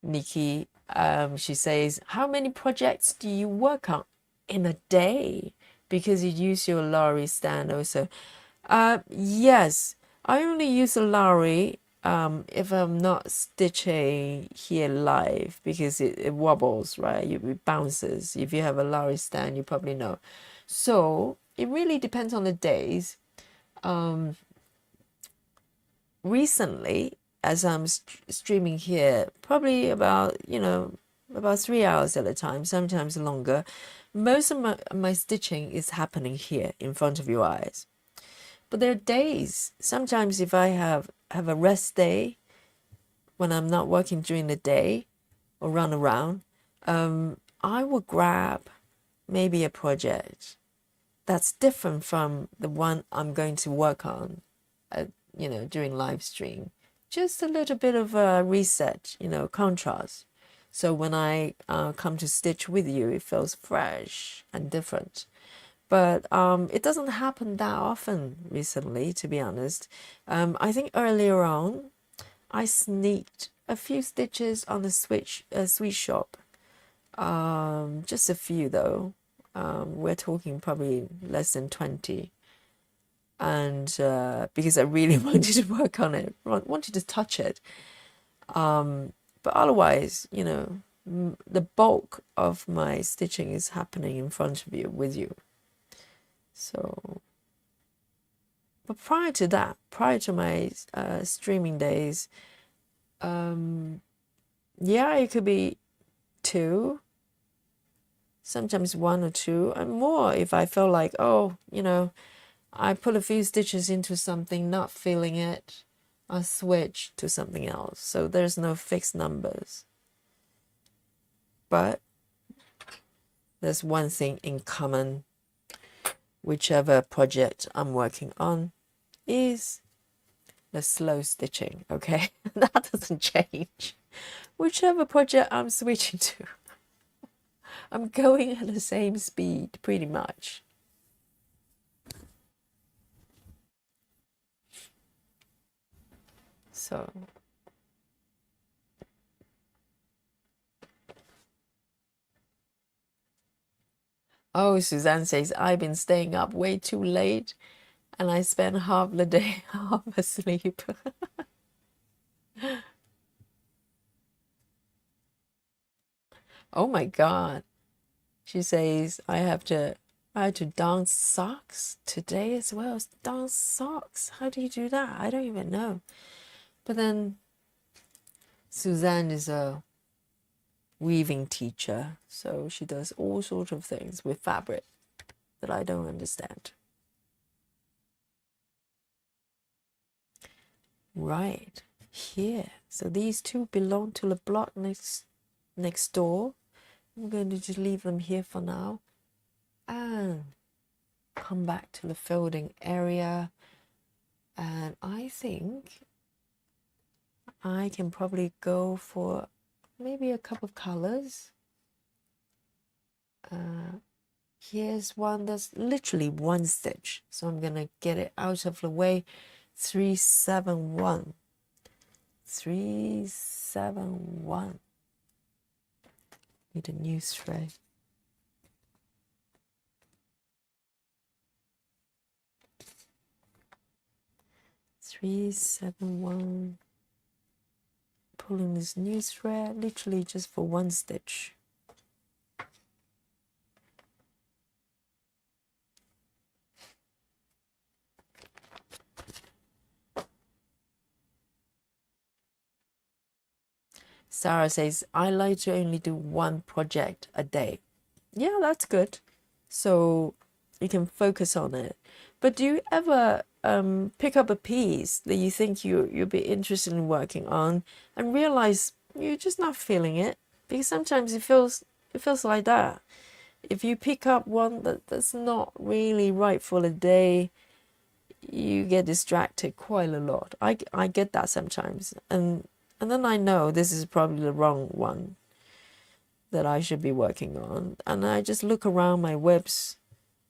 Nikki, she says, how many projects do you work on in a day? Because you use your Lowry stand also. Yes, I only use a Lowry if I'm not stitching here live, because it wobbles, right? It bounces. If you have a Lowry stand, you probably know. So it really depends on the days. Recently, as I'm streaming here, probably about 3 hours at a time, sometimes longer. Most of my stitching is happening here in front of your eyes. But there are days, sometimes if I have a rest day, when I'm not working during the day or run around, I will grab maybe a project that's different from the one I'm going to work on, during live stream. Just a little bit of a reset, contrast. So when I come to stitch with you, it feels fresh and different. But it doesn't happen that often recently, to be honest. I think earlier on, I sneaked a few stitches on the sweet shop. Just a few though. We're talking probably less than 20. And because I really wanted to work on it, wanted to touch it. But otherwise, you know, the bulk of my stitching is happening in front of you, with you. So, but prior to that, prior to my streaming days, yeah, it could be 2, sometimes 1 or 2, and more if I feel like, oh, you know, I put a few stitches into something, not feeling it, I switch to something else. So there's no fixed numbers. But there's one thing in common. Whichever project I'm working on is the slow stitching, okay? That doesn't change. Whichever project I'm switching to, I'm going at the same speed, pretty much. So, oh, Suzanne says, I've been staying up way too late and I spend half the day half asleep. Oh my God. She says, I had to dance socks today as well. Dance socks. How do you do that? I don't even know. But then Suzanne is a weaving teacher, so she does all sorts of things with fabric that I don't understand. Right here. So these two belong to the block next door. I'm going to just leave them here for now and come back to the folding area. And I think I can probably go for maybe a couple of colors. Here's one that's literally 1 stitch, so I'm gonna get it out of the way. 371, 371. Need a new thread. 371. Pulling this new thread, literally just for 1 stitch. Sarah says, I like to only do 1 project a day. Yeah, that's good. So you can focus on it. But do you ever pick up a piece that you think you'll be interested in working on and realize you're just not feeling it? Because sometimes it feels like that. If you pick up one that's not really right for the day, you get distracted quite a lot. I get that sometimes. And then I know this is probably the wrong one that I should be working on. And I just look around my webs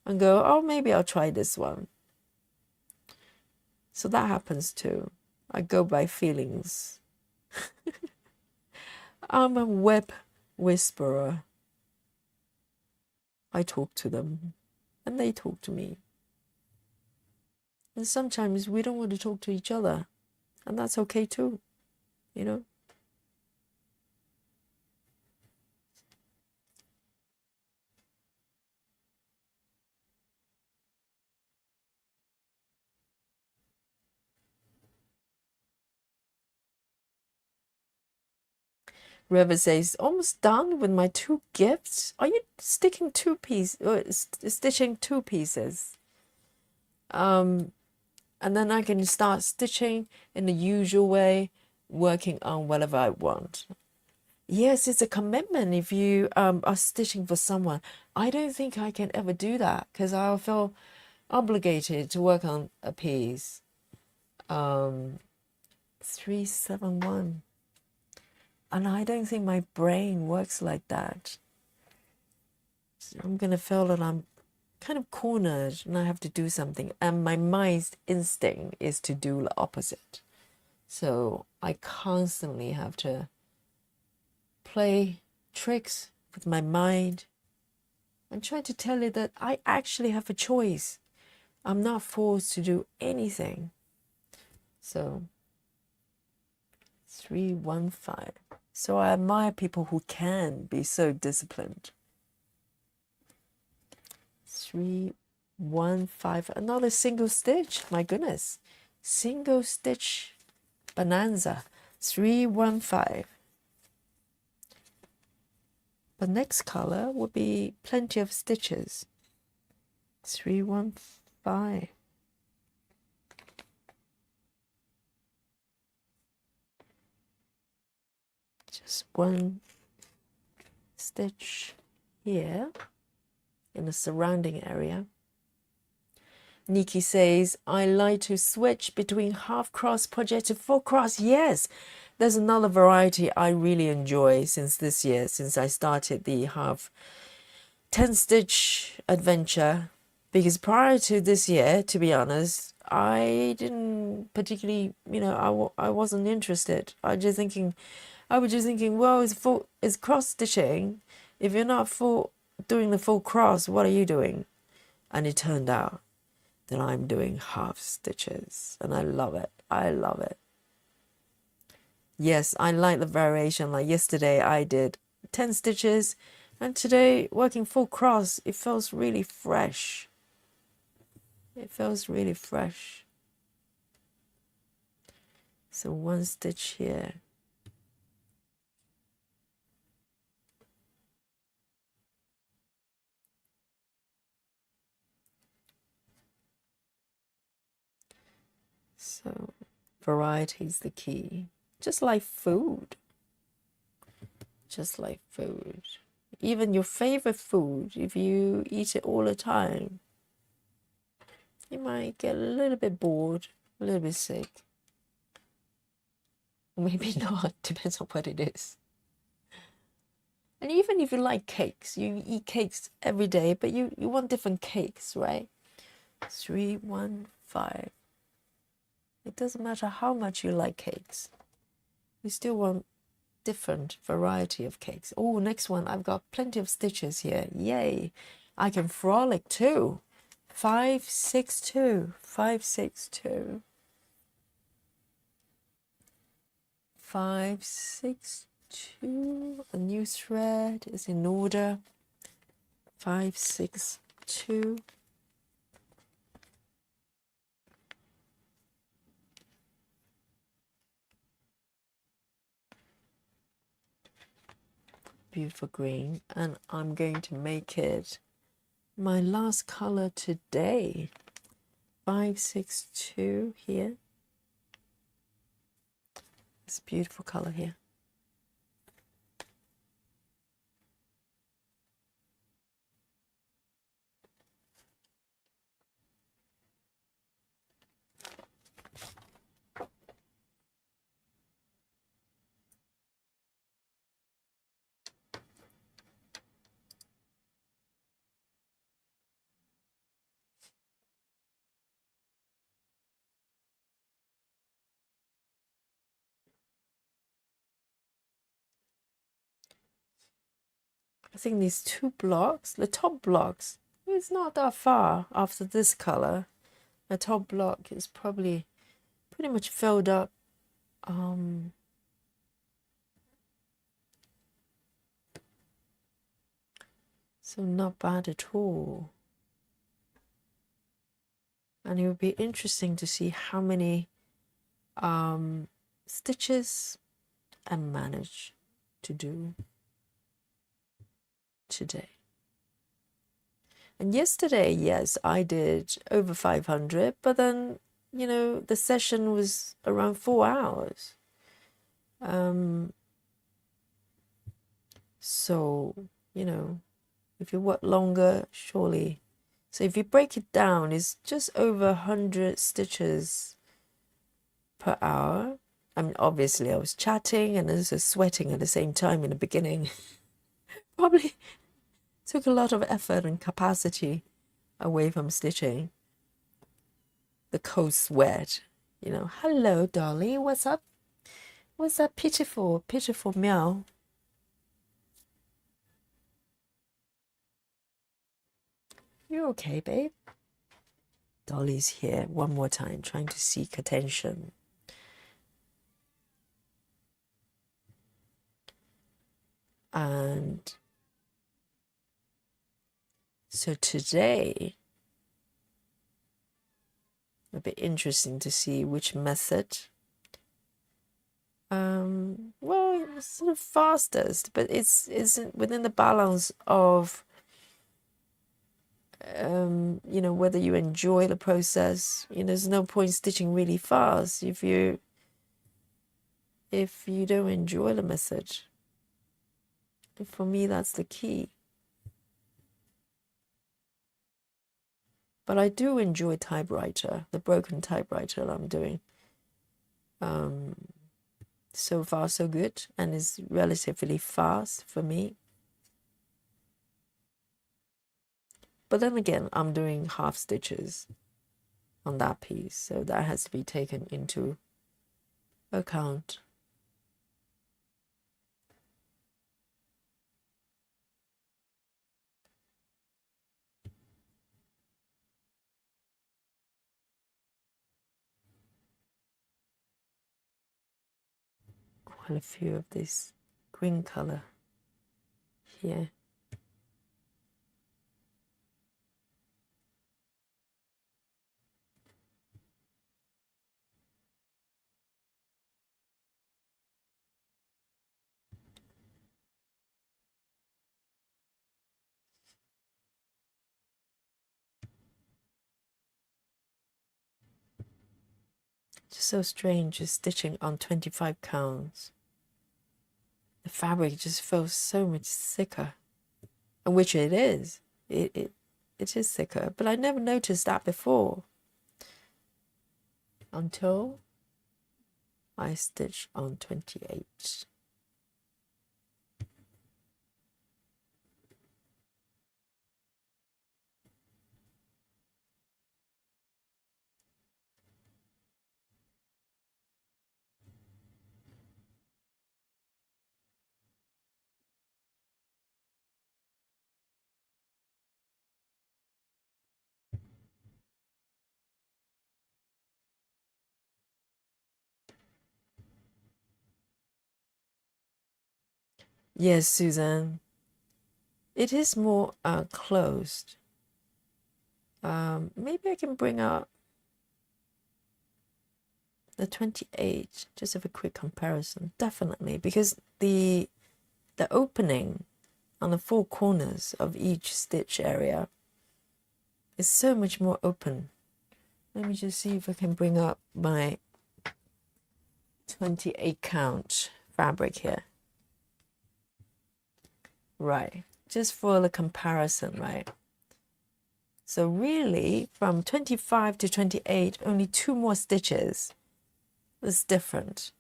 and go, oh, maybe I'll try this one. So that happens too. I go by feelings. I'm a web whisperer. I talk to them and they talk to me. And sometimes we don't want to talk to each other. And that's okay too, you know? River says, almost done with my 2 gifts. Are you stitching 2 pieces? And then I can start stitching in the usual way, working on whatever I want. Yes, it's a commitment if you are stitching for someone. I don't think I can ever do that because I'll feel obligated to work on a piece. 371. And I don't think my brain works like that. So I'm going to feel that I'm kind of cornered and I have to do something. And my mind's instinct is to do the opposite. So I constantly have to play tricks with my mind and try to tell it that I actually have a choice. I'm not forced to do anything. So 315. So I admire people who can be so disciplined. 315. Another single stitch. My goodness. Single stitch bonanza. 315. The next color would be plenty of stitches. 315. Just one stitch here in the surrounding area. Nikki says, I like to switch between half cross project to full cross. Yes, there's another variety I really enjoy since this year, since I started the half 10 stitch adventure. Because prior to this year, to be honest, I didn't particularly, I wasn't interested. I was just thinking, well, it's cross stitching. If you're not doing the full cross, what are you doing? And it turned out that I'm doing half stitches, and I love it. I love it. Yes, I like the variation. Like yesterday, I did 10 stitches, and today, working full cross, it feels really fresh. It feels really fresh. So one stitch here. So variety is the key. Just like food. Just like food. Even your favorite food, if you eat it all the time, you might get a little bit bored, a little bit sick. Or maybe not, depends on what it is. And even if you like cakes, you eat cakes every day, but you want different cakes, right? 315. It doesn't matter how much you like cakes. You still want different variety of cakes. Oh, next one, I've got plenty of stitches here. Yay. I can frolic too. 562. 562. 562. A new thread is in order. 562. Beautiful green, and I'm going to make it my last color today. 562 here. This beautiful color here. I think these two blocks, the top blocks, it's not that far after this color. The top block is probably pretty much filled up. So not bad at all. And it would be interesting to see how many stitches I manage to do today. And yesterday, yes, I did over 500, but then, the session was around 4 hours. So, if you work longer, surely. So if you break it down, it's just over 100 stitches per hour. I mean, obviously I was chatting and also sweating at the same time in the beginning. Probably took a lot of effort and capacity away from stitching. The cold sweat, You know, hello, Dolly. What's up? What's that pitiful, pitiful meow? You okay, babe? Dolly's here one more time, trying to seek attention. And so today, it'll be interesting to see which method, well, it's sort of fastest, but it's within the balance of, you know, whether you enjoy the process. You know, there's no point stitching really fast if you don't enjoy the method. And for me, that's the key. But I do enjoy typewriter, the broken typewriter that I'm doing. So far, so good, and it's relatively fast for me. But then again, I'm doing half stitches on that piece, so that has to be taken into account. Quite a few of this green color here. Just so strange, just stitching on 25 counts. The fabric just feels so much thicker, which it is. It is thicker, but I never noticed that before until I stitch on 28. Yes, Suzanne, it is more closed. Maybe I can bring up the 28, just have a quick comparison. Definitely, because the opening on the four corners of each stitch area is so much more open. Let me just see if I can bring up my 28 count fabric here. Right, just for the comparison, right? So really, from 25 to 28, only 2 more stitches is different.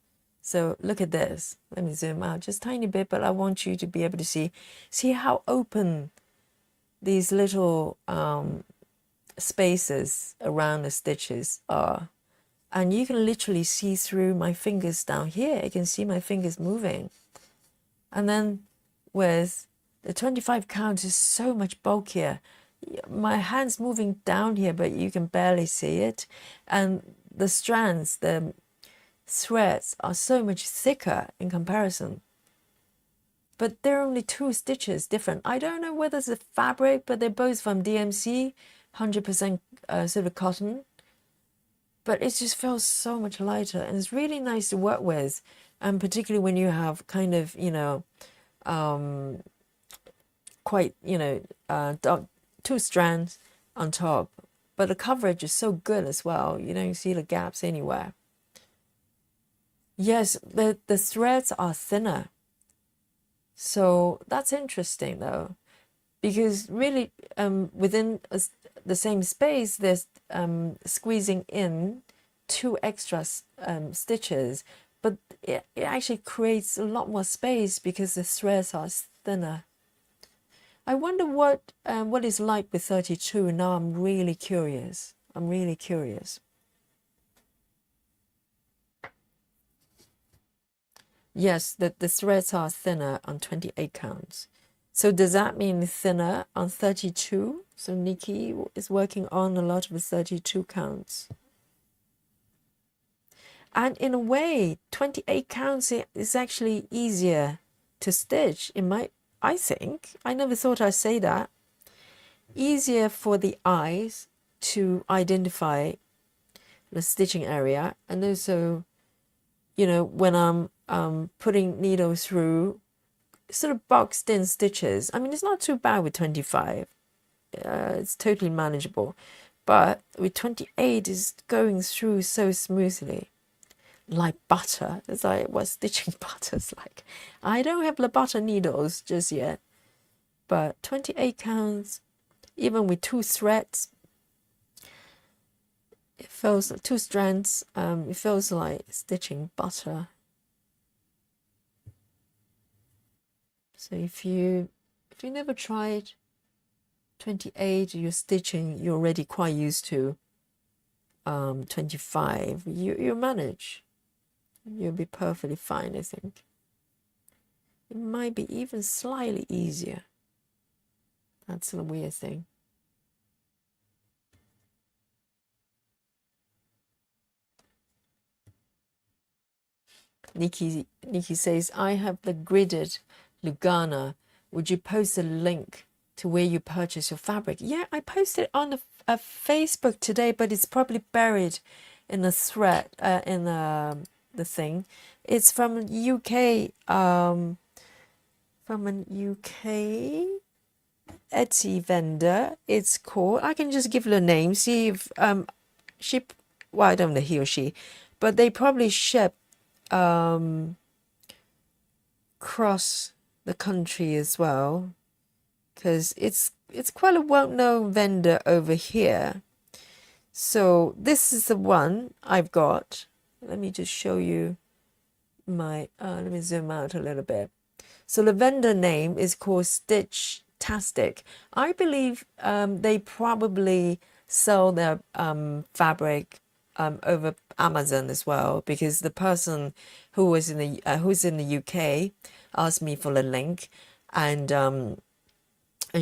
So look at this. Let me zoom out just a tiny bit, but I want you to be able to see how open these little spaces around the stitches are. And you can literally see through my fingers down here. You can see my fingers moving. And then with the 25 count is so much bulkier. My hand's moving down here, but you can barely see it. And the strands, the threads are so much thicker in comparison. But they're only 2 stitches different. I don't know whether it's the fabric, but they're both from DMC, 100% sort of cotton. But it just feels so much lighter, and it's really nice to work with, and particularly when you have kind of, you know, quite, you know, 2 strands on top. But the coverage is so good as well. You don't see the gaps anywhere. Yes, the threads are thinner. So that's interesting though, because really within the same space, there's squeezing in 2 extra stitches, but it actually creates a lot more space because the threads are thinner. I wonder what it's like with 32. Now I'm really curious. I'm really curious. Yes, the threads are thinner on 28 counts. So does that mean thinner on 32? So Nikki is working on a lot of 32 counts. And in a way, 28 counts is actually easier to stitch. I think, I never thought I'd say that. Easier for the eyes to identify the stitching area, and also, when I'm putting needle through sort of boxed in stitches. I mean, it's not too bad with 25. It's totally manageable. But with 28, it's going through so smoothly. Like butter. It's like what stitching butter's like. I don't have the butter needles just yet. But 28 counts, even with 2 threads, it feels like 2 strands, it feels like stitching butter. So if you never tried 28, you're stitching, you're already quite used to 25. You manage. You'll be perfectly fine, I think. It might be even slightly easier. That's the weird thing. Nikki says, I have the gridded Lugana. Would you post a link to where you purchase your fabric? Yeah, I posted on a Facebook today, but it's probably buried in a thread, in the thing. It's from UK, from an UK Etsy vendor. It's called, I can just give it a name, see if she, well, I don't know he or she, but they probably ship across the country as well, because it's quite a well-known vendor over here. So this is the one I've got. Let me just show you my let me zoom out a little bit. So the vendor name is called Stitchtastic. I believe they probably sell their fabric over Amazon as well, because the person who was in the who's in the UK asked me for the link, and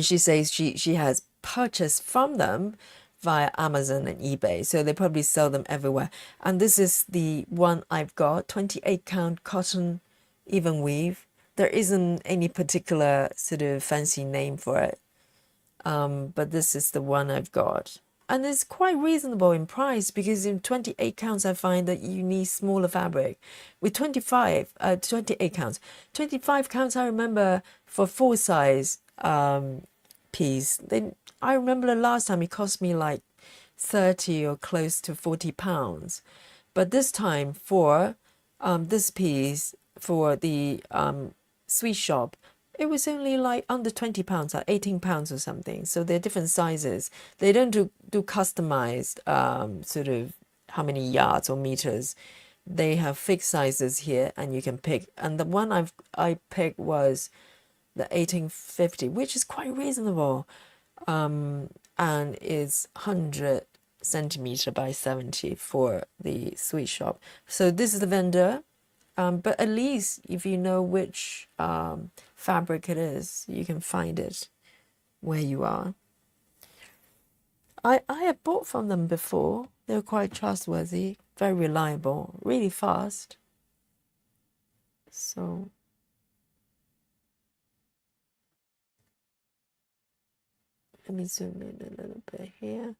she says she has purchased from them via Amazon and eBay, so they probably sell them everywhere. And this is the one I've got, 28 count cotton even weave. There isn't any particular sort of fancy name for it, but this is the one I've got. And it's quite reasonable in price, because in 28 counts I find that you need smaller fabric. With 28 counts, 25 counts, I remember for full size piece, then I remember the last time it cost me like 30 or close to 40 pounds. But this time for this piece, for the sweet shop, it was only like under 20 pounds, like 18 pounds or something. So they're different sizes. They don't do customized sort of how many yards or meters. They have fixed sizes here, and you can pick. And the one I picked was the 1850, which is quite reasonable, and is 100 centimeter by 70 for the sweet shop. So this is the vendor. But at least if you know which fabric it is, you can find it where you are. I have bought from them before. They're quite trustworthy, very reliable, really fast. So let me zoom in a little bit here.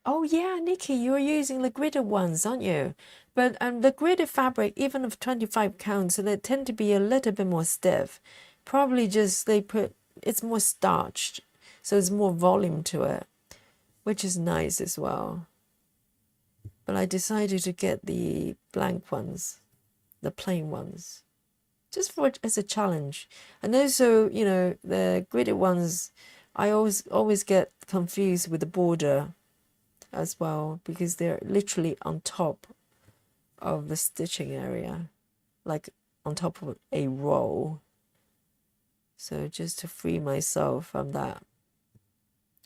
Oh yeah, Nikki, you're using the gridded ones, aren't you? But the gridded fabric, even of 25 counts, they tend to be a little bit more stiff. Probably just it's more starched, so there's more volume to it, which is nice as well. But I decided to get the blank ones, the plain ones, just as a challenge. And also, the gridded ones, I always get confused with the border as well, because they're literally on top of the stitching area, like on top of a roll. So just to free myself from that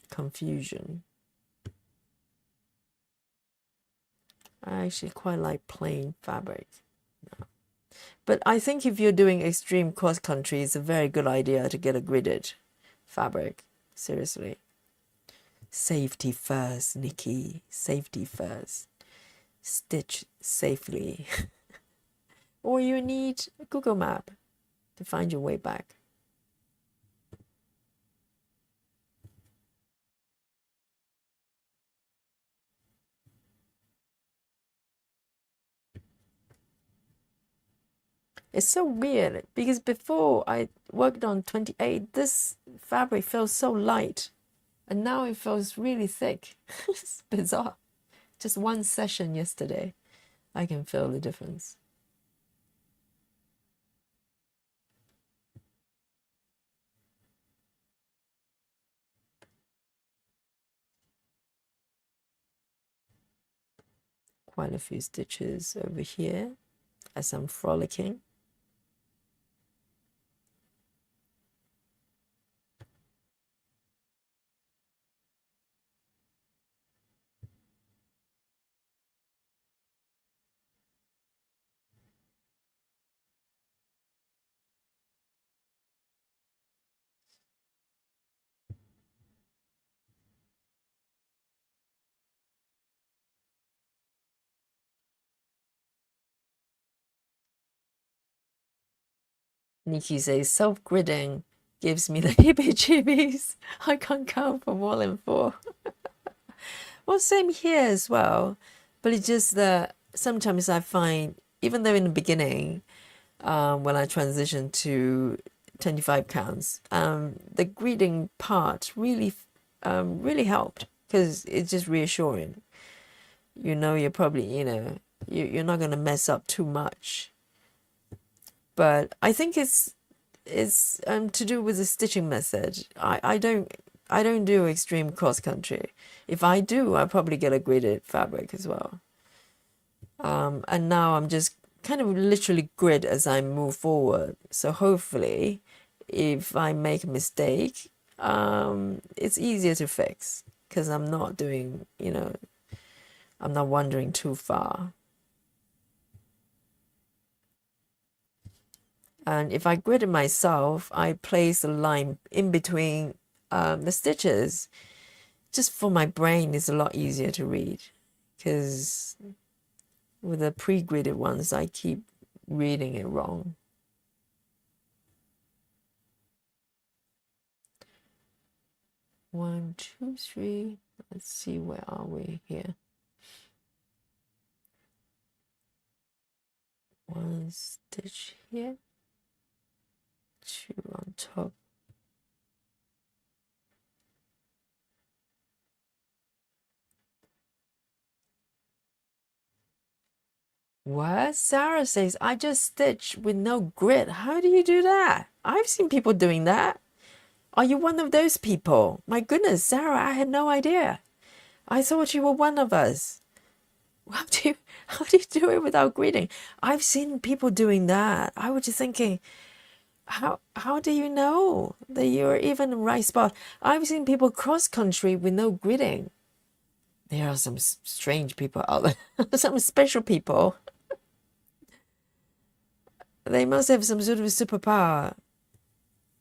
confusion. I actually quite like plain fabric. But I think if you're doing extreme cross country, it's a very good idea to get a gridded fabric. Seriously. Safety first, Nikki. Safety first. Stitch safely. Or you need a Google map to find your way back. It's so weird because before I worked on 28, this fabric felt so light and now it feels really thick. It's bizarre. Just one session yesterday, I can feel the difference. Quite a few stitches over here as I'm frolicking. Nikki says self-gridding gives me the heebie-jeebies. I can't count for more than 4. Well, same here as well. But it's just that sometimes I find, even though in the beginning, when I transitioned to 25 counts, the gridding part really helped because it's just reassuring. You know, you're probably, you're not going to mess up too much. But I think it's to do with the stitching method. I don't do extreme cross country. If I do, I probably get a gridded fabric as well. And now I'm just kind of literally grid as I move forward. So hopefully, if I make a mistake, it's easier to fix because I'm not doing, I'm not wandering too far. And if I grid it myself, I place a line in between the stitches. Just for my brain, it's a lot easier to read because with the pre-gridded ones, I keep reading it wrong. One, two, three. Let's see, where are we here? One stitch here, 2 on top. What? Sarah says, I just stitch with no grit. How do you do that? I've seen people doing that. Are you one of those people? My goodness, Sarah, I had no idea. I thought you were one of us. How do you do it without greeting? I've seen people doing that. I was just thinking, how do you know that you're even in the right spot? I've seen people cross country with no greeting. There are some strange people out there, some special people. They must have some sort of superpower.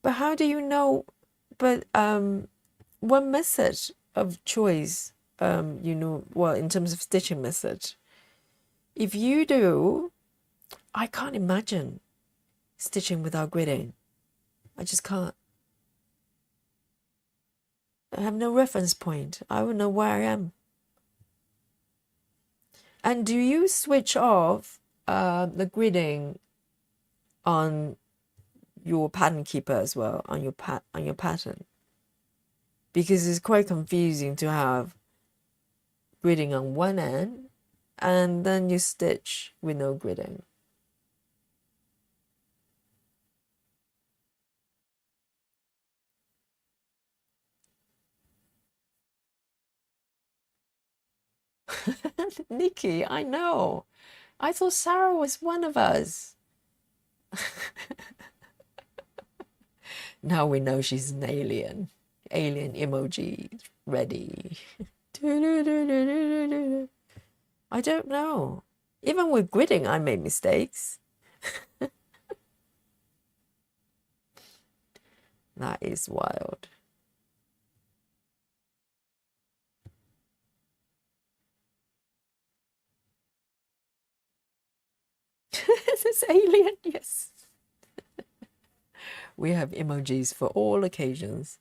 But how do you know? But one method of choice, well, in terms of stitching method, if you do, I can't imagine stitching without gridding. I just can't. I have no reference point. I wouldn't know where I am. And do you switch off the gridding on your pattern keeper as well, on your pattern? Because it's quite confusing to have gridding on one end and then you stitch with no gridding. Nikki, I know. I thought Sarah was one of us. Now we know she's an alien. Alien emoji ready. I don't know. Even with gridding, I made mistakes. That is wild. This alien, yes. We have emojis for all occasions.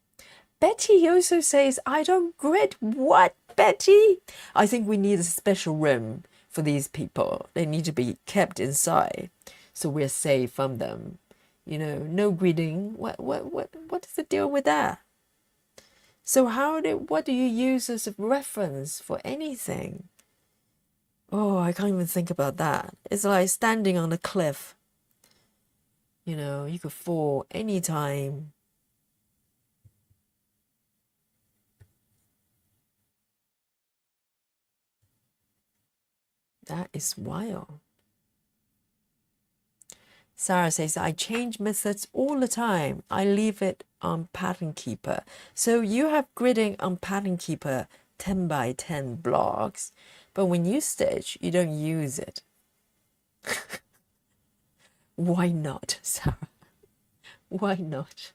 Betty also says, I don't grid. What, Betty? I think we need a special room for these people. They need to be kept inside so we're safe from them. You know, no gridding. What is the deal with that? So what do you use as a reference for anything? Oh, I can't even think about that. It's like standing on a cliff. You know, you could fall anytime. That is wild. Sarah says, I change methods all the time. I leave it on Pattern Keeper. So you have gridding on Pattern Keeper 10 by 10 blocks, but when you stitch, you don't use it. Why not, Sarah? Why not?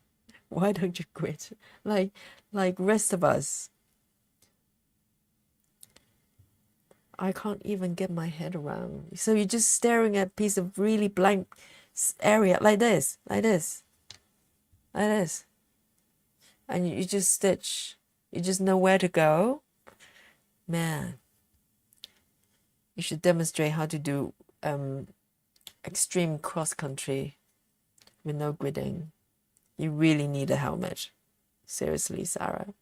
Why don't you grid? Like rest of us. I can't even get my head around. So you're just staring at a piece of really blank area like this, like this, like this. And you just stitch. You just know where to go. Man, you should demonstrate how to do extreme cross country with no gridding. You really need a helmet. Seriously, Sarah.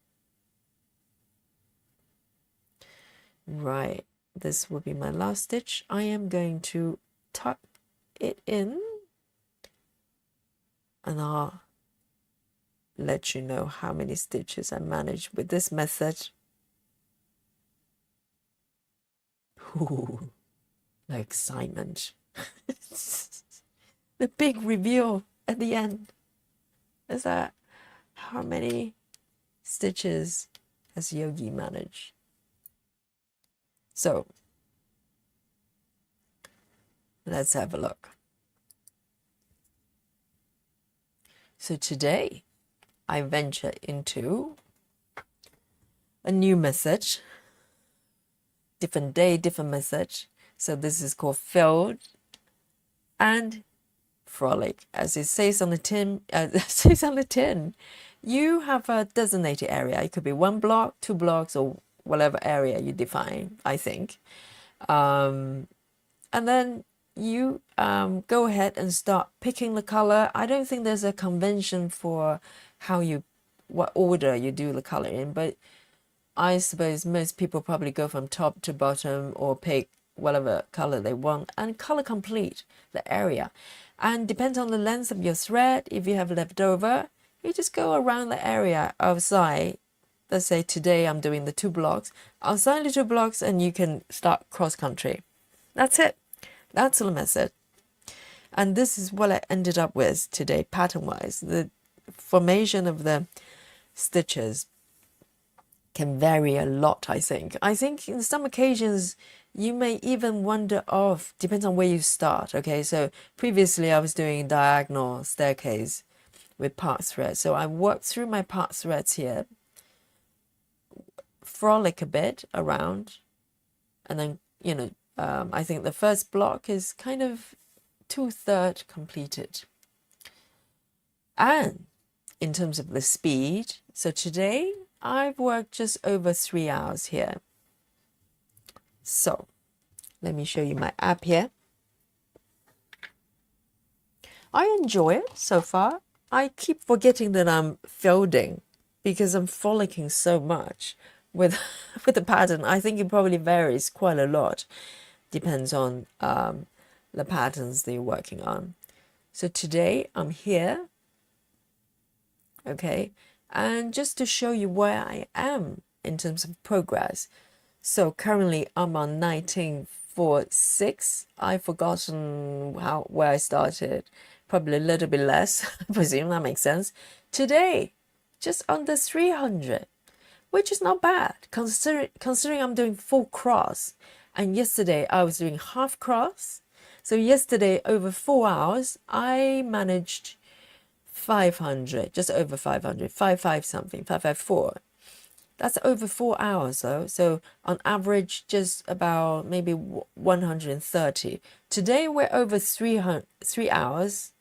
Right, this will be my last stitch. I am going to tuck it in and I'll let you know how many stitches I managed with this method. Ooh, the excitement. The big reveal at the end is that how many stitches has Yogi managed? So let's have a look. So today I venture into a new message, different day, different message. So this is called Filled and Frolic, as it says on the tin. Says on the tin, you have a designated area. It could be 1 block, 2 blocks, or whatever area you define, I think. And then you go ahead and start picking the color. I don't think there's a convention for what order you do the color in, but I suppose most people probably go from top to bottom or pick whatever color they want and color complete the area. And depends on the length of your thread. If you have left over, you just go around the area outside. Let's say today I'm doing the 2 blocks. Outside the 2 blocks and you can start cross country. That's it. That's the method. And this is what I ended up with today, pattern-wise. The formation of the stitches can vary a lot, I think. I think in some occasions, you may even wander off, depends on where you start, okay? So previously I was doing diagonal staircase with part thread. So I worked through my part threads here, frolic a bit around, and then, you know, I think the first block is kind of 2/3 completed. And in terms of the speed, so today I've worked just over 3 hours here. So let me show you my app here. I enjoy it so far. I keep forgetting that I'm folding because I'm frolicking so much with the pattern. I think it probably varies quite a lot. Depends on the patterns that you're working on. So today I'm here, okay, and just to show you where I am in terms of progress. So currently I'm on 1946. I've forgotten where I started. probably a little bit less. I presume that makes sense. Today, just under 300, which is not bad considering I'm doing full cross. And yesterday I was doing half cross. So yesterday, over 4 hours, I managed 500, just over 500, 55 something, 554. That's over 4 hours though. So on average, just about maybe 130. Today we're over 3 hours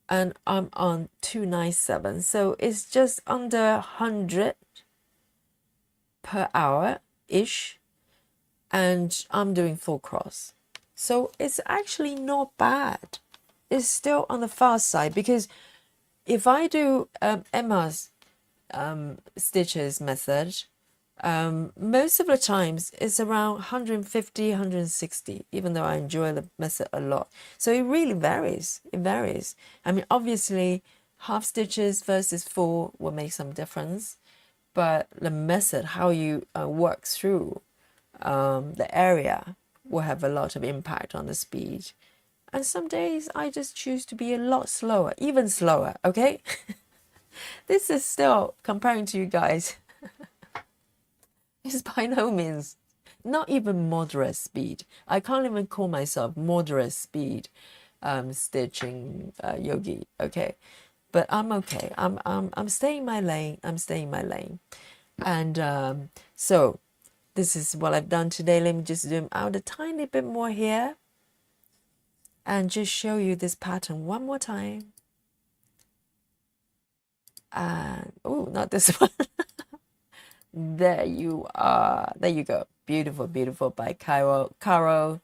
and I'm on 297. So it's just under 100 per hour-ish. And I'm doing full cross. So it's actually not bad. It's still on the fast side because if I do Emma's stitches method, most of the times it's around 150, 160, even though I enjoy the method a lot. So it really varies. It varies. I mean, obviously, half stitches versus full will make some difference, but the method, how you work through the area, will have a lot of impact on the speed. And some days I just choose to be a lot slower, even slower, okay? This is still, comparing to you guys, it's by no means, not even moderate speed. I can't even call myself moderate speed stitching yogi, okay? But I'm okay. I'm staying my lane. I'm staying my lane. And so this is what I've done today. Let me just zoom out a tiny bit more here and just show you this pattern one more time. And oh, not this one. There you are. There you go. Beautiful, beautiful by Caro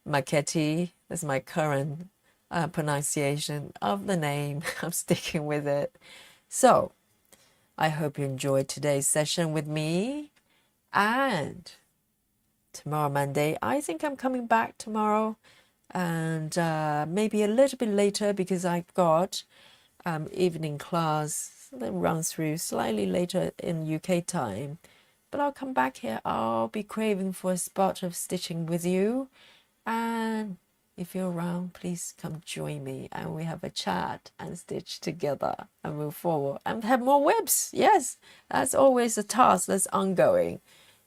Marchetti. That's my current pronunciation of the name. I'm sticking with it. So I hope you enjoyed today's session with me. And tomorrow, Monday, I think I'm coming back tomorrow. And maybe a little bit later because I've got evening class that runs through slightly later in UK time. But I'll come back here. I'll be craving for a spot of stitching with you. And if you're around, please come join me and we have a chat and stitch together and move forward and have more webs. Yes, that's always a task that's ongoing.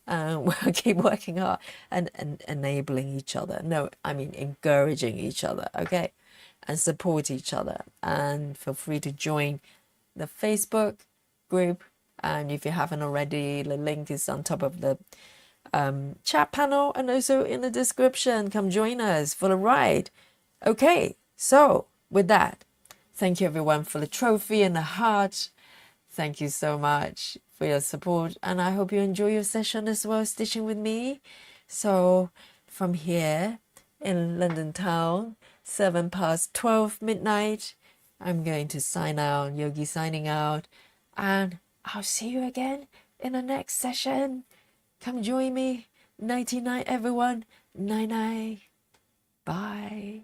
We'll keep working hard and enabling each other. No, I mean encouraging each other, okay? And support each other. And feel free to join the Facebook group. And if you haven't already, the link is on top of the chat panel and also in the description. Come join us for the ride. Okay, so with that, thank you everyone for the trophy and the heart. Thank you so much for your support, and I hope you enjoy your session as well, stitching with me. So from here in London town, 12 midnight, I'm going to sign out, Yogi signing out, and I'll see you again in the next session. Come join me. Nighty night, everyone. Night night. Bye.